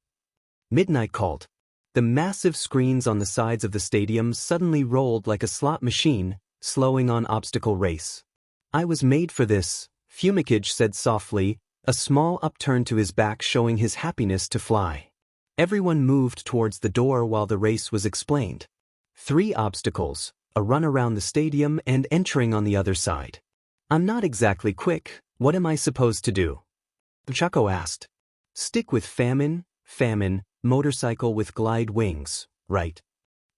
Midnight called. The massive screens on the sides of the stadium suddenly rolled like a slot machine, slowing on obstacle race. I was made for this, 𝐶𝐿𝐴 said softly, a small upturn to his back showing his happiness to fly. Everyone moved towards the door while the race was explained. 3 obstacles, a run around the stadium and entering on the other side. I'm not exactly quick, what am I supposed to do? 𝐬𝐴 asked. Stick with 𝐸𝐵, motorcycle with glide wings, right?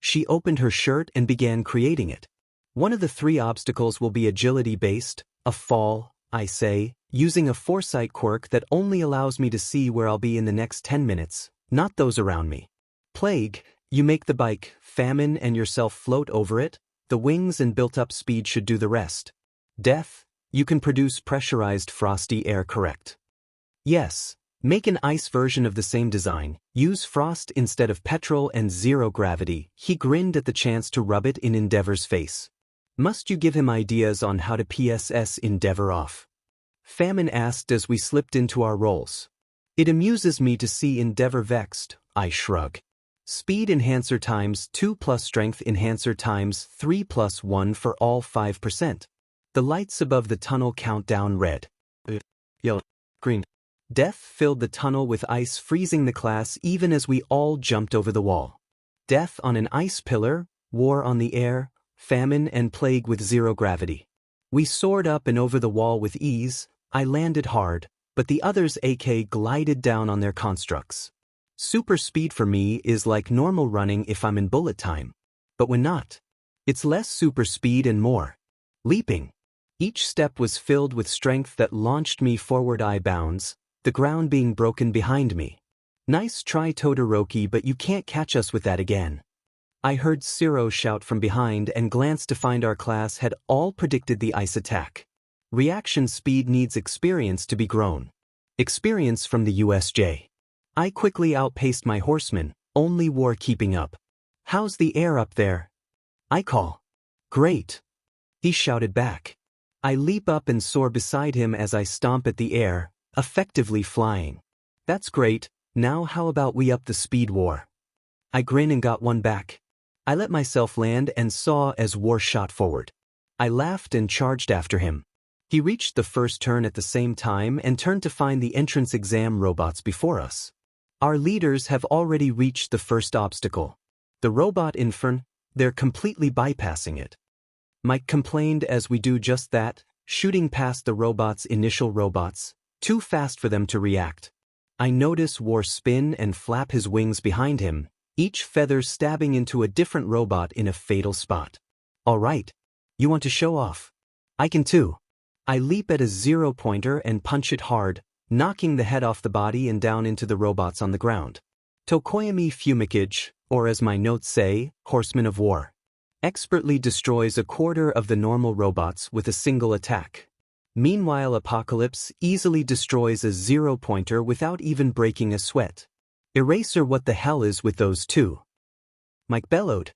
She opened her shirt and began creating it. One of the 3 obstacles will be agility-based, a fall, I say, using a foresight quirk that only allows me to see where I'll be in the next 10 minutes, not those around me. Plague, you make the bike, 𝐸𝐵 and yourself float over it, the wings and built-up speed should do the rest. Death, you can produce pressurized frosty air, correct? Yes. Make an ice version of the same design, use frost instead of petrol and 0 gravity. He grinned at the chance to rub it in Endeavor's face. Must you give him ideas on how to PSS Endeavor off? 𝐸𝐵 asked as we slipped into our roles. It amuses me to see Endeavor vexed, I shrug. Speed enhancer times 2 plus strength enhancer times 3 plus 1 for all 5%. The lights above the tunnel count down red, yellow, green. Death filled the tunnel with ice, freezing the class even as we all jumped over the wall. Death on an ice pillar, War on the air, 𝐸𝐵 and Plague with 0 gravity. We soared up and over the wall with ease. I landed hard, but the others glided down on their constructs. Super speed for me is like normal running if I'm in bullet time. But when not, it's less super speed and more leaping. Each step was filled with strength that launched me forward I-bounds, the ground being broken behind me. Nice try Todoroki, but you can't catch us with that again. I heard 𝐬𝐶 shout from behind and glanced to find our class had all predicted the ice attack. Reaction speed needs experience to be grown. Experience from the USJ. I quickly outpaced my horseman, only War keeping up. How's the air up there? I call. Great. He shouted back. I leap up and soar beside him as I stomp at the air, effectively flying. That's great, now how about we up the speed, War? I grin and got one back. I let myself land and saw as War shot forward. I laughed and charged after him. He reached the first turn at the same time and turned to find the entrance exam robots before us. Our leaders have already reached the first obstacle. The robot infern, they're completely bypassing it. Mike complained as we do just that, shooting past the robot's initial robots, too fast for them to react. I notice War spin and flap his wings behind him, each feather stabbing into a different robot in a fatal spot. All right. You want to show off? I can too. I leap at a 0-pointer and punch it hard, knocking the head off the body and down into the robots on the ground. 𝐻𝐼𝐵, or as my notes say, Horseman of War, expertly destroys a quarter of the normal robots with a single attack. Meanwhile, Apocalypse easily destroys a 0-pointer without even breaking a sweat. Eraser, what the hell is with those two? Mike bellowed.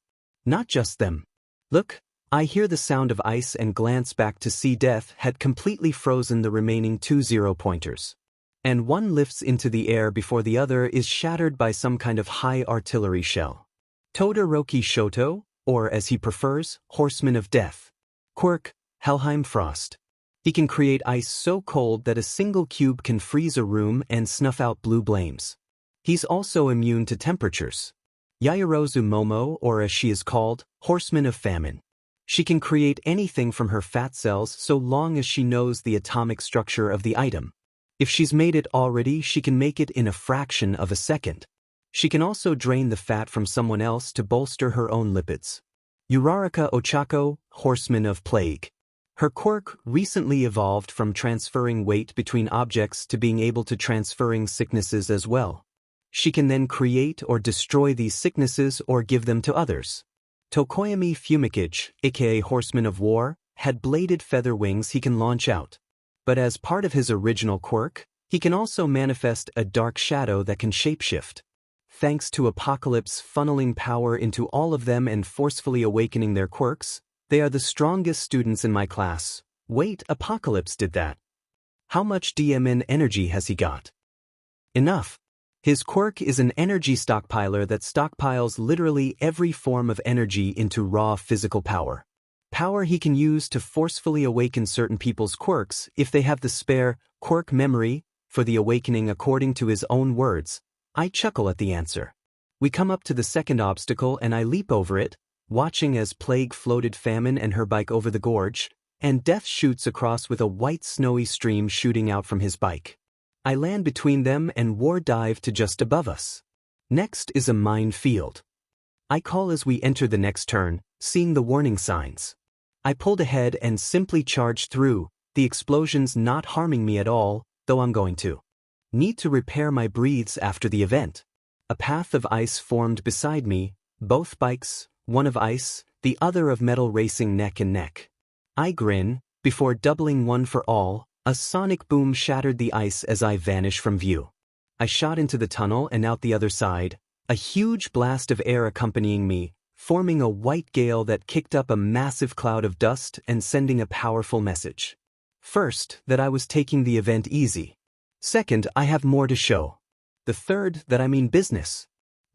Not just them. Look, I hear the sound of ice and glance back to see Death had completely frozen the remaining 2 0-pointers. And one lifts into the air before the other is shattered by some kind of high artillery shell. Todoroki Shoto, or as he prefers, Horseman of Death. Quirk, Helheim Frost. He can create ice so cold that a single cube can freeze a room and snuff out blue flames. He's also immune to temperatures. Yaoyorozu Momo, or as she is called, Horseman of Famine. She can create anything from her fat cells so long as she knows the atomic structure of the item. If she's made it already, she can make it in a fraction of a second. She can also drain the fat from someone else to bolster her own lipids. Uraraka Ochako, Horseman of Plague. Her quirk recently evolved from transferring weight between objects to being able to transferring sicknesses as well. She can then create or destroy these sicknesses or give them to others. 𝐻𝐼𝐵, aka Horseman of War, had bladed feather wings he can launch out. But as part of his original quirk, he can also manifest a dark shadow that can shapeshift. Thanks to Apocalypse funneling power into all of them and forcefully awakening their quirks, they are the strongest students in my class. Wait, Apocalypse did that. How much DMN energy has he got? Enough. His quirk is an energy stockpiler that stockpiles literally every form of energy into raw physical power. Power he can use to forcefully awaken certain people's quirks if they have the spare quirk memory for the awakening according to his own words. I chuckle at the answer. We come up to the second obstacle and I leap over it, watching as Plague floated Famine and her bike over the gorge, and Death shoots across with a white snowy stream shooting out from his bike. I land between them and War dive to just above us. Next is a minefield. I call as we enter the next turn, seeing the warning signs. I pulled ahead and simply charged through, the explosions not harming me at all, though I'm going to need to repair my breathes after the event. A path of ice formed beside me, both bikes, one of ice, the other of metal racing neck and neck. I grin, before doubling one for all, a sonic boom shattered the ice as I vanish from view. I shot into the tunnel and out the other side, a huge blast of air accompanying me, forming a white gale that kicked up a massive cloud of dust and sending a powerful message. First, that I was taking the event easy. Second, I have more to show. The third, that I mean business.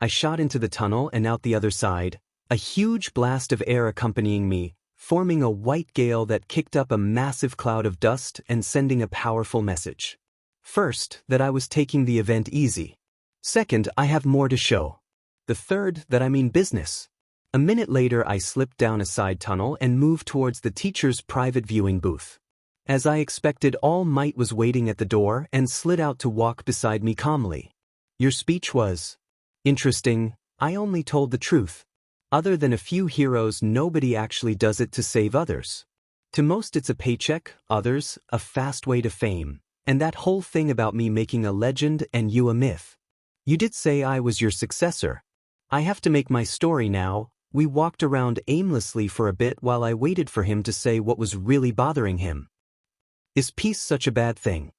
I shot into the tunnel and out the other side, a huge blast of air accompanying me, forming a white gale that kicked up a massive cloud of dust and sending a powerful message. First, that I was taking the event easy. Second, I have more to show. The third, that I mean business. A minute later I slipped down a side tunnel and moved towards the teacher's private viewing booth. As I expected, All Might was waiting at the door and slid out to walk beside me calmly. Your speech was interesting. I only told the truth. Other than a few heroes, nobody actually does it to save others. To most it's a paycheck, others, a fast way to fame. And that whole thing about me making a legend and you a myth. You did say I was your successor. I have to make my story now. We walked around aimlessly for a bit while I waited for him to say what was really bothering him. Is peace such a bad thing?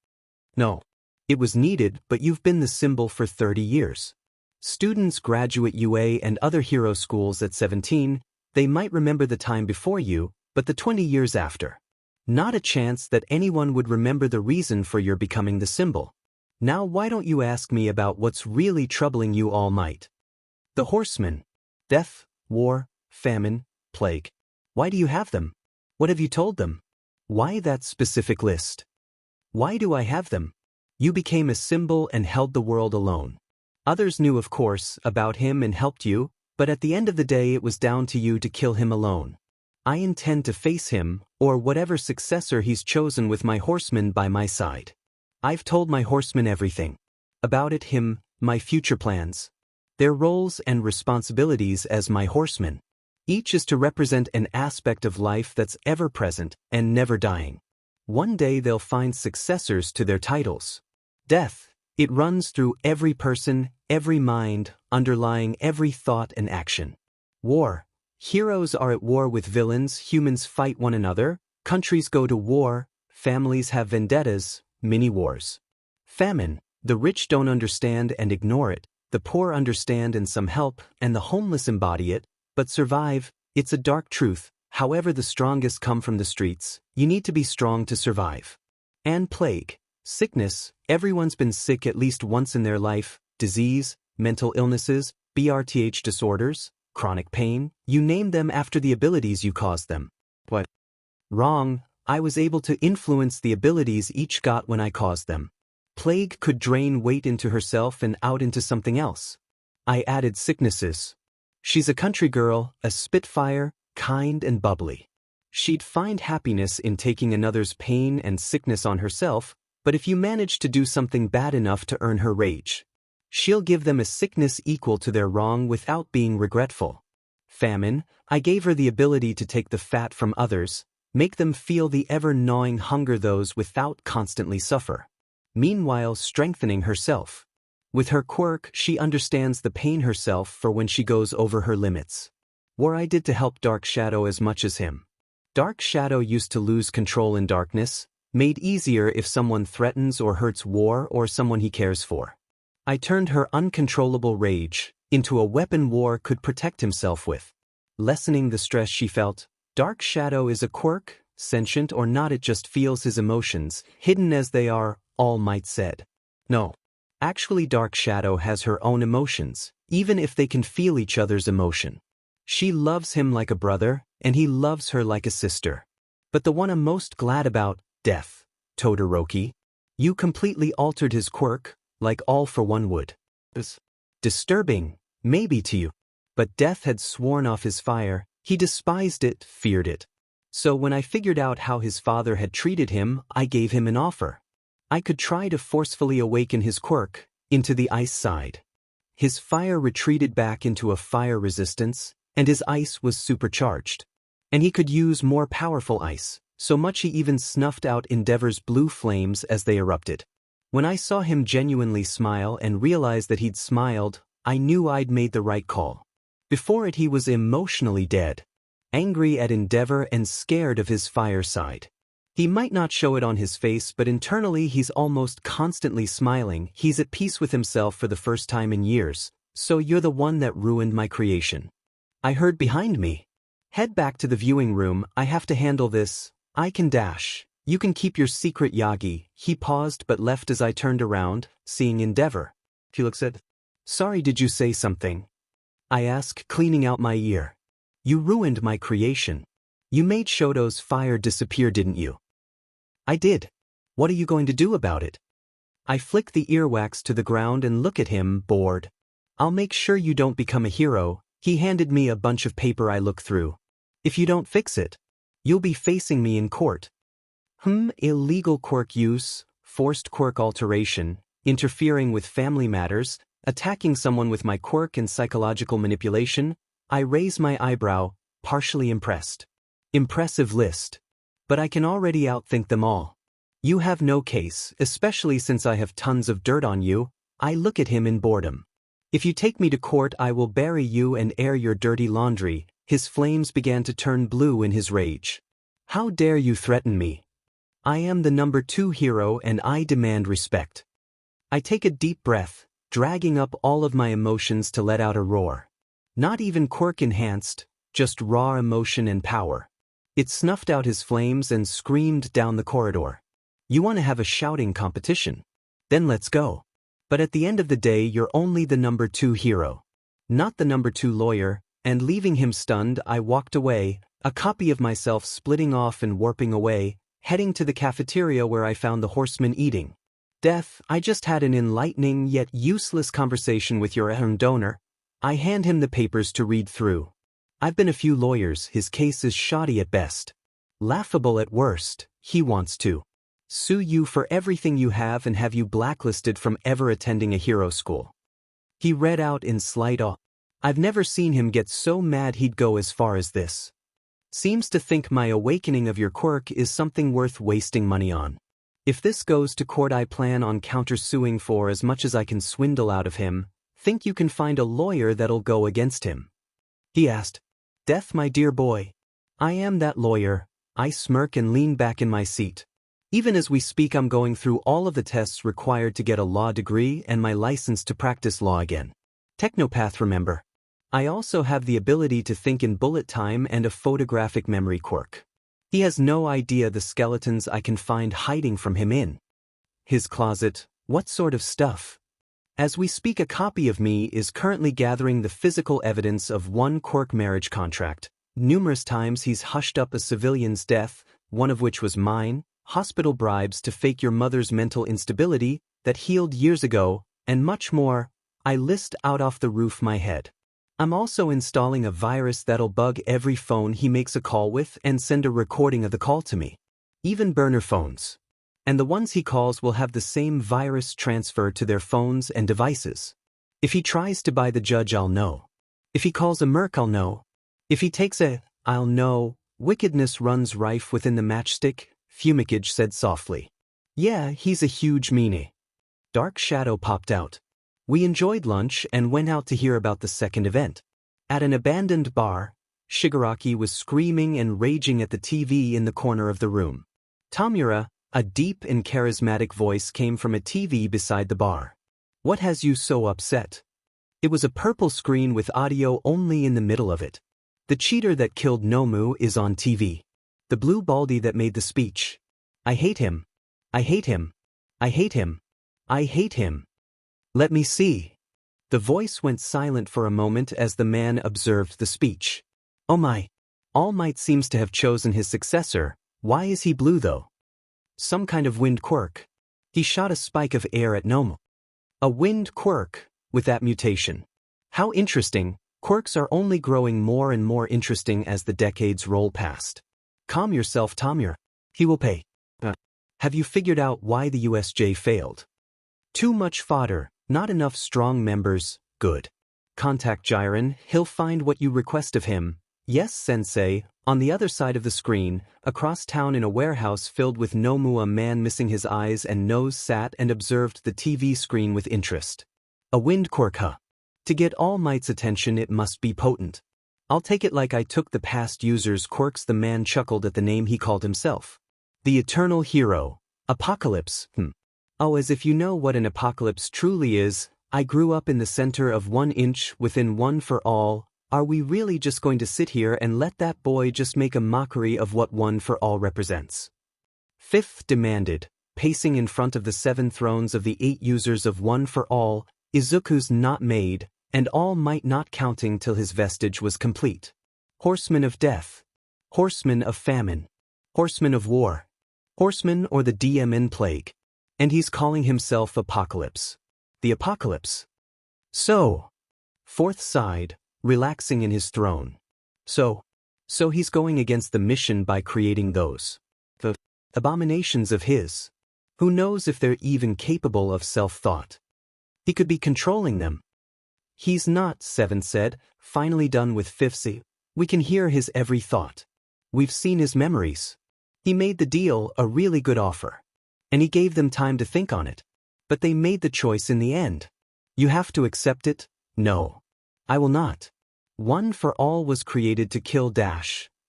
No. It was needed, but you've been the symbol for 30 years. Students graduate UA and other hero schools at 17, they might remember the time before you, but the 20 years after. Not a chance that anyone would remember the reason for your becoming the symbol. Now why don't you ask me about what's really troubling you, All Might? The horsemen. Death, war, famine, plague. Why do you have them? What have you told them? Why that specific list? Why do I have them? You became a symbol and held the world alone. Others knew, of course, about him and helped you, but at the end of the day it was down to you to kill him alone. I intend to face him, or whatever successor he's chosen, with my horsemen by my side. I've told my horsemen everything. About it, him, my future plans. Their roles and responsibilities as my horsemen. Each is to represent an aspect of life that's ever present and never dying. One day they'll find successors to their titles. Death, it runs through every person, every mind, underlying every thought and action. War, heroes are at war with villains, humans fight one another, countries go to war, families have vendettas, mini-wars. Famine, the rich don't understand and ignore it, the poor understand and some help, and the homeless embody it, but survive. It's a dark truth. However, the strongest come from the streets. You need to be strong to survive. And plague, sickness, everyone's been sick at least once in their life, disease, mental illnesses, BRTH disorders, chronic pain, you name them after the abilities you caused them. What? Wrong, I was able to influence the abilities each got when I caused them. Plague could drain weight into herself and out into something else. I added sicknesses. She's a country girl, a spitfire, kind and bubbly. She'd find happiness in taking another's pain and sickness on herself, but if you manage to do something bad enough to earn her rage, she'll give them a sickness equal to their wrong without being regretful. Famine, I gave her the ability to take the fat from others, make them feel the ever-gnawing hunger those without constantly suffer. Meanwhile strengthening herself. With her quirk, she understands the pain herself for when she goes over her limits. War I did to help Dark Shadow as much as him. Dark Shadow used to lose control in darkness, made easier if someone threatens or hurts War or someone he cares for. I turned her uncontrollable rage into a weapon War could protect himself with. Lessening the stress she felt. Dark Shadow is a quirk, sentient or not, it just feels his emotions, hidden as they are, All Might said. No. Actually, Dark Shadow has her own emotions, even if they can feel each other's emotion. She loves him like a brother, and he loves her like a sister. But the one I'm most glad about, Death, Todoroki, you completely altered his quirk, like All for One would. Disturbing, maybe to you. But Death had sworn off his fire, he despised it, feared it. So when I figured out how his father had treated him, I gave him an offer. I could try to forcefully awaken his quirk into the ice side. His fire retreated back into a fire resistance, and his ice was supercharged. And he could use more powerful ice, so much he even snuffed out Endeavor's blue flames as they erupted. When I saw him genuinely smile and realized that he'd smiled, I knew I'd made the right call. Before it he was emotionally dead, angry at Endeavor and scared of his fire side. He might not show it on his face, but internally he's almost constantly smiling. He's at peace with himself for the first time in years. So you're the one that ruined my creation. I heard behind me. Head back to the viewing room, I have to handle this. I can dash. You can keep your secret, Yagi. He paused but left as I turned around, seeing Endeavor. Felix said, "Sorry, did you say something?" I asked, cleaning out my ear. "You ruined my creation. You made Shoto's fire disappear, didn't you?" "I did. What are you going to do about it?" I flick the earwax to the ground and look at him, bored. "I'll make sure you don't become a hero." He handed me a bunch of paper I looked through. "If you don't fix it, you'll be facing me in court." Illegal quirk use, forced quirk alteration, interfering with family matters, attacking someone with my quirk and psychological manipulation. I raise my eyebrow, partially impressed. Impressive list. But I can already outthink them all. You have no case, especially since I have tons of dirt on you. I look at him in boredom. If you take me to court, I will bury you and air your dirty laundry. His flames began to turn blue in his rage. How dare you threaten me? I am the number 2 hero and I demand respect. I take a deep breath, dragging up all of my emotions to let out a roar. Not even quirk enhanced, just raw emotion and power. It snuffed out his flames and screamed down the corridor. "You want to have a shouting competition? Then let's go. But at the end of the day, you're only the number 2 hero, not the number 2 lawyer." And leaving him stunned, I walked away, a copy of myself splitting off and warping away, heading to the cafeteria where I found the horseman eating. "Death, I just had an enlightening yet useless conversation with your donor." I hand him the papers to read through. "I've been a few lawyers, his case is shoddy at best. Laughable at worst. He wants to sue you for everything you have and have you blacklisted from ever attending a hero school." He read out in slight awe. I've never seen him get so mad he'd go as far as this. "Seems to think my awakening of your quirk is something worth wasting money on. If this goes to court, I plan on countersuing for as much as I can swindle out of him. Think you can find a lawyer that'll go against him?" He asked. "Death, my dear boy. I am that lawyer." I smirk and lean back in my seat. Even as we speak, I'm going through all of the tests required to get a law degree and my license to practice law again. Technopath, remember. I also have the ability to think in bullet time and a photographic memory quirk. He has no idea the skeletons I can find hiding from him in his closet. What sort of stuff? As we speak, a copy of me is currently gathering the physical evidence of one quirk marriage contract. Numerous times he's hushed up a civilian's death, one of which was mine, hospital bribes to fake your mother's mental instability that healed years ago, and much more. I list out off the roof my head. I'm also installing a virus that'll bug every phone he makes a call with and send a recording of the call to me. Even burner phones. And the ones he calls will have the same virus transfer to their phones and devices. If he tries to buy the judge, I'll know. If he calls a merc, I'll know. If he takes I'll know. Wickedness runs rife within the matchstick, 𝐶𝐮𝐬𝐽𝐻 said softly. Yeah, he's a huge meanie. Dark shadow popped out. We enjoyed lunch and went out to hear about the second event. At an abandoned bar, Shigaraki was screaming and raging at the TV in the corner of the room. Tamura, a deep and charismatic voice came from a TV beside the bar. What has you so upset? It was a purple screen with audio only in the middle of it. The cheater that killed Nomu is on TV. The blue baldy that made the speech. I hate him. I hate him. I hate him. I hate him. Let me see. The voice went silent for a moment as the man observed the speech. Oh my. All Might seems to have chosen his successor. Why is he blue though? Some kind of wind quirk. He shot a spike of air at Nomu. A wind quirk, with that mutation. How interesting. Quirks are only growing more and more interesting as the decades roll past. Calm yourself, Tamir. He will pay. Have you figured out why the USJ failed? Too much fodder, not enough strong members, good. Contact Jiren, he'll find what you request of him. Yes, sensei. On the other side of the screen, across town in a warehouse filled with Nomu, a man missing his eyes and nose sat and observed the TV screen with interest. A wind quirk, huh? To get All Might's attention it must be potent. I'll take it like I took the past user's quirks. The man chuckled at the name he called himself. The eternal hero. Apocalypse, Oh, as if you know what an apocalypse truly is. I grew up in the center of 1 inch within one for all. Are we really just going to sit here and let that boy just make a mockery of what one for all represents? Fifth demanded, pacing in front of the 7 thrones of the 8 users of one for all, Izuku's not made, and All Might not counting till his vestige was complete. Horseman of death. Horseman of famine. Horseman of war. Horseman or the DMN plague. And he's calling himself Apocalypse. The Apocalypse. So. Fourth sighed, relaxing in his throne. So he's going against the mission by creating those. The abominations of his. Who knows if they're even capable of self-thought? He could be controlling them. He's not, Seven said, finally done with Fifthsy. We can hear his every thought. We've seen his memories. He made the deal a really good offer. And he gave them time to think on it. But they made the choice in the end. You have to accept it? No. I will not. One for all was created to kill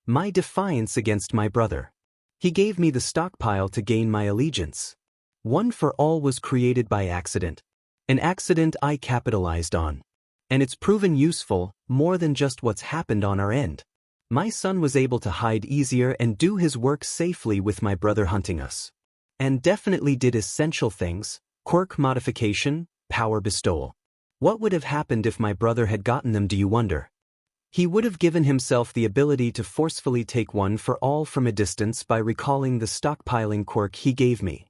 my defiance against my brother. He gave me the stockpile to gain my allegiance. One for all was created by accident. An accident I capitalized on. And it's proven useful, more than just what's happened on our end. My son was able to hide easier and do his work safely with my brother hunting us. And definitely did essential things, quirk modification, power bestowal. What would have happened if my brother had gotten them, do you wonder? He would have given himself the ability to forcefully take one for all from a distance by recalling the stockpiling quirk he gave me.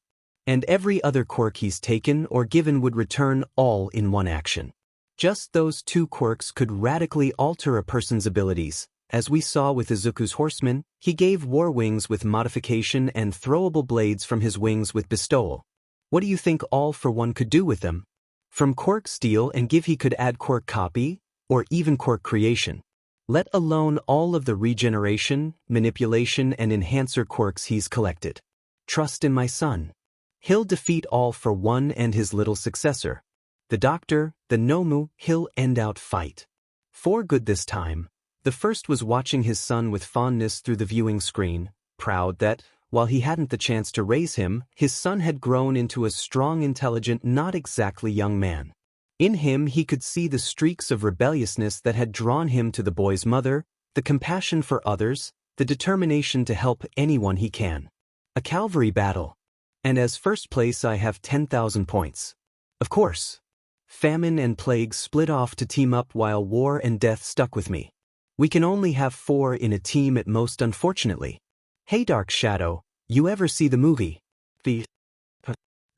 And every other quirk he's taken or given would return all in one action. Just those 2 quirks could radically alter a person's abilities. As we saw with Izuku's horseman, he gave war wings with modification and throwable blades from his wings with bestowal. What do you think All for One could do with them? From quirk steal and give he could add quirk copy, or even quirk creation. Let alone all of the regeneration, manipulation and enhancer quirks he's collected. Trust in my son. He'll defeat All for One and his little successor. The doctor, the Nomu, he'll end out fight. For good this time. The first was watching his son with fondness through the viewing screen, proud that, while he hadn't the chance to raise him, his son had grown into a strong, intelligent, not exactly young man. In him he could see the streaks of rebelliousness that had drawn him to the boy's mother, the compassion for others, the determination to help anyone he can. A cavalry battle. And as first place I have 10,000 points. Of course. Famine and plague split off to team up while war and death stuck with me. We can only have 4 in a team at most, unfortunately. Hey Dark Shadow, you ever see the movie? The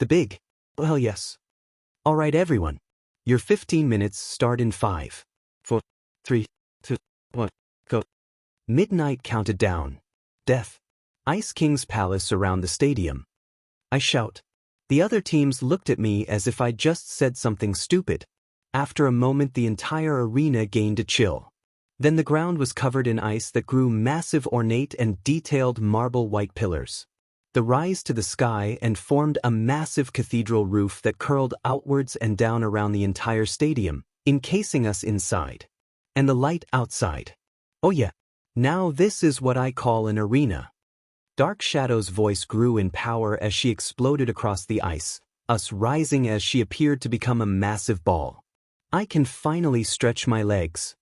Big? Well, yes. Alright everyone. Your 15 minutes start in 5, 4, 3, 2, 1, go. Midnight counted down. Death. Ice King's palace around the stadium. I shout. The other teams looked at me as if I'd just said something stupid. After a moment the entire arena gained a chill. Then the ground was covered in ice that grew massive, ornate and detailed marble white pillars. The rise to the sky and formed a massive cathedral roof that curled outwards and down around the entire stadium, encasing us inside. And the light outside. Oh yeah, now this is what I call an arena. Dark Shadow's voice grew in power as she exploded across the ice, us rising as she appeared to become a massive ball. I can finally stretch my legs.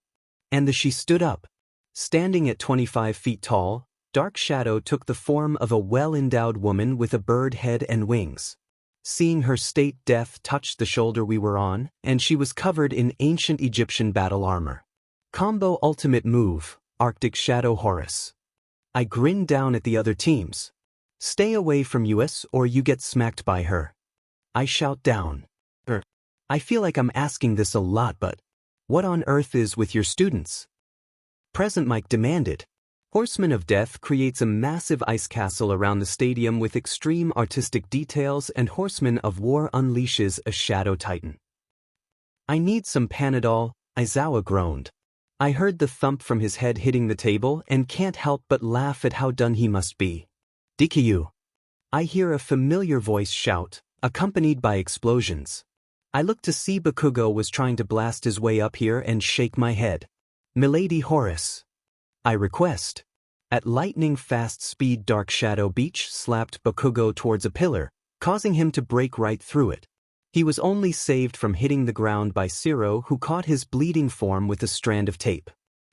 And she stood up. Standing at 25 feet tall, Dark Shadow took the form of a well-endowed woman with a bird head and wings. Seeing her state, death touched the shoulder we were on, and she was covered in ancient Egyptian battle armor. Combo ultimate move, Arctic Shadow Horus. I grinned down at the other teams. Stay away from us or you get smacked by her. I shout down. I feel like I'm asking this a lot, but What on earth is with your students? Present Mike demanded. Horseman of Death creates a massive ice castle around the stadium with extreme artistic details, and Horseman of War unleashes a shadow titan. I need some Panadol, Izawa groaned. I heard the thump from his head hitting the table and can't help but laugh at how done he must be. Deku. I hear a familiar voice shout, accompanied by explosions. I look to see Bakugo was trying to blast his way up here and shake my head. Milady Horus. I request. At lightning-fast speed, Dark Shadow Beach slapped Bakugo towards a pillar, causing him to break right through it. He was only saved from hitting the ground by 𝐬𝐮𝐬, who caught his bleeding form with a strand of tape.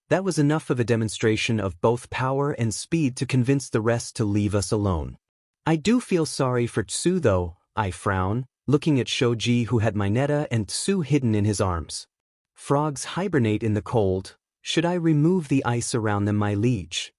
That was enough of a demonstration of both power and speed to convince the rest to leave us alone. I do feel sorry for 𝐬𝐮 though, I frown, looking at Shoji, who had Mineta and 𝐬𝐮 hidden in his arms. Frogs hibernate in the cold. Should I remove the ice around them, my liege?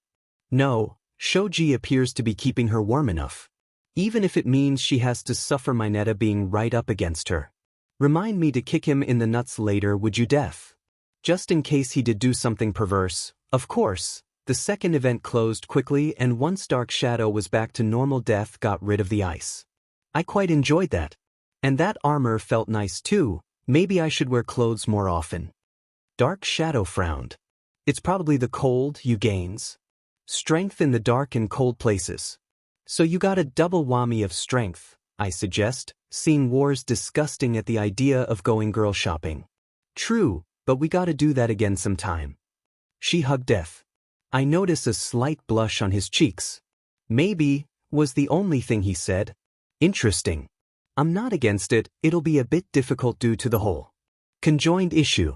No, Shoji appears to be keeping her warm enough. Even if it means she has to suffer Mineta being right up against her. Remind me to kick him in the nuts later, would you, Death? Just in case he did do something perverse. Of course. The second event closed quickly, and once Dark Shadow was back to normal, Death got rid of the ice. I quite enjoyed that. And that armor felt nice too. Maybe I should wear clothes more often. Dark Shadow frowned. It's probably the cold you gains. Strength in the dark and cold places. So you got a double whammy of strength, I suggest, seeing War's disgusting at the idea of going girl shopping. True, but we gotta do that again sometime. She hugged Death. I notice a slight blush on his cheeks. Maybe, was the only thing he said. Interesting. I'm not against it, it'll be a bit difficult due to the whole conjoined issue.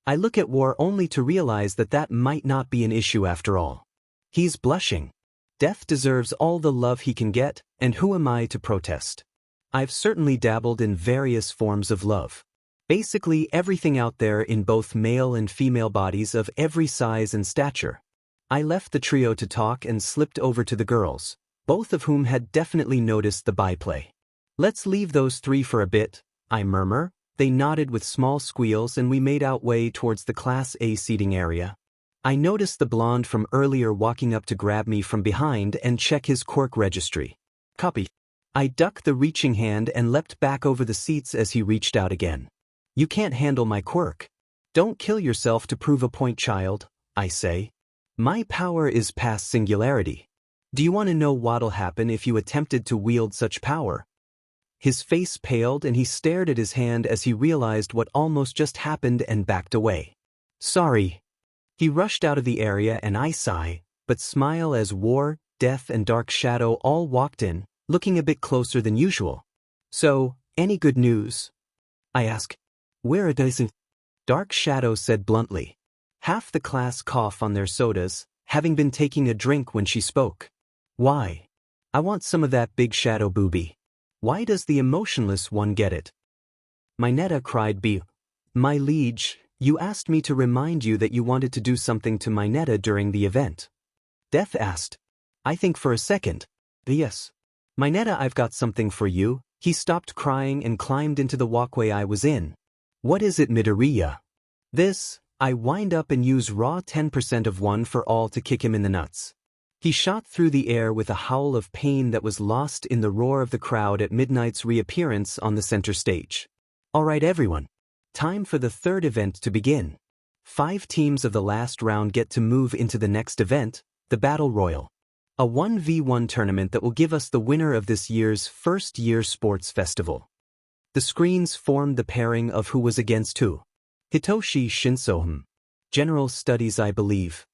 I look at War only to realize that that might not be an issue after all. He's blushing. Death deserves all the love he can get, and who am I to protest? I've certainly dabbled in various forms of love. Basically everything out there in both male and female bodies of every size and stature. I left the trio to talk and slipped over to the girls, both of whom had definitely noticed the byplay. Let's leave those three for a bit, I murmur. They nodded with small squeals, and we made our way towards the Class A seating area. I noticed the blonde from earlier walking up to grab me from behind and check his quirk registry. Copy. I ducked the reaching hand and leapt back over the seats as he reached out again. You can't handle my quirk. Don't kill yourself to prove a point, child, I say. My power is past singularity. Do you want to know what'll happen if you attempted to wield such power? His face paled and he stared at his hand as he realized what almost just happened and backed away. Sorry. He rushed out of the area, and I sigh, but smile as War, Death and Dark Shadow all walked in, looking a bit closer than usual. So, any good news? I ask. Where it isn't? Dark Shadow said bluntly. Half the class cough on their sodas, having been taking a drink when she spoke. Why? I want some of that big shadow booby. Why does the emotionless one get it? Mineta cried. My liege, you asked me to remind you that you wanted to do something to Mineta during the event. Death asked. I think for a second. Yes. Mineta, I've got something for you. He stopped crying and climbed into the walkway I was in. What is it, Midoriya? This. I wind up and use raw 10% of one for all to kick him in the nuts. He shot through the air with a howl of pain that was lost in the roar of the crowd at Midnight's reappearance on the center stage. All right, everyone. Time for the third event to begin. 5 teams of the last round get to move into the next event, the Battle Royal. A 1v1 tournament that will give us the winner of this year's first-year sports festival. The screens formed the pairing of who was against who. Hitoshi 𝐶𝐮𝐭𝐡𝐨𝐫. General Studies, I believe.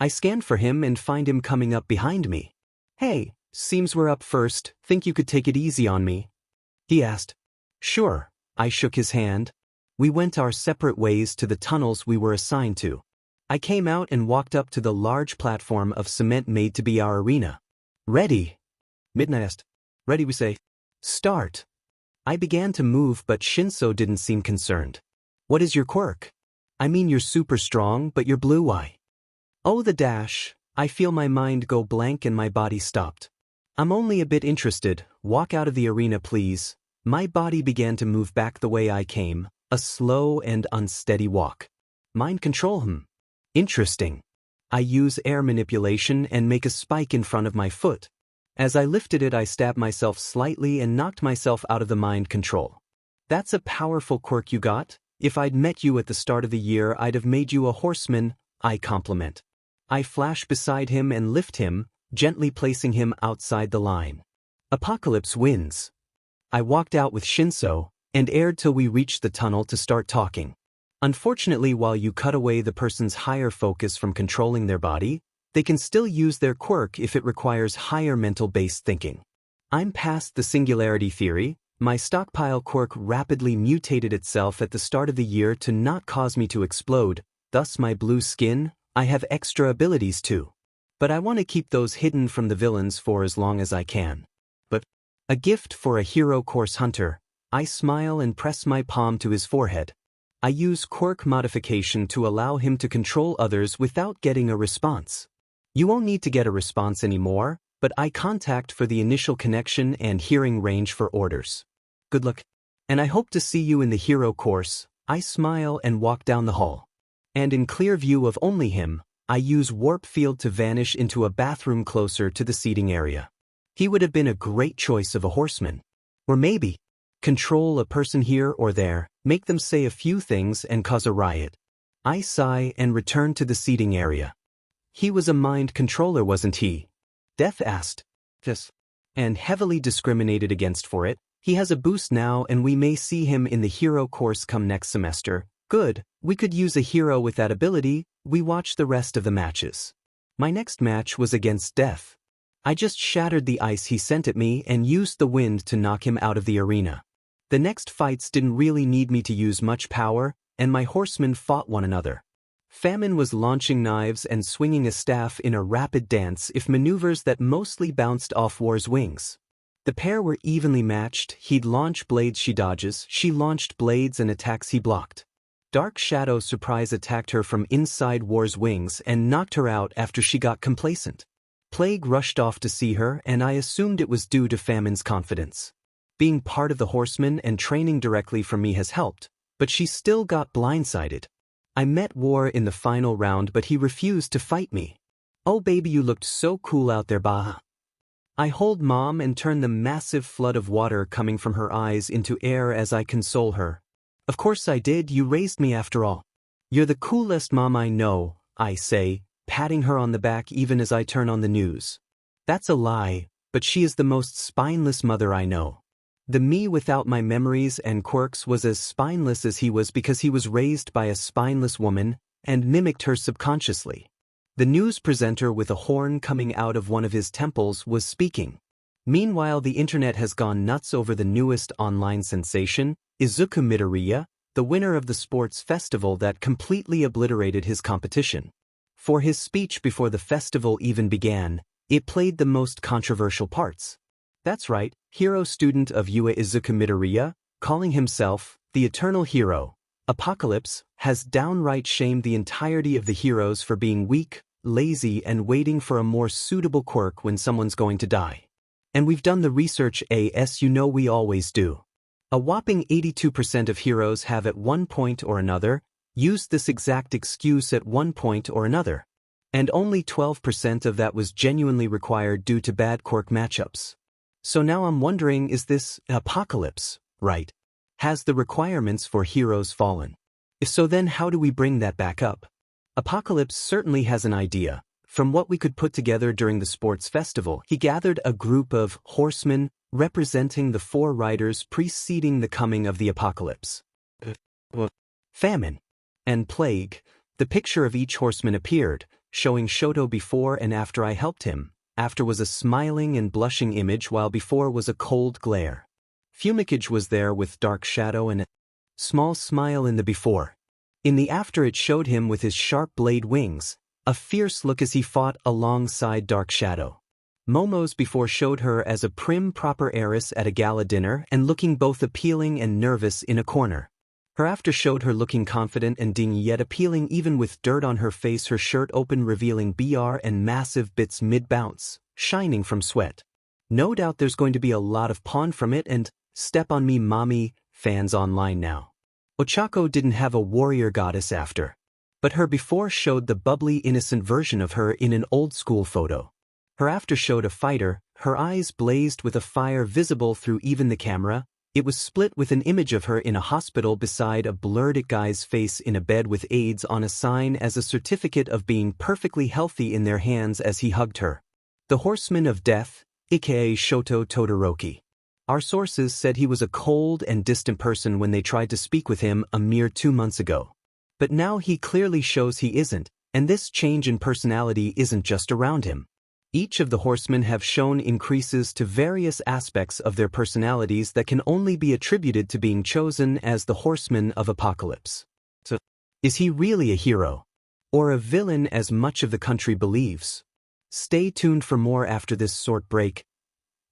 I scan for him and find him coming up behind me. Hey, seems we're up first, think you could take it easy on me? He asked. Sure, I shook his hand. We went our separate ways to the tunnels we were assigned to. I came out and walked up to the large platform of cement made to be our arena. Ready? Midnight asked. Ready, we say. Start. I began to move, but 𝐶𝐮𝐭𝐡𝐨𝐫 didn't seem concerned. What is your quirk? I mean, you're super strong, but you're blue. Oh, the dash. I feel my mind go blank and my body stopped. I'm only a bit interested. Walk out of the arena, please. My body began to move back the way I came, a slow and unsteady walk. Mind control him. Interesting. I use air manipulation and make a spike in front of my foot. As I lifted it, I stabbed myself slightly and knocked myself out of the mind control. That's a powerful quirk you got. If I'd met you at the start of the year, I'd have made you a horseman, I compliment. I flash beside him and lift him, gently placing him outside the line. Apocalypse wins. I walked out with 𝗀𝐿 and aired till we reached the tunnel to start talking. Unfortunately, while you cut away the person's higher focus from controlling their body, they can still use their quirk if it requires higher mental-based thinking. I'm past the singularity theory. My stockpile quirk rapidly mutated itself at the start of the year to not cause me to explode, thus my blue skin. I have extra abilities too. But I want to keep those hidden from the villains for as long as I can. But a gift for a hero course hunter. I smile and press my palm to his forehead. I use quirk modification to allow him to control others without getting a response. You won't need to get a response anymore, but eye contact for the initial connection and hearing range for orders. Good luck. And I hope to see you in the hero course. I smile and walk down the hall. And in clear view of only him, I use warp field to vanish into a bathroom closer to the seating area. He would have been a great choice of a horseman. Or maybe control a person here or there, make them say a few things and cause a riot. I sigh and return to the seating area. He was a mind controller, wasn't he? Death asked. Yes. And heavily discriminated against for it. He has a boost now and we may see him in the hero course come next semester. Good, we could use a hero with that ability. We watch the rest of the matches. My next match was against Death. I just shattered the ice he sent at me and used the wind to knock him out of the arena. The next fights didn't really need me to use much power, and my horsemen fought one another. Famine was launching knives and swinging a staff in a rapid dance if maneuvers that mostly bounced off War's wings. The pair were evenly matched. He'd launch blades, she dodges, she launched blades and attacks he blocked. Dark Shadow surprise attacked her from inside War's wings and knocked her out after she got complacent. Plague rushed off to see her and I assumed it was due to Famine's confidence. Being part of the horsemen and training directly from me has helped, but she still got blindsided. I met War in the final round but he refused to fight me. Oh baby, you looked so cool out there, bah. I hold Mom and turn the massive flood of water coming from her eyes into air as I console her. Of course I did, you raised me after all. You're the coolest mom I know, I say, patting her on the back even as I turn on the news. That's a lie, but she is the most spineless mother I know. The me without my memories and quirks was as spineless as he was because he was raised by a spineless woman and mimicked her subconsciously. The news presenter with a horn coming out of one of his temples was speaking. Meanwhile, the internet has gone nuts over the newest online sensation, Izuku Midoriya, the winner of the sports festival that completely obliterated his competition. For his speech before the festival even began, it played the most controversial parts. That's right, hero student of UA Izuku Midoriya, calling himself the eternal hero, Apocalypse, has downright shamed the entirety of the heroes for being weak, lazy and waiting for a more suitable quirk when someone's going to die. And we've done the research, as you know we always do. A whopping 82% of heroes have at one point or another used this exact excuse at one point or another. And only 12% of that was genuinely required due to bad quirk matchups. So now I'm wondering, is this Apocalypse right? Has the requirements for heroes fallen? If so, then how do we bring that back up? Apocalypse certainly has an idea. From what we could put together during the sports festival, he gathered a group of horsemen representing the 4 riders preceding the coming of the apocalypse. Famine and Plague. The picture of each horseman appeared, showing 𝗏𝗏 before and after I helped him. After was a smiling and blushing image while before was a cold glare. Fumicage was there with Dark Shadow and a small smile in the before. In the after it showed him with his sharp blade wings, a fierce look as he fought alongside Dark Shadow. Momo's before showed her as a prim proper heiress at a gala dinner and looking both appealing and nervous in a corner. Her after showed her looking confident and dingy yet appealing even with dirt on her face, her shirt open revealing BR and massive bits mid-bounce, shining from sweat. No doubt there's going to be a lot of pawn from it and step on me mommy fans online now. Ochako didn't have a warrior goddess after. But her before showed the bubbly, innocent version of her in an old-school photo. Her after showed a fighter, her eyes blazed with a fire visible through even the camera. It was split with an image of her in a hospital beside a blurred guy's face in a bed with AIDS on a sign as a certificate of being perfectly healthy in their hands as he hugged her. The horseman of death, 𝐀𝐮𝐭𝐡𝐨𝐫 Todoroki. Our sources said he was a cold and distant person when they tried to speak with him a mere 2 months ago. But now he clearly shows he isn't, and this change in personality isn't just around him. Each of the horsemen have shown increases to various aspects of their personalities that can only be attributed to being chosen as the horseman of apocalypse. So, is he really a hero? Or a villain as much of the country believes? Stay tuned for more after this short break.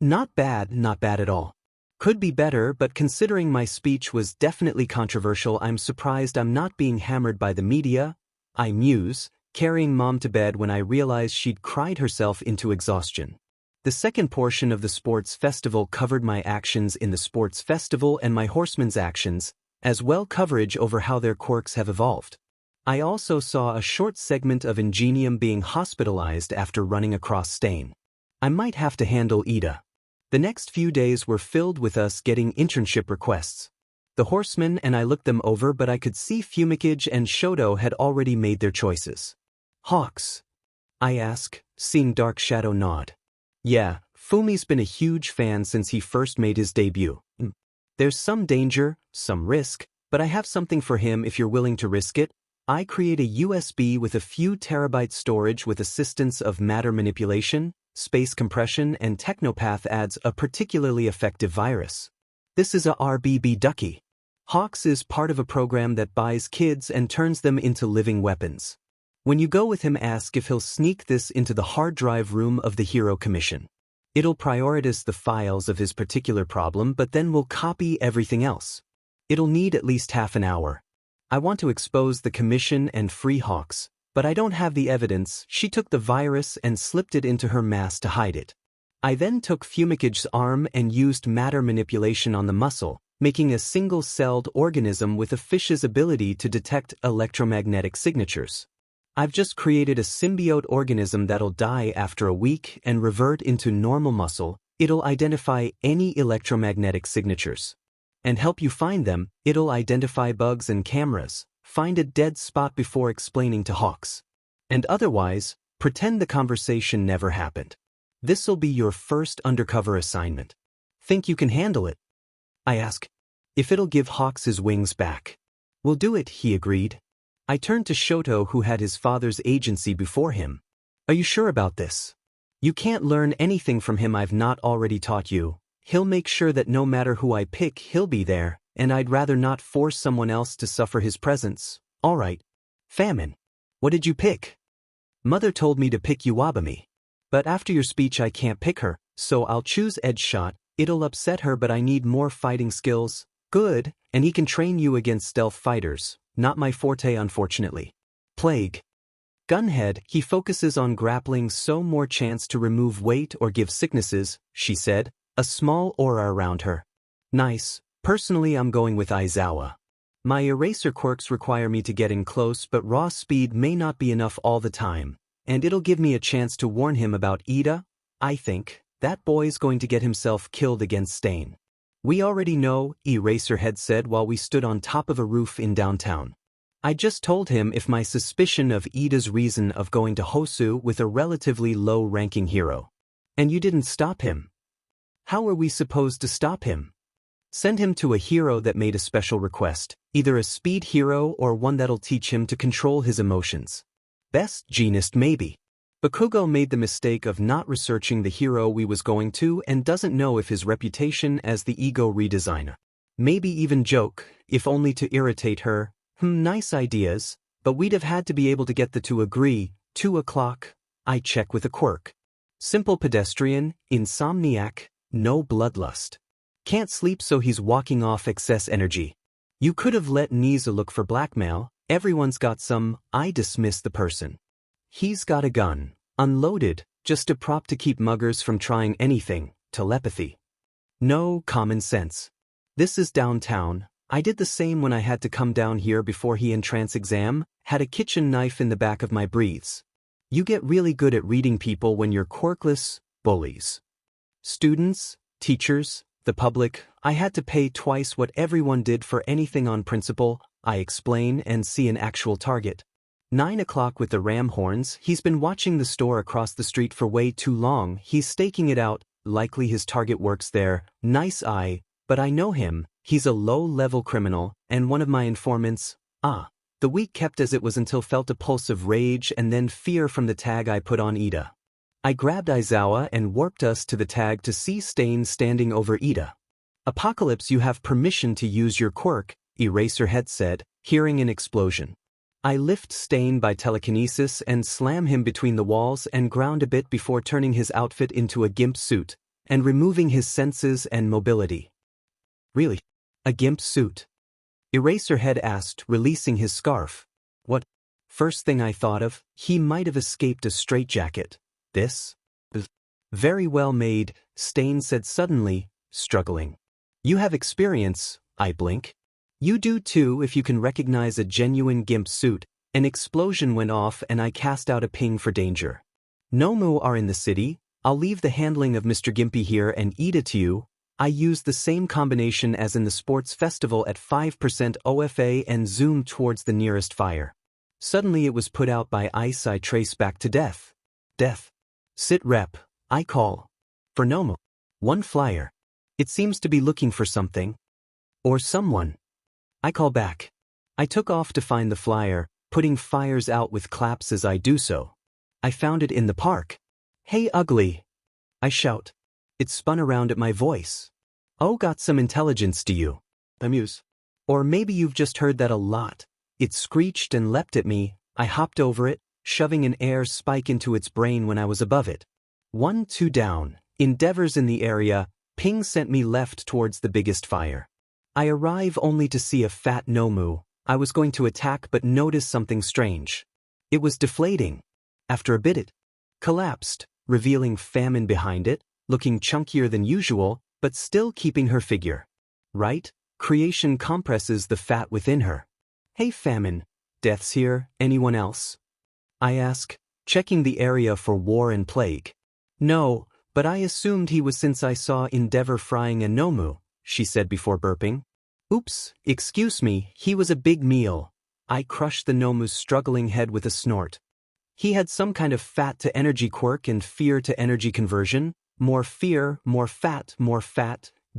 Not bad at all. Could be better, but considering my speech was definitely controversial, I'm surprised I'm not being hammered by the media. I muse, carrying mom to bed when I realized she'd cried herself into exhaustion. The second portion of the sports festival covered my actions in the sports festival and my horsemen's actions, as well coverage over how their quirks have evolved. I also saw a short segment of 𝐀𝐮𝐭𝐡𝐨𝐫 being hospitalized after running across Stain. I might have to handle Ida. The next few days were filled with us getting internship requests. The horsemen and I looked them over, but I could see 𝐒𝐮𝐭𝐡𝐨𝐵 and 𝗏𝗱𝗏 had already made their choices. Hawks? I ask, seeing Dark Shadow nod. Yeah, Fumi's been a huge fan since he first made his debut. There's some danger, some risk, but I have something for him if you're willing to risk it. I create a USB with a few terabyte storage with assistance of matter manipulation, space compression, and Technopath adds a particularly effective virus. This is a RBB ducky. Hawks is part of a program that buys kids and turns them into living weapons. When you go with him, ask if he'll sneak this into the hard drive room of the Hero Commission. It'll prioritize the files of his particular problem, but then we'll copy everything else. It'll need at least half an hour. I want to expose the commission and free Hawks, but I don't have the evidence. She took the virus and slipped it into her mask to hide it. I then took 𝐒𝐮𝐭𝐡𝐴𝐵's arm and used matter manipulation on the muscle, making a single-celled organism with a fish's ability to detect electromagnetic signatures. I've just created a symbiote organism that'll die after a week and revert into normal muscle. It'll identify any electromagnetic signatures. And help you find them. It'll identify bugs and cameras, find a dead spot before explaining to Hawks. And otherwise, pretend the conversation never happened. This'll be your first undercover assignment. Think you can handle it? I ask. If it'll give Hawks his wings back. We'll do it, he agreed. I turned to Shoto, who had his father's agency before him. Are you sure about this? You can't learn anything from him I've not already taught you. He'll make sure that no matter who I pick, he'll be there, and I'd rather not force someone else to suffer his presence. All right. Famine. What did you pick? Mother told me to pick 𝐻𝐻𝐵. But after your speech I can't pick her, so I'll choose Edge Shot. It'll upset her, but I need more fighting skills. Good, and he can train you against stealth fighters. Not my forte, unfortunately. Plague. Gunhead, he focuses on grappling, so more chance to remove weight or give sicknesses, she said, a small aura around her. Nice. Personally, I'm going with Aizawa. My eraser quirks require me to get in close, but raw speed may not be enough all the time, and it'll give me a chance to warn him about Ida. I think that boy's going to get himself killed against Stain. We already know, Eraserhead said while we stood on top of a roof in downtown. I just told him if my suspicion of Ida's reason of going to Hosu with a relatively low-ranking hero. And you didn't stop him. How are we supposed to stop him? Send him to a hero that made a special request, either a speed hero or one that'll teach him to control his emotions. Best genist maybe. Bakugo made the mistake of not researching the hero we was going to and doesn't know if his reputation as the ego redesigner. Maybe even joke, if only to irritate her. Nice ideas, but we'd have had to be able to get the two agree. 2 o'clock. I check with a quirk. Simple pedestrian, insomniac, no bloodlust. Can't sleep, so he's walking off excess energy. You could have let 𝐻𝐻𝐴𝐵 look for blackmail. Everyone's got some. I dismiss the person. He's got a gun. Unloaded, just a prop to keep muggers from trying anything. Telepathy. No common sense. This is downtown. I did the same when I had to come down here before he entrance exam, had a kitchen knife in the back of my breathes. You get really good at reading people when you're quirkless, bullies. Students, teachers, the public, I had to pay twice what everyone did for anything on principle, I explain and see an actual target. 9 o'clock with the ram horns, he's been watching the store across the street for way too long, he's staking it out, likely his target works there, nice eye, but I know him, he's a low-level criminal, and one of my informants. The week kept as it was until felt a pulse of rage and then fear from the tag I put on Ida. I grabbed Izawa and warped us to the tag to see Stain standing over Ida. Apocalypse, you have permission to use your quirk, 𝐬𝐮𝐬𝐴 said, hearing an explosion. I lift Stain by telekinesis and slam him between the walls and ground a bit before turning his outfit into a gimp suit, and removing his senses and mobility. Really? A gimp suit? 𝐬𝐮𝐬𝐴 asked, releasing his scarf. What? First thing I thought of, he might have escaped a straitjacket. This? Very well made, Stain said suddenly, struggling. You have experience, I blink. You do too if you can recognize a genuine gimp suit. An explosion went off and I cast out a ping for danger. 𝐻𝐿𝐵 are in the city, I'll leave the handling of Mr. Gimpy here and Ida to you. I used the same combination as in the sports festival at 5% OFA and zoomed towards the nearest fire. Suddenly it was put out by ice. I trace back to death. Death. Sit rep, I call. For 𝐻𝐿𝐵. One flyer. It seems to be looking for something. Or someone. I call back. I took off to find the flyer, putting fires out with claps as I do so. I found it in the park. Hey ugly. I shout. It spun around at my voice. Oh, got some intelligence, do you? Amuse. Or maybe you've just heard that a lot. It screeched and leapt at me. I hopped over it, shoving an air spike into its brain when I was above it. 1, 2 down. Endeavors in the area, ping sent me left towards the biggest fire. I arrive only to see a fat 𝐻𝐿𝐵. I was going to attack but noticed something strange. It was deflating. After a bit it collapsed, revealing Famine behind it, looking chunkier than usual, but still keeping her figure. Right? Creation compresses the fat within her. Hey Famine, Death's here, anyone else? I ask, checking the area for war and plague. No, but I assumed he was since I saw Endeavor frying a 𝐻𝐿𝐵, she said before burping. Oops, excuse me, he was a big meal. I crushed the 𝐻𝐿𝐵's struggling head with a snort. He had some kind of fat-to-energy quirk and fear-to-energy conversion. More fear, more fat,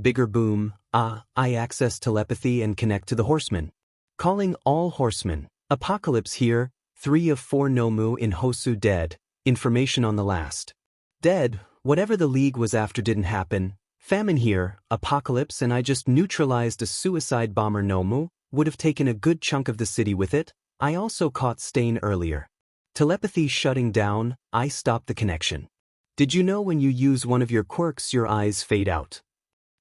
bigger boom. I access telepathy and connect to the horsemen. Calling all horsemen. Apocalypse here, 3 of 4 𝐻𝐿𝐵 in Hosu dead. Information on the last. Dead, whatever the League was after didn't happen. Famine here, Apocalypse, and I just neutralized a suicide bomber 𝐻𝐿𝐵, would have taken a good chunk of the city with it. I also caught Stain earlier. Telepathy shutting down, I stopped the connection. Did you know when you use one of your quirks your eyes fade out?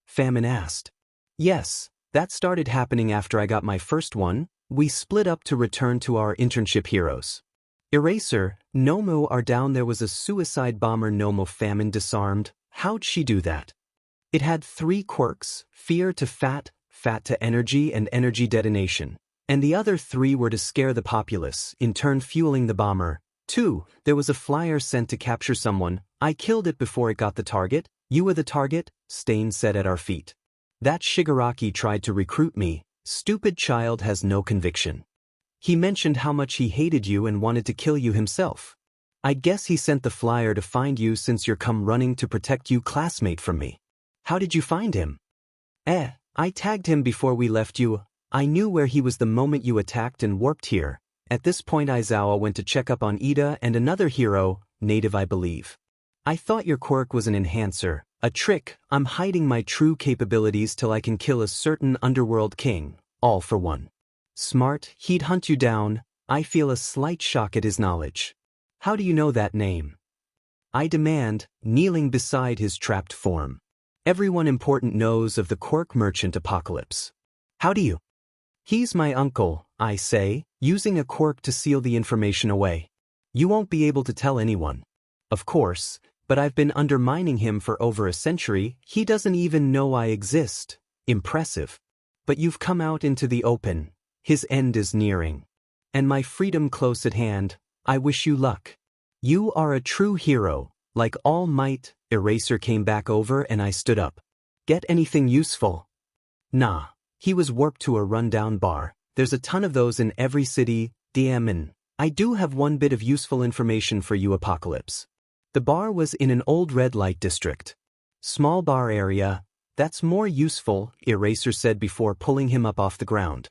Famine asked. Yes, that started happening after I got my first one. We split up to return to our internship heroes. 𝐬𝐿𝐵, 𝐻𝐿𝐵 are down. There was a suicide bomber 𝐻𝐿𝐵. Famine disarmed. How'd she do that? It had 3 quirks, fear to fat, fat to energy and energy detonation. And the other 3 were to scare the populace, in turn fueling the bomber. 2, there was a flyer sent to capture someone. I killed it before it got the target. You were the target, Stain said at our feet. That Shigaraki tried to recruit me. Stupid child has no conviction. He mentioned how much he hated you and wanted to kill you himself. I guess he sent the flyer to find you since you're come running to protect you classmate from me. How did you find him? I tagged him before we left you. I knew where he was the moment you attacked and warped here. At this point Izawa went to check up on Ida and another hero, native I believe. I thought your quirk was an enhancer, a trick. I'm hiding my true capabilities till I can kill a certain underworld king, all for one. Smart, he'd hunt you down. I feel a slight shock at his knowledge. How do you know that name? I demand, kneeling beside his trapped form. Everyone important knows of the quirk merchant Apocalypse. How do you? He's my uncle, I say, using a quirk to seal the information away. You won't be able to tell anyone. Of course, but I've been undermining him for over a century. He doesn't even know I exist. Impressive. But you've come out into the open. His end is nearing. And my freedom close at hand. I wish you luck. You are a true hero. Like All Might. Eraser came back over and I stood up. Get anything useful? Nah. He was warped to a rundown bar. There's a ton of those in every city. DM. I do have one bit of useful information for you, Apocalypse. The bar was in an old red light district. Small bar area. That's more useful, Eraser said before pulling him up off the ground.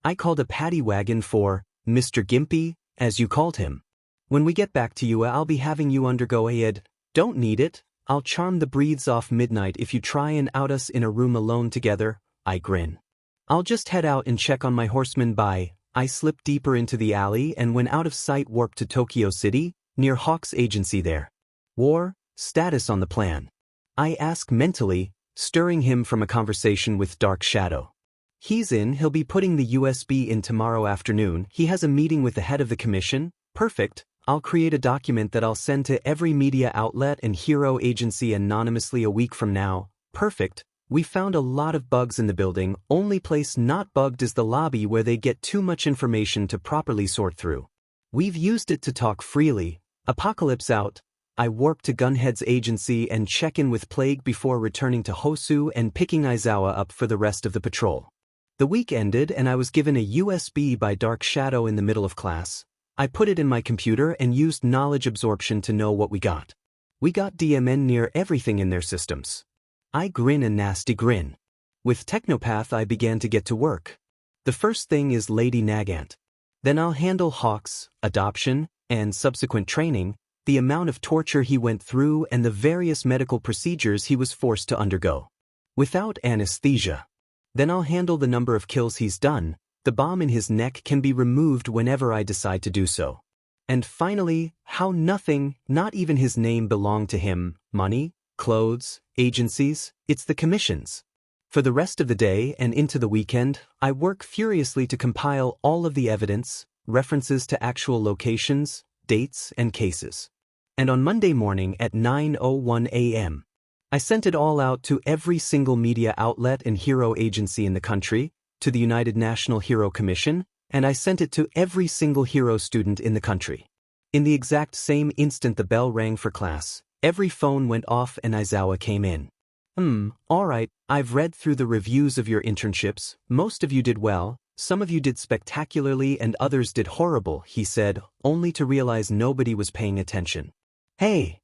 I called a paddy wagon for Mr. Gimpy, as you called him. When we get back to you, I'll be having you undergo a Don't need it. I'll charm the breathes off midnight if you try and out us in a room alone together. I grin. I'll just head out and check on my horseman. Bye. I slipped deeper into the alley and when out of sight warped to Tokyo City, near Hawk's agency there. War, status on the plan. I ask mentally, stirring him from a conversation with Dark Shadow. He's in, he'll be putting the USB in tomorrow afternoon. He has a meeting with the head of the commission. Perfect. I'll create a document that I'll send to every media outlet and hero agency anonymously a week from now. Perfect. We found a lot of bugs in the building. Only place not bugged is the lobby where they get too much information to properly sort through. We've used it to talk freely. Apocalypse out. I warp to Gunhead's agency and check in with Plague before returning to Hosu and picking Aizawa up for the rest of the patrol. The week ended and I was given a USB by Dark Shadow in the middle of class. I put it in my computer and used knowledge absorption to know what we got. We got DMN near everything in their systems. I grin a nasty grin. With Technopath I began to get to work. The first thing is Lady Nagant. Then I'll handle Hawk's adoption and subsequent training, the amount of torture he went through and the various medical procedures he was forced to undergo. Without anesthesia. Then I'll handle the number of kills he's done. The bomb in his neck can be removed whenever I decide to do so. And finally, how nothing, not even his name, belonged to him. Money, clothes, agencies, it's the commissions. For the rest of the day and into the weekend, I work furiously to compile all of the evidence, references to actual locations, dates, and cases. And on Monday morning at 9:01 a.m., I sent it all out to every single media outlet and hero agency in the country, to the United National Hero Commission, and I sent it to every single hero student in the country. In the exact same instant the bell rang for class, every phone went off and Aizawa came in. Alright, I've read through the reviews of your internships. Most of you did well, some of you did spectacularly and others did horrible, he said, only to realize nobody was paying attention. Hey!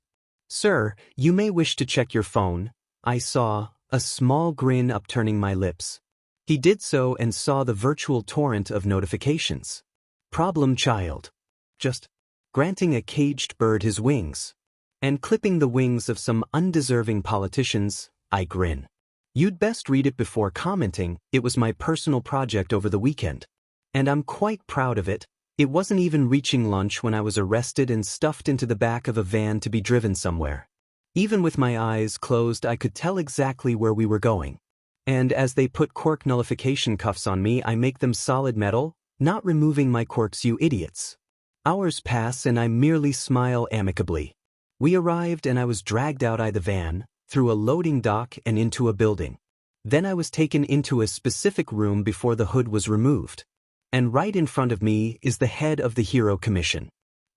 Sir, you may wish to check your phone. I saw a small grin upturning my lips. He did so and saw the virtual torrent of notifications. Problem child. Just granting a caged bird his wings. And clipping the wings of some undeserving politicians, I grin. You'd best read it before commenting. It was my personal project over the weekend. And I'm quite proud of it. It wasn't even reaching lunch when I was arrested and stuffed into the back of a van to be driven somewhere. Even with my eyes closed I could tell exactly where we were going. And as they put Quirk nullification cuffs on me I make them solid metal, not removing my quirks, you idiots. Hours pass and I merely smile amicably. We arrived and I was dragged out of the van, through a loading dock and into a building. Then I was taken into a specific room before the hood was removed. And right in front of me is the head of the Hero Commission.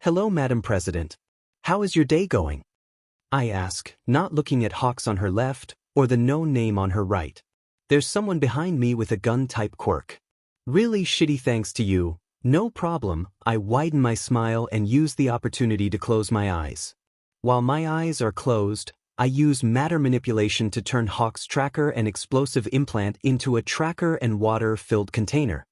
Hello, Madam President. How is your day going? I ask, not looking at Hawks on her left, or the no name on her right. There's someone behind me with a gun-type quirk. Really shitty, thanks to you. No problem. I widen my smile and use the opportunity to close my eyes. While my eyes are closed, I use matter manipulation to turn Hawk's tracker and explosive implant into a tracker and water-filled container.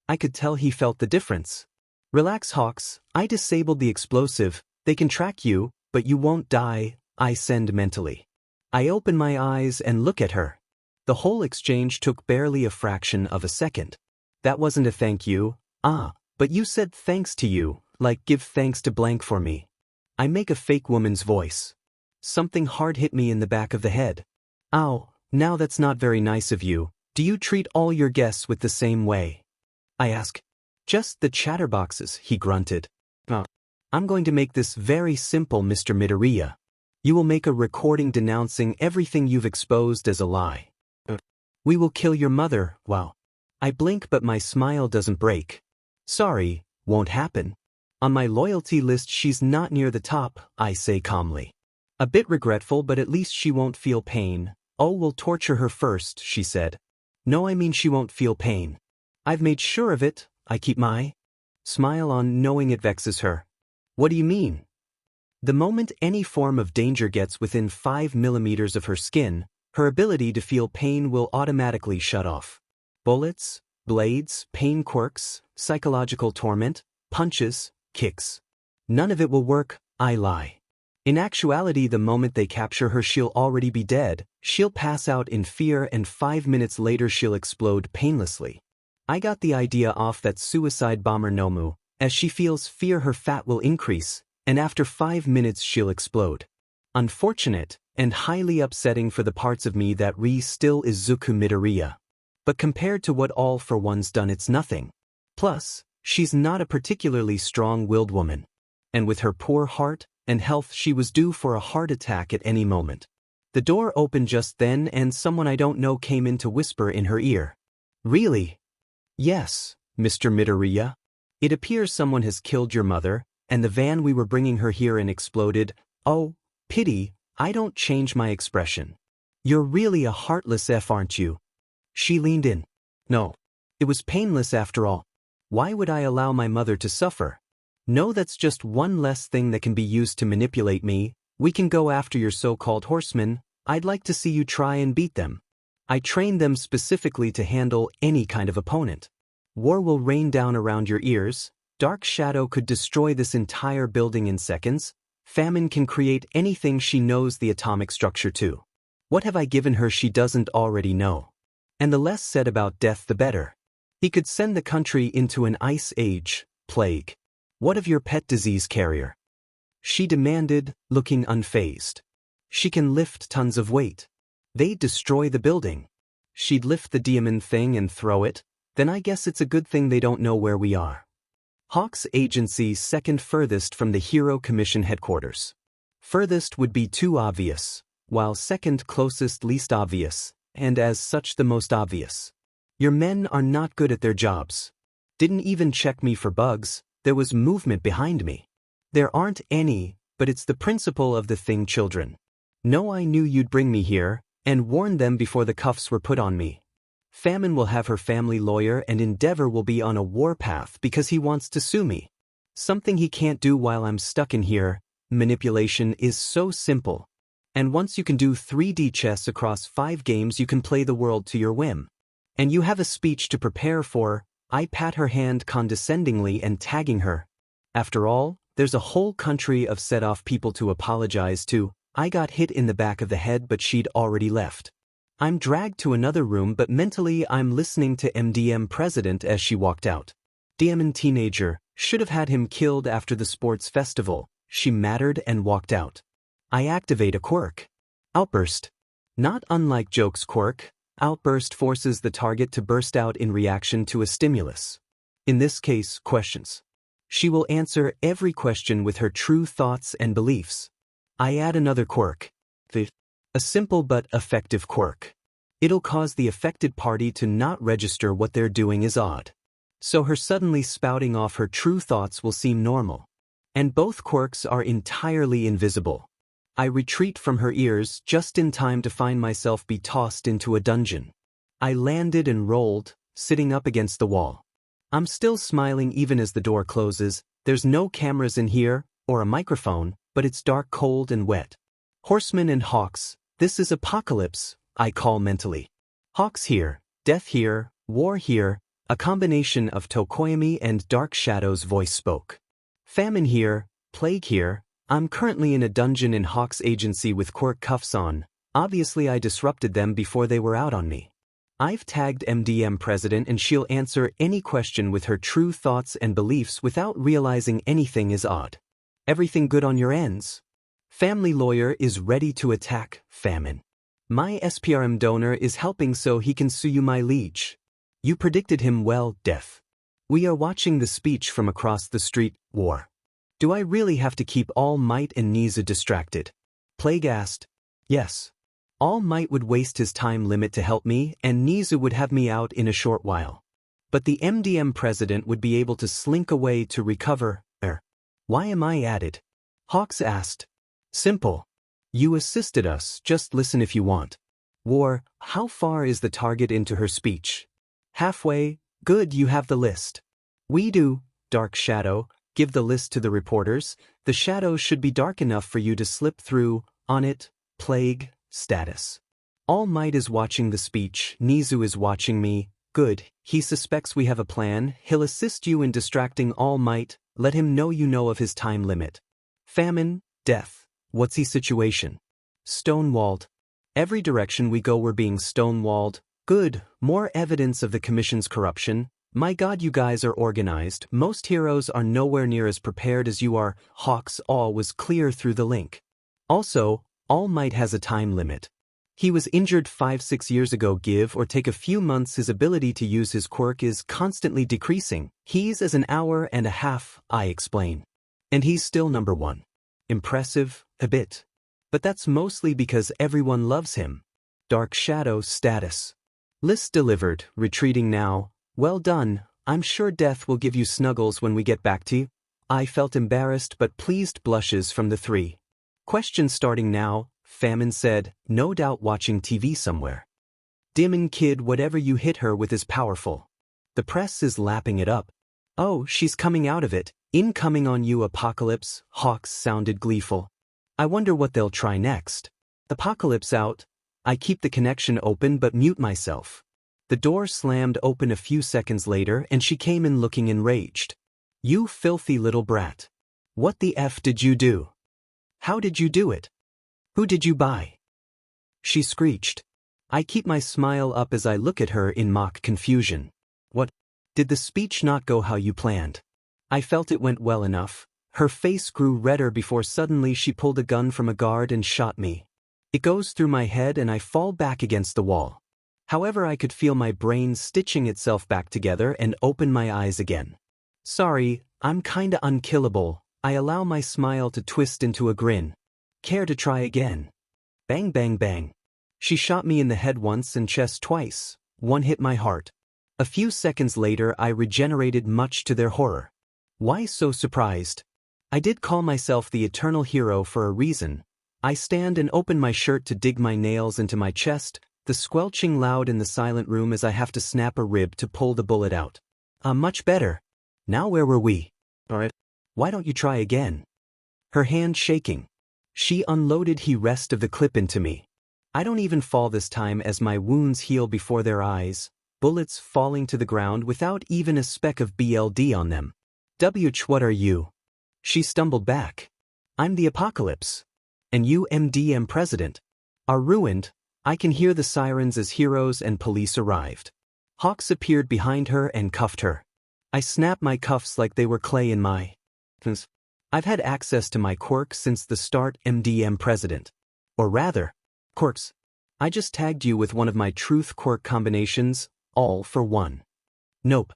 I could tell he felt the difference. Relax, Hawks, I disabled the explosive. They can track you, but you won't die, I send mentally. I open my eyes and look at her. The whole exchange took barely a fraction of a second. That wasn't a thank you. But you said thanks to you, like give thanks to blank for me. I make a fake woman's voice. Something hard hit me in the back of the head. Ow, now that's not very nice of you. Do you treat all your guests with the same way? I ask. Just the chatterboxes, he grunted. I'm going to make this very simple, Mr. Midoriya. You will make a recording denouncing everything you've exposed as a lie. We will kill your mother. Wow. I blink but my smile doesn't break. Sorry, won't happen. On my loyalty list she's not near the top, I say calmly. A bit regretful but at least she won't feel pain. Oh, we'll torture her first, she said. No, I mean she won't feel pain. I've made sure of it, I keep my smile on knowing it vexes her. What do you mean? The moment any form of danger gets within 5 millimeters of her skin, her ability to feel pain will automatically shut off. Bullets, blades, pain quirks, psychological torment, punches, kicks. None of it will work, I lie. In actuality, the moment they capture her she'll already be dead, she'll pass out in fear and 5 minutes later she'll explode painlessly. I got the idea off that suicide bomber Nomu. As she feels fear her fat will increase, and after 5 minutes she'll explode. Unfortunate, and highly upsetting for the parts of me that still Izuku Midoriya. But compared to what All for One's done it's nothing. Plus, she's not a particularly strong-willed woman. And with her poor heart and health she was due for a heart attack at any moment. The door opened just then and someone I don't know came in to whisper in her ear. Really? Yes, Mr. Midoriya. It appears someone has killed your mother, and the van we were bringing her here in exploded. Oh, pity, I don't change my expression. You're really a heartless F, aren't you? She leaned in. No. It was painless after all. Why would I allow my mother to suffer? No, that's just one less thing that can be used to manipulate me. We can go after your so-called horsemen. I'd like to see you try and beat them. I trained them specifically to handle any kind of opponent. War will rain down around your ears. Dark Shadow could destroy this entire building in seconds. Famine can create anything she knows the atomic structure to. What have I given her she doesn't already know? And the less said about death the better. He could send the country into an ice age, plague. What of your pet disease carrier? She demanded, looking unfazed. She can lift tons of weight. They'd destroy the building. She'd lift the diamond thing and throw it. Then I guess it's a good thing they don't know where we are. Hawk's agency second furthest from the Hero Commission headquarters. Furthest would be too obvious, while second closest least obvious, and as such the most obvious. Your men are not good at their jobs. Didn't even check me for bugs. There was movement behind me. There aren't any, but it's the principle of the thing, children. No, I knew you'd bring me here, and warned them before the cuffs were put on me. Famine will have her family lawyer and Endeavor will be on a warpath because he wants to sue me. Something he can't do while I'm stuck in here. Manipulation is so simple. And once you can do 3D chess across 5 games you can play the world to your whim. And you have a speech to prepare for. I pat her hand condescendingly and tagging her. After all, there's a whole country of set-off people to apologize to. I got hit in the back of the head but she'd already left. I'm dragged to another room but mentally I'm listening to MDM president as she walked out. Diamond teenager, should have had him killed after the sports festival. She mattered and walked out. I activate a quirk. Outburst. Not unlike Joke's quirk, outburst forces the target to burst out in reaction to a stimulus. In this case, questions. She will answer every question with her true thoughts and beliefs. I add another quirk. A simple but effective quirk. It'll cause the affected party to not register what they're doing is odd. So her suddenly spouting off her true thoughts will seem normal. And both quirks are entirely invisible. I retreat from her ears just in time to find myself be tossed into a dungeon. I landed and rolled, sitting up against the wall. I'm still smiling even as the door closes. There's no cameras in here, or a microphone, but it's dark, cold, and wet. Horsemen and hawks, this is apocalypse, I call mentally. Hawks here, death here, war here, a combination of Tokoyami and Dark Shadow's voice spoke. Famine here, plague here. I'm currently in a dungeon in Hawk's agency with Quirk cuffs on. Obviously I disrupted them before they were out on me. I've tagged MDM president and she'll answer any question with her true thoughts and beliefs without realizing anything is odd. Everything good on your ends? Family lawyer is ready to attack. Famine. My SPRM donor is helping so he can sue you, my liege. You predicted him well, death. We are watching the speech from across the street. War. Do I really have to keep All Might and 𝐀𝐮𝐬𝐴 distracted? Plague asked. Yes. All Might would waste his time limit to help me and 𝐀𝐮𝐬𝐴 would have me out in a short while. But the MDM president would be able to slink away to recover. Why am I added? Hawks asked. Simple. You assisted us, just listen if you want. War, how far is the target into her speech? Halfway. Good, you have the list. We do, Dark Shadow, give the list to the reporters. The shadows should be dark enough for you to slip through. On it, plague, status. All Might is watching the speech, Nizu is watching me. Good, he suspects we have a plan, he'll assist you in distracting All Might, let him know you know of his time limit. Famine, death, what's the situation? Stonewalled. Every direction we go we're being stonewalled. Good, more evidence of the Commission's corruption. My God, you guys are organized, most heroes are nowhere near as prepared as you are. Hawks all was clear through the link. Also, All Might has a time limit. He was injured 5-6 years ago. Give or take a few months, his ability to use his quirk is constantly decreasing. He's as an hour and a half, I explain. And he's still number 1. Impressive, a bit. But that's mostly because everyone loves him. Dark Shadow status. List delivered, retreating now. Well done, I'm sure death will give you snuggles when we get back to you. I felt embarrassed but pleased. Blushes from the 3. Question starting now, Famine said, no doubt watching TV somewhere. Demon kid, whatever you hit her with is powerful. The press is lapping it up. Oh, she's coming out of it, incoming on you Apocalypse, Hawks sounded gleeful. I wonder what they'll try next. Apocalypse out. I keep the connection open but mute myself. The door slammed open a few seconds later and she came in looking enraged. You filthy little brat. What the F did you do? How did you do it? Who did you buy? She screeched. I keep my smile up as I look at her in mock confusion. What? Did the speech not go how you planned? I felt it went well enough. Her face grew redder before suddenly she pulled a gun from a guard and shot me. It goes through my head and I fall back against the wall. However, I could feel my brain stitching itself back together and open my eyes again. Sorry, I'm kinda unkillable. I allow my smile to twist into a grin. Care to try again? Bang bang bang. She shot me in the head once and chest twice. One hit my heart. A few seconds later I regenerated, much to their horror. Why so surprised? I did call myself the eternal hero for a reason. I stand and open my shirt to dig my nails into my chest, the squelching loud in the silent room as I have to snap a rib to pull the bullet out. Much better. Now where were we? Alright. Why don't you try again? Her hand shaking. She unloaded the rest of the clip into me. I don't even fall this time as my wounds heal before their eyes, bullets falling to the ground without even a speck of BLD on them. What are you? She stumbled back. I'm the Apocalypse. And you MDM president. Are ruined. I can hear the sirens as heroes and police arrived. Hawks appeared behind her and cuffed her. I snapped my cuffs like they were clay in my hands. I've had access to my quirks since the start, MDM president. Or rather, Quirks. I just tagged you with one of my truth quirk combinations, all for one. Nope.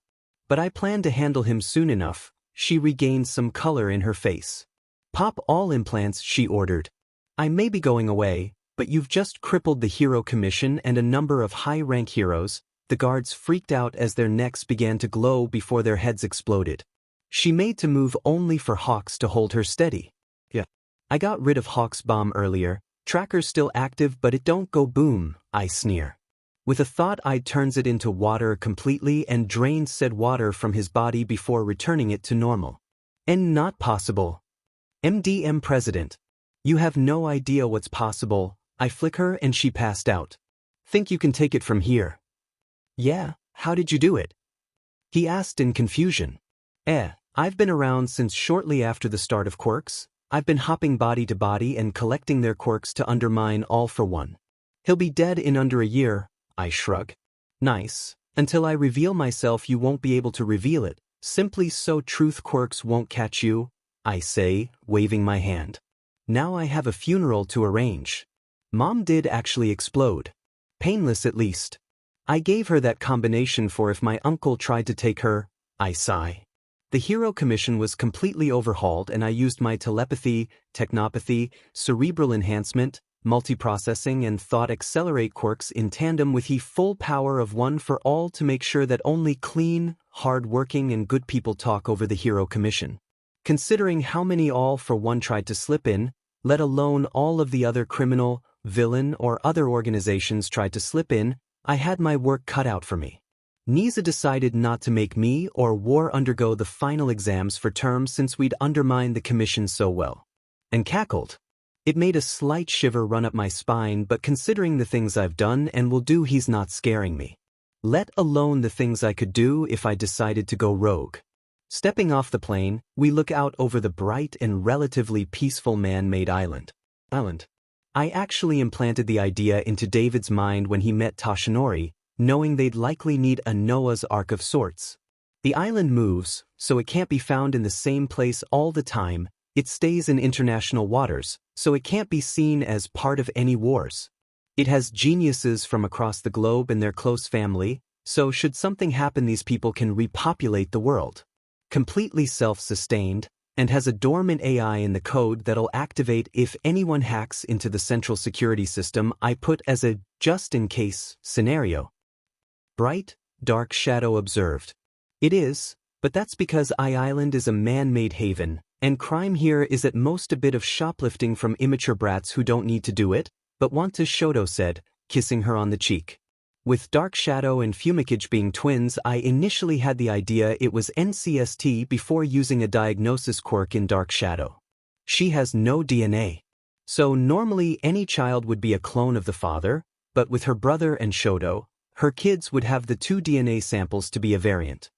But I plan to handle him soon enough. She regained some color in her face. Pop all implants, she ordered. I may be going away, but you've just crippled the Hero Commission and a number of high-rank heroes. The guards freaked out as their necks began to glow before their heads exploded. She made to move only for Hawks to hold her steady. Yeah. I got rid of Hawks' bomb earlier. Tracker's still active but it don't go boom, I sneer. With a thought I turns it into water completely and drains said water from his body before returning it to normal. And not possible. MDM president. You have no idea what's possible. I flick her and she passed out. Think you can take it from here? Yeah, how did you do it? He asked in confusion. I've been around since shortly after the start of Quirks. I've been hopping body to body and collecting their quirks to undermine all for one. He'll be dead in under a year, I shrug. Nice. Until I reveal myself you won't be able to reveal it, simply so truth quirks won't catch you, I say, waving my hand. Now I have a funeral to arrange. Mom did actually explode. Painless at least. I gave her that combination for if my uncle tried to take her, I sigh. The Hero Commission was completely overhauled and I used my telepathy, technopathy, cerebral enhancement, multiprocessing and thought accelerate quirks in tandem with the full power of one for all to make sure that only clean, hard-working and good people talk over the hero commission. Considering how many all for one tried to slip in, let alone all of the other criminal, villain or other organizations tried to slip in, I had my work cut out for me. 𝐻𝐿𝐴 decided not to make me or War undergo the final exams for terms since we'd undermined the commission so well. And cackled. It made a slight shiver run up my spine, but considering the things I've done and will do, he's not scaring me. Let alone the things I could do if I decided to go rogue. Stepping off the plane, we look out over the bright and relatively peaceful man-made island. I actually implanted the idea into David's mind when he met 𝗧𝗏𝗧𝗟, knowing they'd likely need a Noah's Ark of sorts. The island moves, so it can't be found in the same place all the time. It stays in international waters, so it can't be seen as part of any wars. It has geniuses from across the globe in their close family, so should something happen, these people can repopulate the world. Completely self-sustained, and has a dormant AI in the code that'll activate if anyone hacks into the central security system I put as a just-in-case scenario. Bright, dark shadow observed. It is, but that's because Island is a man-made haven, and crime here is at most a bit of shoplifting from immature brats who don't need to do it, but want to, 𝗏𝗱 said, kissing her on the cheek. With Dark Shadow and 𝗏𝗏𝐸𝐻 being twins, I initially had the idea it was 𝗏𝐶ST before using a diagnosis quirk in Dark Shadow. She has no DNA. So normally any child would be a clone of the father, but with her brother and 𝗏𝗏, her kids would have the two DNA samples to be a variant.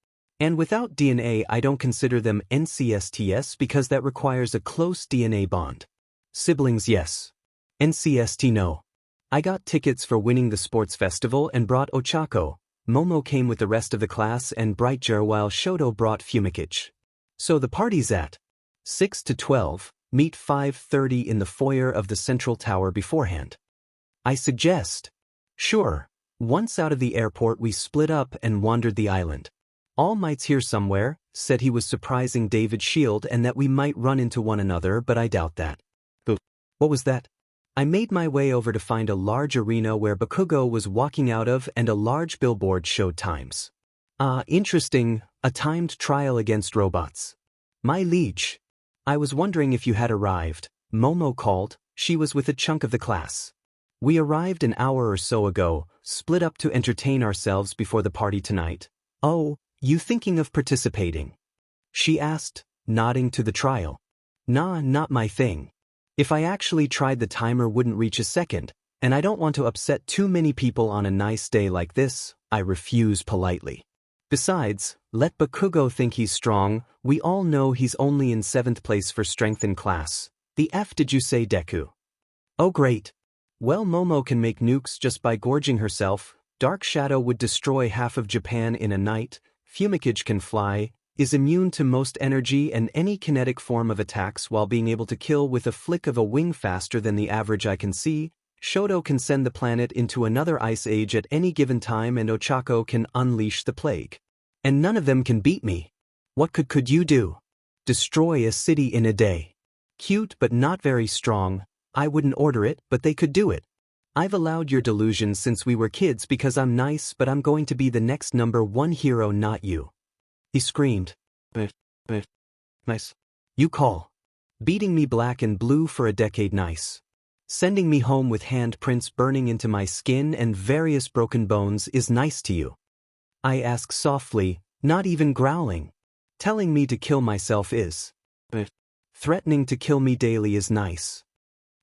And without DNA, I don't consider them 𝗏𝐶STs because that requires a close DNA bond. Siblings, yes. 𝗏𝐶ST, no. I got tickets for winning the sports festival and brought Ochako. Momo came with the rest of the class and Brightjar, while 𝗏𝗏 brought 𝗏𝗏𝐸𝐻. So the party's at 6 to 12, meet 5:30 in the foyer of the central tower beforehand. I suggest. Sure. Once out of the airport we split up and wandered the island. All Might's here somewhere, said he was surprising David's shield and that we might run into one another, but I doubt that. What was that? I made my way over to find a large arena where Bakugo was walking out of and a large billboard showed times. Interesting, a timed trial against robots. My liege. I was wondering if you had arrived, Momo called. She was with a chunk of the class. We arrived an hour or so ago, split up to entertain ourselves before the party tonight. Oh, you thinking of participating? She asked, nodding to the trial. Nah, not my thing. If I actually tried, the timer wouldn't reach a second, and I don't want to upset too many people on a nice day like this. I refuse politely. Besides, let Bakugo think he's strong. We all know he's only in 7th place for strength in class. The F did you say, Deku? Oh great. Well, Momo can make nukes just by gorging herself. Dark Shadow would destroy half of Japan in a night. 𝗏𝗏𝐸𝐻 can fly, is immune to most energy and any kinetic form of attacks while being able to kill with a flick of a wing faster than the average I can see. 𝗏𝗏𝗏 can send the planet into another ice age at any given time, and Ochako can unleash the plague. And none of them can beat me. What could you do? Destroy a city in a day. Cute but not very strong. I wouldn't order it, but they could do it. I've allowed your delusions since we were kids because I'm nice, but I'm going to be the next #1 hero, not you. He screamed. But, nice. You call. Beating me black and blue for a decade, nice. Sending me home with handprints burning into my skin and various broken bones is nice to you. I ask softly, not even growling. Telling me to kill myself is. But threatening to kill me daily is nice.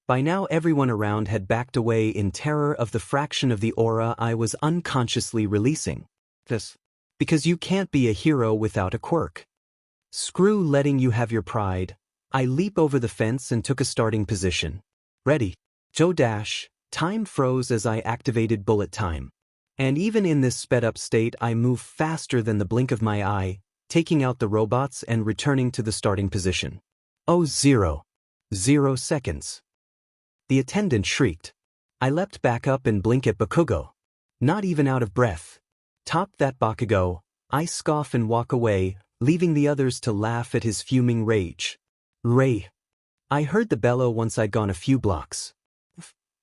By now everyone around had backed away in terror of the fraction of the aura I was unconsciously releasing. This. Because you can't be a hero without a quirk. Screw letting you have your pride. I leap over the fence and took a starting position. Ready. Joe dash. Time froze as I activated bullet time. And even in this sped up state I move faster than the blink of my eye, taking out the robots and returning to the starting position. Oh, 0 seconds. The attendant shrieked. I leapt back up and blink at Bakugo. Not even out of breath. Top that, Bakugo. I scoff and walk away, leaving the others to laugh at his fuming rage. Ray. I heard the bellow once I'd gone a few blocks.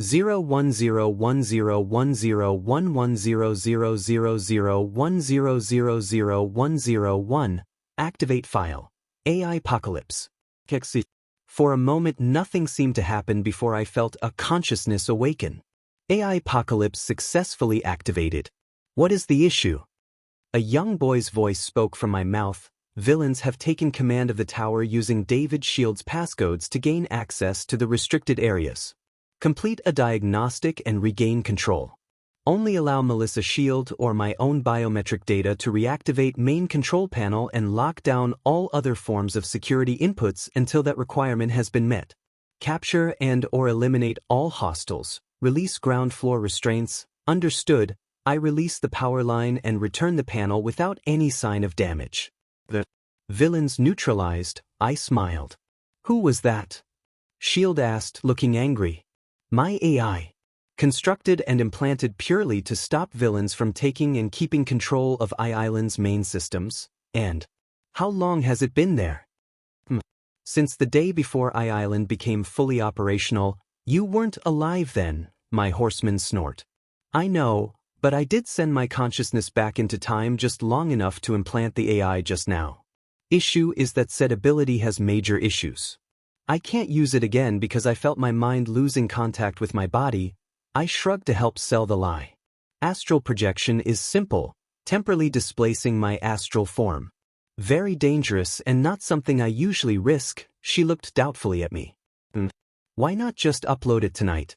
010101010100010001001. Activate file. AI Apocalypse. For a moment nothing seemed to happen before I felt a consciousness awaken. AI Apocalypse successfully activated. What is the issue? A young boy's voice spoke from my mouth. Villains have taken command of the tower using David Shield's passcodes to gain access to the restricted areas. Complete a diagnostic and regain control. Only allow Melissa Shield or my own biometric data to reactivate main control panel and lock down all other forms of security inputs until that requirement has been met. Capture and/or eliminate all hostiles. Release ground floor restraints. Understood. I release the power line and return the panel without any sign of damage. The villains neutralized. I smiled. Who was that? Shield asked, looking angry. My AI. Constructed and implanted purely to stop villains from taking and keeping control of Island's main systems. And how long has it been there? Since the day before Island became fully operational. You weren't alive then, my horseman snort. I know, but I did send my consciousness back into time just long enough to implant the AI just now. Issue is that said ability has major issues. I can't use it again because I felt my mind losing contact with my body. I shrugged to help sell the lie. Astral projection is simple, temporarily displacing my astral form. Very dangerous and not something I usually risk. She looked doubtfully at me. Why not just upload it tonight?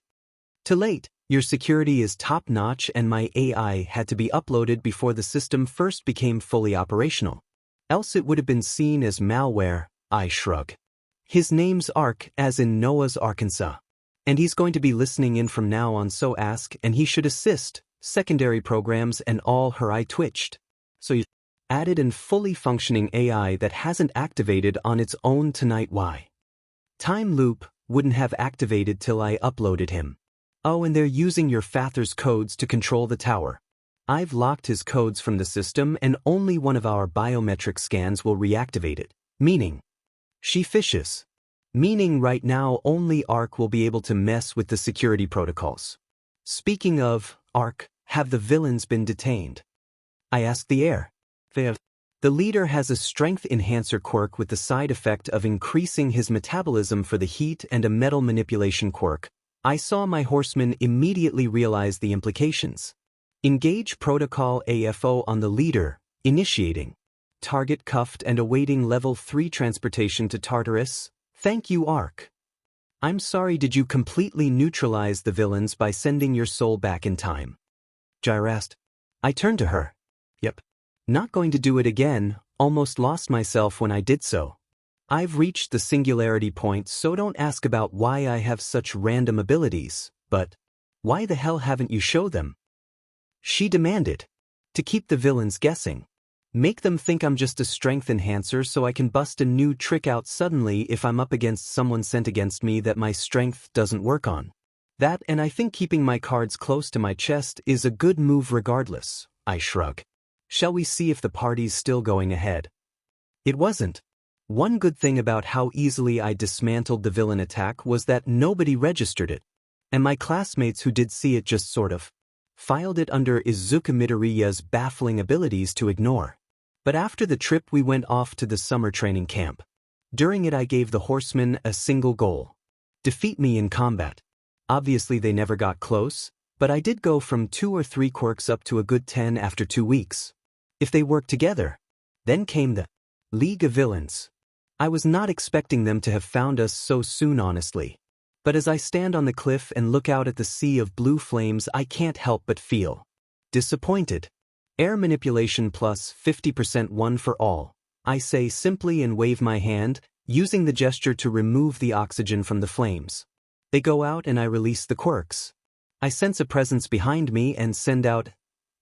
Too late. Your security is top-notch and my AI had to be uploaded before the system first became fully operational. Else it would have been seen as malware. I shrug. His name's Ark, as in Noah's Arkansas. And he's going to be listening in from now on, so ask, and he should assist. Secondary programs and all. Her eye twitched. So you added and fully functioning AI that hasn't activated on its own tonight. Why? Time loop wouldn't have activated till I uploaded him. Oh, and they're using your father's codes to control the tower. I've locked his codes from the system and only one of our biometric scans will reactivate it. Meaning? She fishes. Meaning right now only Ark will be able to mess with the security protocols. Speaking of Ark, have the villains been detained? I asked the air. They have. The leader has a strength enhancer quirk with the side effect of increasing his metabolism for the heat and a metal manipulation quirk. I saw my horseman immediately realize the implications. Engage protocol AFO on the leader, initiating. Target cuffed and awaiting level 3 transportation to Tartarus. Thank you, Ark. I'm sorry, did you completely neutralize the villains by sending your soul back in time? Gyra asked. I turned to her. Yep. Not going to do it again, almost lost myself when I did so. I've reached the singularity point, so don't ask about why I have such random abilities, but why the hell haven't you shown them? She demanded. To keep the villains guessing. Make them think I'm just a strength enhancer so I can bust a new trick out suddenly if I'm up against someone sent against me that my strength doesn't work on. That, and I think keeping my cards close to my chest is a good move regardless. I shrug. Shall we see if the party's still going ahead? It wasn't. One good thing about how easily I dismantled the villain attack was that nobody registered it. And my classmates who did see it just sort of filed it under Izuku Midoriya's baffling abilities to ignore. But after the trip we went off to the summer training camp. During it I gave the horsemen a single goal. Defeat me in combat. Obviously they never got close, but I did go from 2 or 3 quirks up to a good 10 after 2 weeks. If they worked together. Then came the League of Villains. I was not expecting them to have found us so soon, honestly. But as I stand on the cliff and look out at the sea of blue flames, I can't help but feel disappointed. Air manipulation plus 50% one for all. I say simply and wave my hand, using the gesture to remove the oxygen from the flames. They go out and I release the quirks. I sense a presence behind me and send out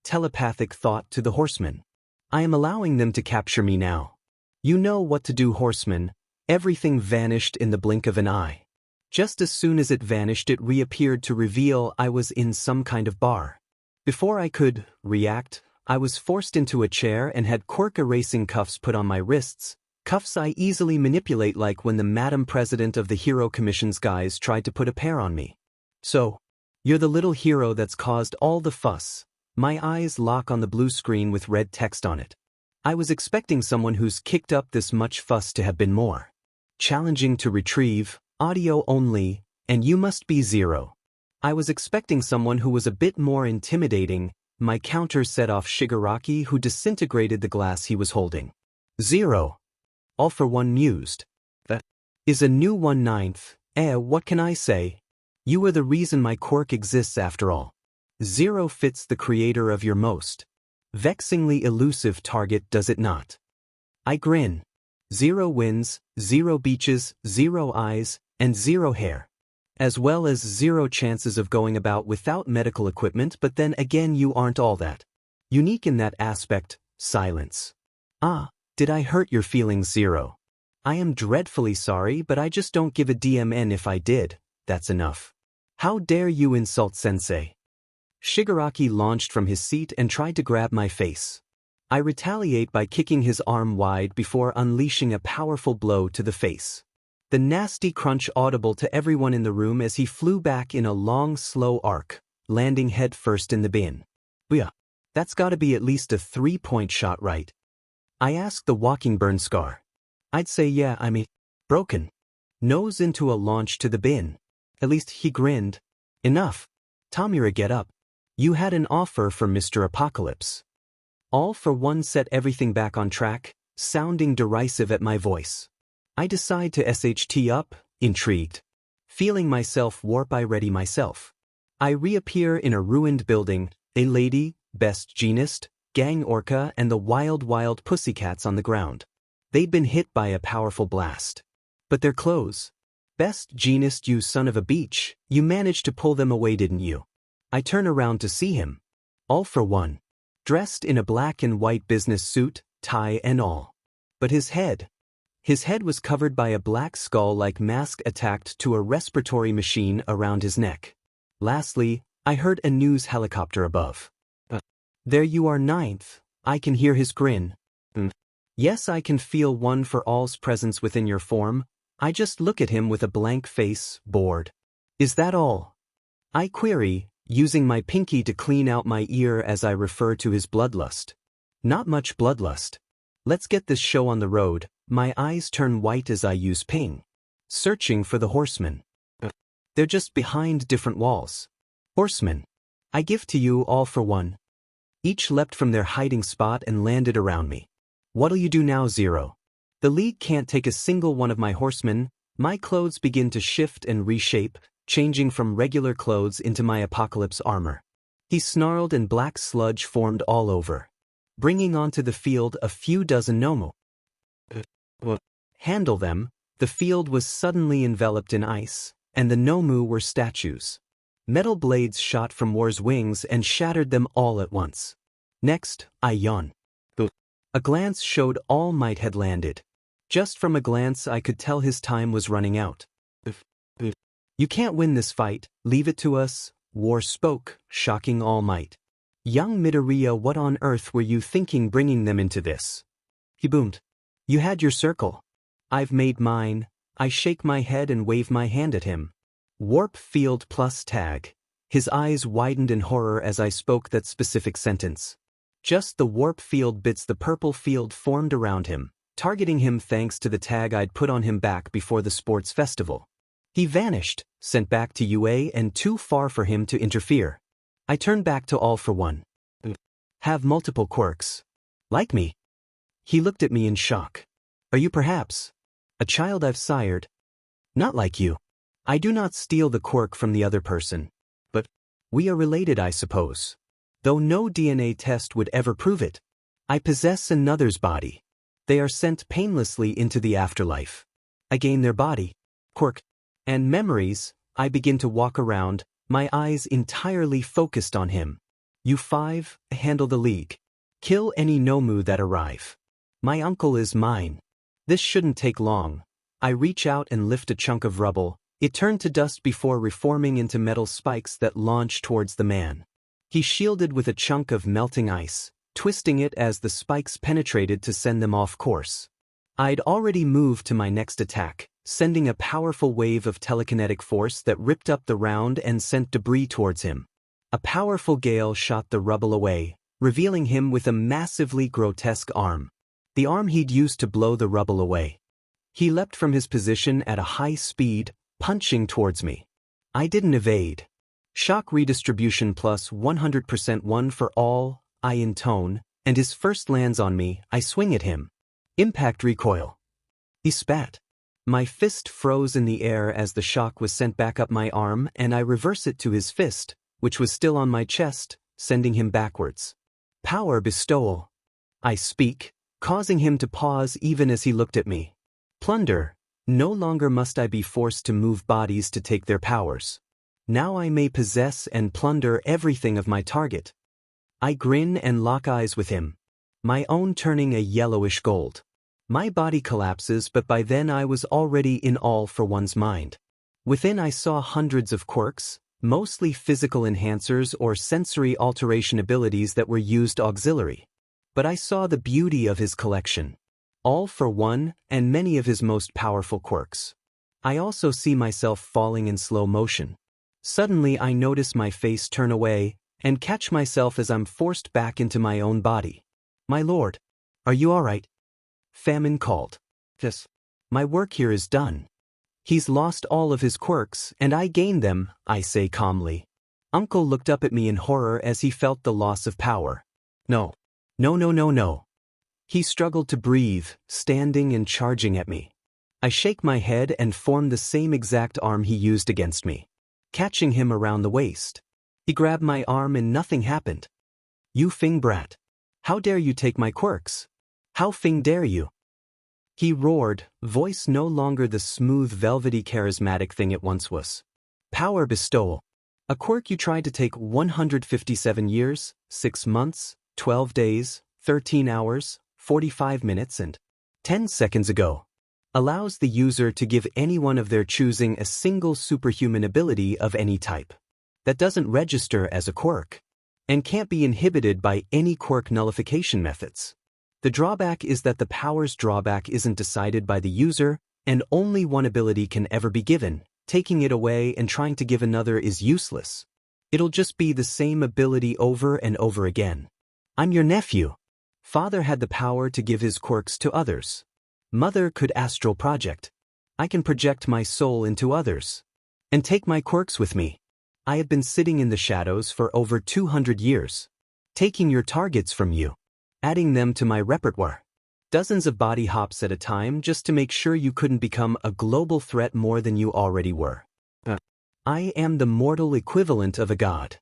telepathic thought to the horsemen. I am allowing them to capture me now. You know what to do, horseman. Everything vanished in the blink of an eye. Just as soon as it vanished, it reappeared to reveal I was in some kind of bar. Before I could react, I was forced into a chair and had quirk erasing cuffs put on my wrists, cuffs I easily manipulate like when the Madam President of the Hero Commission's guys tried to put a pair on me. So, you're the little hero that's caused all the fuss. My eyes lock on the blue screen with red text on it. I was expecting someone who's kicked up this much fuss to have been more challenging to retrieve, audio only, and you must be 0. I was expecting someone who was a bit more intimidating. My counter set off Shigaraki, who disintegrated the glass he was holding. 0. All for one mused. That is a new 1/9. What can I say? You are the reason my quirk exists after all. Zero fits the creator of your most vexingly elusive target, does it not? I grin. 0 wins, 0 beaches, 0 eyes, and 0 hair. As well as 0 chances of going about without medical equipment, but then again you aren't all that unique in that aspect. Silence. Ah, did I hurt your feelings, Zero? I am dreadfully sorry, but I just don't give a DMN if I did. That's enough. How dare you insult Sensei? Shigaraki launched from his seat and tried to grab my face. I retaliate by kicking his arm wide before unleashing a powerful blow to the face. The nasty crunch audible to everyone in the room as he flew back in a long, slow arc, landing head first in the bin. Yeah, that's gotta be at least a 3-point shot, right? I asked the walking burn scar. I'd say yeah, I mean, broken. Nose into a launch to the bin. At least he grinned. Enough. Tamura, get up. You had an offer for Mr. Apocalypse. All for one set everything back on track, sounding derisive at my voice. I decide to SHT up, intrigued. Feeling myself warp, I ready myself. I reappear in a ruined building, a lady, best jeanist, gang orca, and the wild pussycats on the ground. They'd been hit by a powerful blast. But their clothes. Best jeanist, you son of a beach, you managed to pull them away, didn't you? I turn around to see him. All for one. Dressed in a black and white business suit, tie and all. But his head was covered by a black skull-like mask attached to a respiratory machine around his neck. Lastly, I heard a news helicopter above. There you are, ninth. I can hear his grin. Yes, I can feel one for all's presence within your form. I just look at him with a blank face, bored. Is that all? I query, using my pinky to clean out my ear as I refer to his bloodlust. Not much bloodlust. Let's get this show on the road. My eyes turn white as I use ping. Searching for the horsemen. They're just behind different walls. Horsemen. I give to you all for one. Each leapt from their hiding spot and landed around me. What'll you do now, Zero? The League can't take a single one of my horsemen. My clothes begin to shift and reshape, changing from regular clothes into my apocalypse armor. He snarled and black sludge formed all over, bringing onto the field a few dozen Nomu. Handle them. The field was suddenly enveloped in ice, and the Nomu were statues. Metal blades shot from War's wings and shattered them all at once. Next, I yawned. A glance showed All Might had landed. Just from a glance I could tell his time was running out. You can't win this fight, leave it to us, War spoke, shocking All Might. Young Midoriya, what on earth were you thinking bringing them into this? He boomed. You had your circle. I've made mine. I shake my head and wave my hand at him. Warp field plus tag. His eyes widened in horror as I spoke that specific sentence. Just the warp field bits, the purple field formed around him, targeting him thanks to the tag I'd put on him back before the sports festival. He vanished, sent back to UA and too far for him to interfere. I turned back to All for one. Have multiple quirks. Like me? He looked at me in shock. Are you perhaps a child I've sired? Not like you. I do not steal the quirk from the other person. But we are related, I suppose. Though no DNA test would ever prove it. I possess another's body. They are sent painlessly into the afterlife. I gain their body, quirk, and memories. I begin to walk around, my eyes entirely focused on him. You 5, handle the League. Kill any Nomu that arrive. My uncle is mine. This shouldn't take long. I reach out and lift a chunk of rubble. It turned to dust before reforming into metal spikes that launch towards the man. He shielded with a chunk of melting ice, twisting it as the spikes penetrated to send them off course. I'd already moved to my next attack, sending a powerful wave of telekinetic force that ripped up the round and sent debris towards him. A powerful gale shot the rubble away, revealing him with a massively grotesque arm. The arm he'd used to blow the rubble away. He leapt from his position at a high speed, punching towards me. I didn't evade. Shock redistribution plus 100% one for all, I intone, and his first lands on me. I swing at him. Impact recoil. He spat. My fist froze in the air as the shock was sent back up my arm and I reverse it to his fist, which was still on my chest, sending him backwards. Power bestowal. I speak, causing him to pause even as he looked at me. Plunder. No longer must I be forced to move bodies to take their powers. Now I may possess and plunder everything of my target. I grin and lock eyes with him, my own turning a yellowish gold. My body collapses, but by then I was already in all for one's mind. Within I saw hundreds of quirks, mostly physical enhancers or sensory alteration abilities that were used auxiliary. But I saw the beauty of his collection. All for one, and many of his most powerful quirks. I also see myself falling in slow motion. Suddenly I notice my face turn away, and catch myself as I'm forced back into my own body. My lord, are you alright? Famine called. Yes. My work here is done. He's lost all of his quirks, and I gained them, I say calmly. Uncle looked up at me in horror as he felt the loss of power. No. No. He struggled to breathe, standing and charging at me. I shake my head and form the same exact arm he used against me, catching him around the waist. He grabbed my arm and nothing happened. You Fing brat. How dare you take my quirks? How Fing dare you? He roared, voice no longer the smooth velvety charismatic thing it once was. Power bestowal. A quirk you tried to take 157 years, 6 months, 12 days, 13 hours, 45 minutes and 10 seconds ago. Allows the user to give anyone of their choosing a single superhuman ability of any type. That doesn't register as a quirk, and can't be inhibited by any quirk nullification methods. The drawback is that the power's drawback isn't decided by the user, and only one ability can ever be given. Taking it away and trying to give another is useless. It'll just be the same ability over and over again. I'm your nephew. Father had the power to give his quirks to others. Mother could astral project. I can project my soul into others. And take my quirks with me. I have been sitting in the shadows for over 200 years. Taking your targets from you. Adding them to my repertoire. Dozens of body hops at a time just to make sure you couldn't become a global threat more than you already were. I am the mortal equivalent of a god.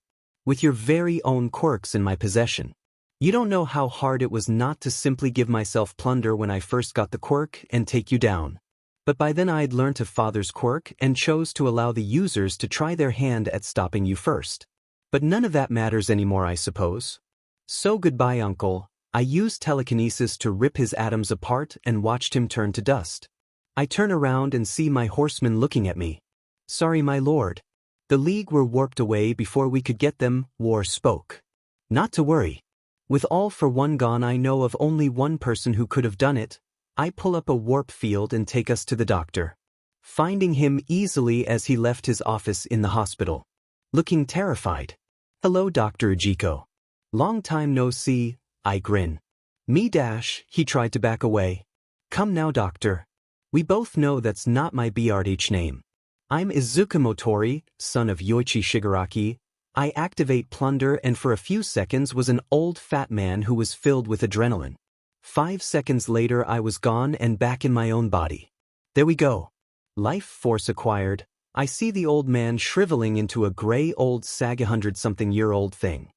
With your very own quirks in my possession. You don't know how hard it was not to simply give myself plunder when I first got the quirk and take you down. But by then I'd learned of Father's quirk and chose to allow the users to try their hand at stopping you first. But none of that matters anymore, I suppose. So goodbye, Uncle. I used telekinesis to rip his atoms apart and watched him turn to dust. I turn around and see my horsemen looking at me. Sorry, my lord. The League were warped away before we could get them, War spoke. Not to worry. With all for one gone, I know of only one person who could have done it. I pull up a warp field and take us to the doctor. Finding him easily as he left his office in the hospital. Looking terrified. Hello, Dr. Ujiko. Long time no see, I grin. He tried to back away. Come now, doctor. We both know that's not my BRH name. I'm Izuku Motori, son of Yoichi Shigaraki. I activate plunder and for a few seconds was an old fat man who was filled with adrenaline. 5 seconds later I was gone and back in my own body. There we go. Life force acquired. I see the old man shriveling into a gray old 𝐒𝐮𝐬𝐵-something-year-old thing.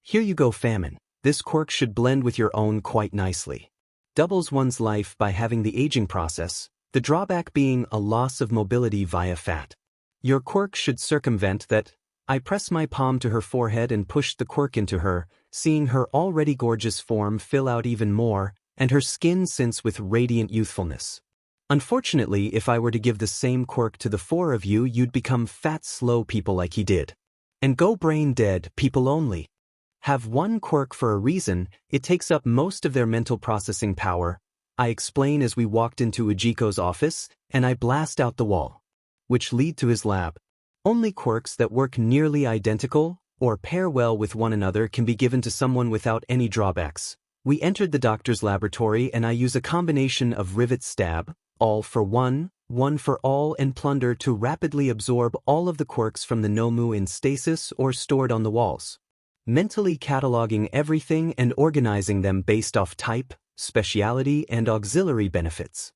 Here you go, Famine. This quirk should blend with your own quite nicely. Doubles one's life by having the aging process, the drawback being a loss of mobility via fat. Your quirk should circumvent that. I press my palm to her forehead and pushed the quirk into her, seeing her already gorgeous form fill out even more, and her skin since with radiant youthfulness. Unfortunately, if I were to give the same quirk to the 4 of you, you'd become fat, slow people like he did. And go brain dead people only. Have one quirk for a reason, it takes up most of their mental processing power. I explain as we walked into Ujiko's office, and I blast out the wall, which lead to his lab. Only quirks that work nearly identical, or pair well with one another can be given to someone without any drawbacks. We entered the doctor's laboratory and I use a combination of rivet stab, all for one, one for all and plunder to rapidly absorb all of the quirks from the Nomu in stasis or stored on the walls. Mentally cataloging everything and organizing them based off type, speciality and auxiliary benefits.